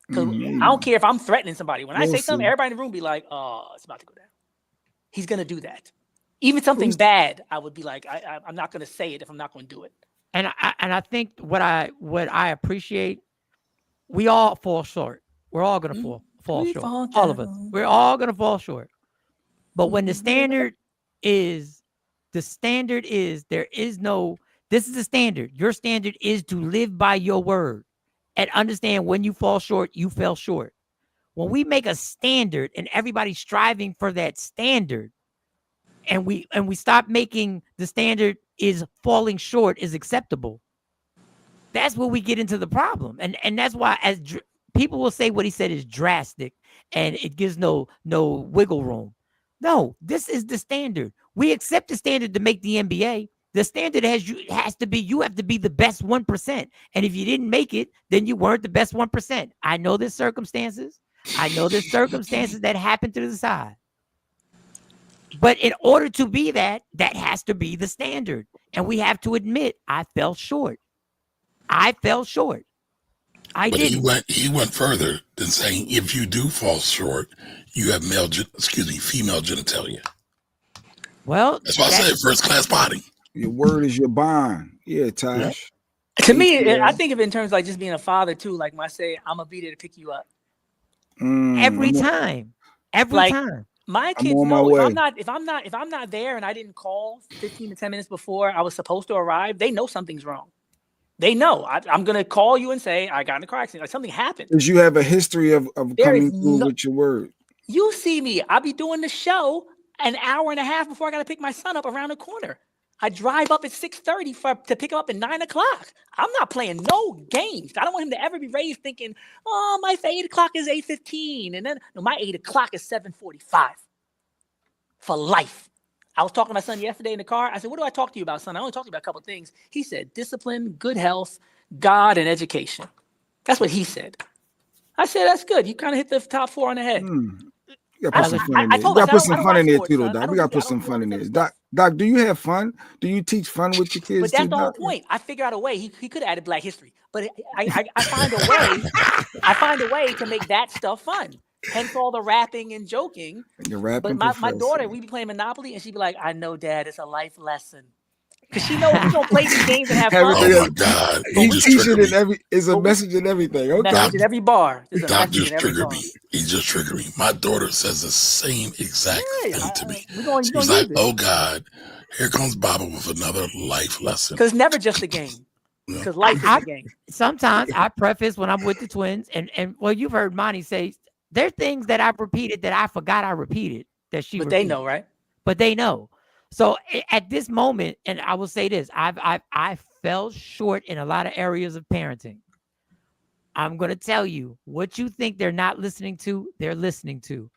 Because I don't care if I'm threatening somebody. When I say something, everybody in the room be like, oh, it's about to go down. He's going to do that. Even something bad, I would be like, I'm not going to say it if I'm not going to do it. And I think what I appreciate, we all fall short. We're all going to fall short. All of us. We're all going to fall short. But when the standard is, there is no, this is the standard. Your standard is to live by your word and understand when you fall short, you fell short. When we make a standard and everybody's striving for that standard, and we stop making the standard is falling short is acceptable, that's where we get into the problem. And that's why people will say what he said is drastic and it gives no wiggle room. No, this is the standard. We accept the standard to make the NBA. The standard has to be you have to be the best 1%. And if you didn't make it, then you weren't the best 1%. I know there's circumstances. That happen to the side. But in order to be that has to be the standard. And we have to admit, I fell short. I didn't. He went further than saying if you do fall short, you have female genitalia. Well, that's why I said first class body. Your word is your bond. Yeah, Tosh. Yeah. To me, I think of it in terms of like just being a father too. Like when I say, I'm gonna be there to pick you up. Every time. My kids know if I'm not there and I didn't call 15 to 10 minutes before I was supposed to arrive, they know something's wrong. They know I'm gonna call you and say I got in a car accident. Like something happened. Because you have a history of coming through with your word. You see me. I'll be doing the show an hour and a half before I gotta pick my son up around the corner. I drive up at 6:30 to pick him up at 9 o'clock. I'm not playing no games. I don't want him to ever be raised thinking, oh, my 8 o'clock is 8:15. And then my 8 o'clock is 7:45 for life. I was talking to my son yesterday in the car. I said, what do I talk to you about, son? I only talked to you about a couple of things. He said, discipline, good health, God, and education. That's what he said. I said, that's good. You kind of hit the top 4 on the head. You gotta put some fun in there. You gotta put some fun in there too, though, Doc. We gotta put some fun in there. Doc, do you have fun? Do you teach fun with your kids? But that's the whole point. I figure out a way. He could have added Black history, but I find a way. I find a way to make that stuff fun. Hence all the rapping and joking. But my daughter, we be playing Monopoly, and she'd be like, "I know, Dad, it's a life lesson." Because she knows we don't play these games and have fun. Oh my God! He teaches it in is a message in everything. Okay. Message in every bar. Doc just triggered me. He just triggered me. My daughter says the same exact thing to me. She's like, "Oh God, here comes Baba with another life lesson." Because it's never just a game. Because life is a game. Sometimes I preface when I'm with the twins, and well, you've heard Monty say there are things that I've repeated that I forgot I repeated that she. But repeated. they know, right? But they know. So at this moment, and I will say this, I fell short in a lot of areas of parenting. I'm going to tell you what you think they're not listening to, they're listening to.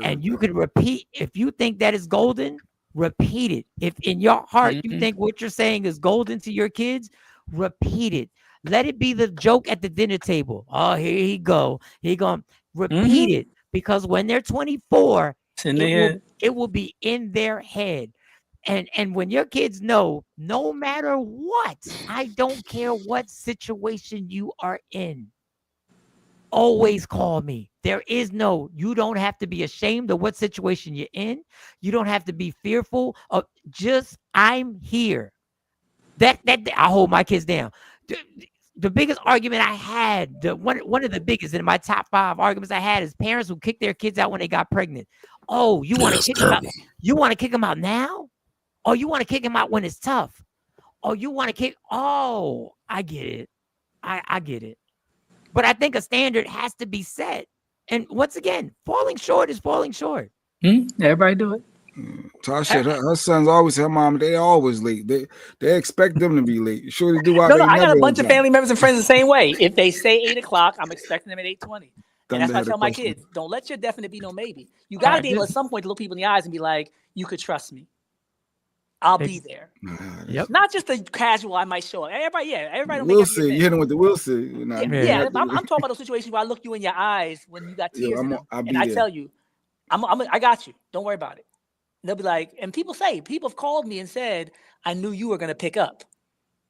And you can repeat, if you think that is golden, repeat it. If in your heart you think what you're saying is golden to your kids, repeat it. Let it be the joke at the dinner table. Oh, here he go. He going repeat it, because when they're 24, it will be in their head. And when your kids know, no matter what, I don't care what situation you are in, always call me. There is no, you don't have to be ashamed of what situation you're in. You don't have to be fearful of, just, I'm here. That I hold my kids down. The biggest argument I had, one of the biggest in my top 5 arguments I had, is parents who kick their kids out when they got pregnant. Oh, you want to kick them out? You want to kick them out now? Oh, you want to kick them out when it's tough? Oh, you want to kick? Oh, I get it. I get it. But I think a standard has to be set. And once again, falling short is falling short. Everybody do it. Tasha, her sons always, her mom, they always late. They expect them to be late. Sure they do. No, I got a bunch of family members and friends the same way. If they say 8 o'clock, I'm expecting them at 8:20. And that's why I tell my kids, don't let your definite be no maybe. You got to be able at some point to look people in the eyes and be like, you could trust me. I'll be there. Yep. Not just the casual, I might show up. Everybody don't Will see. You hit him with the will see. I'm talking about those situations where I look you in your eyes when you got tears in them, and I tell you, I got you. Don't worry about it. And they'll be like, and people have called me and said, I knew you were going to pick up.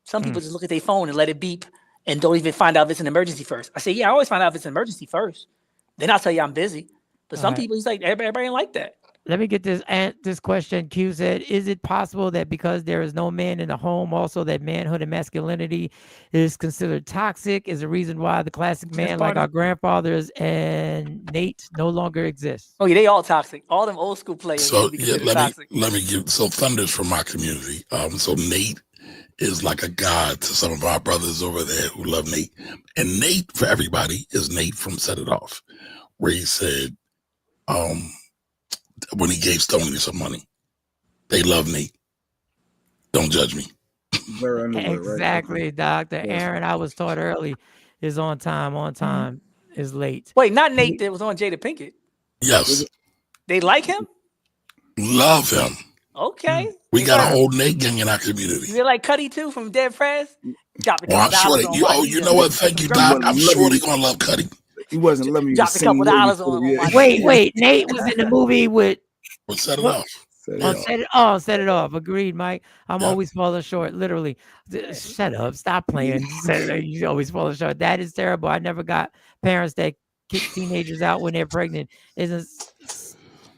Some people just look at their phone and let it beep and don't even find out if it's an emergency first. I say, yeah, I always find out if it's an emergency first. Then I'll tell you I'm busy. But some people, he's like, everybody ain't like that. Let me get this question. Q said, is it possible that because there is no man in the home, also that manhood and masculinity is considered toxic, is a reason why the classic man like our grandfathers and Nate no longer exists? Oh, yeah, they all toxic. All them old school players. So yeah, let me give Thunder's from my community. So Nate is like a god to some of our brothers over there who love Nate. And Nate, for everybody, is Nate from Set It Off, where he said, when he gave Stoney some money, they love Nate. Don't judge me. Exactly, right? Dr. Aaron, I was taught early, is on time, is late. Wait, not Nate that was on Jada Pinkett. Yes. They like him? Love him. Okay. We got a whole Nate gang in our community. They like Cuddy too from Dead Prez? I'm sure you know what? Thank you, Doc. I'm sure they're going to love Cuddy. He wasn't letting me drop a couple dollars on him. Wait. Nate was in the movie with. Set It Off. Set it off. Agreed, Mike. I'm always falling short. Literally. Shut up. Stop playing. You always falling short. That is terrible. I never got parents that kick teenagers out when they're pregnant.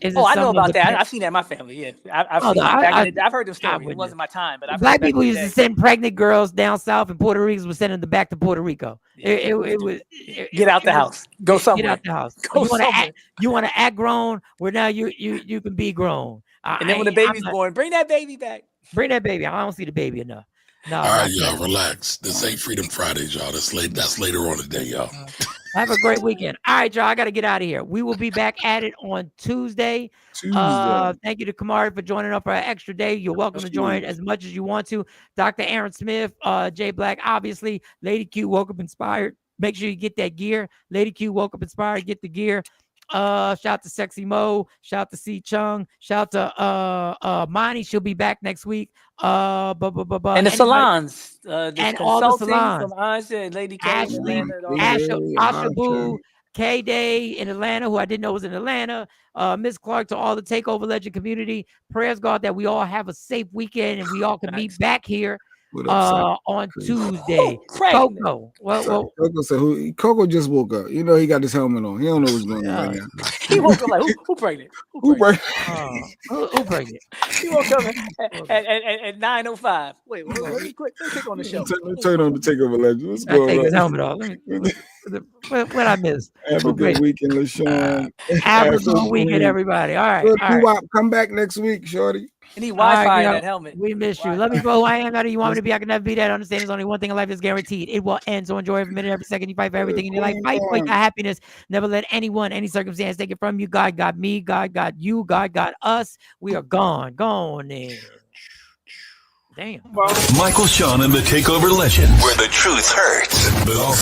I know about that. I've seen that in my family. Yeah, I've heard them stories. It wasn't my time, but black people used to send pregnant girls down south, and Puerto Ricans were sending them back to Puerto Rico. It was get out the house, go somewhere. Get out the house. You want to act grown? Where now you can be grown. And then when the baby's born, bring that baby back. Bring that baby. I don't see the baby enough. No. All right, y'all, relax. This ain't Freedom Fridays, y'all. That's later on today, y'all. Have a great weekend. All right, y'all. I got to get out of here. We will be back at it on Tuesday. Thank you to Kamari for joining up for an extra day. You're welcome to join as much as you want to. Dr. Aaron Smith, Jay Black, obviously. Lady Q, Woke Up Inspired. Make sure you get that gear. Lady Q, Woke Up Inspired. Get the gear. Shout to Sexy Mo. Shout to C Chung. Shout to Monty. She'll be back next week. And the salons. And all the salons. From Asha, Lady K, Asha Boo, K Day in Atlanta, who I didn't know was in Atlanta. Miss Clark, to all the Takeover Legend community. Prayers, God, that we all have a safe weekend and we all can meet back here on Tuesday. Coco. Well, Coco said Coco just woke up. You know he got his helmet on. He don't know what's going on right now. He woke up like who pregnant? Who pregnant? Who pregnant? He woke up at 9:05. Wait, quick on the show. Turn on the Takeover Legend. What's going on? Take his helmet off. What I missed? Have a good weekend, LaShawn. Have a good weekend, everybody. All right. Come back next week, shorty. You need Wi-Fi in that helmet. We miss you. Let me go who I am. How do you want me to be? I can never be that. Understand there's only one thing in life is guaranteed. It will end. So enjoy every minute, every second. You fight for everything in your life. Fight for your happiness. Never let anyone, any circumstance take it from you. God got me. God got you. God got us. We are gone. Gone in. Damn. Michael, Sean, and the Takeover Legends, where the truth hurts, but also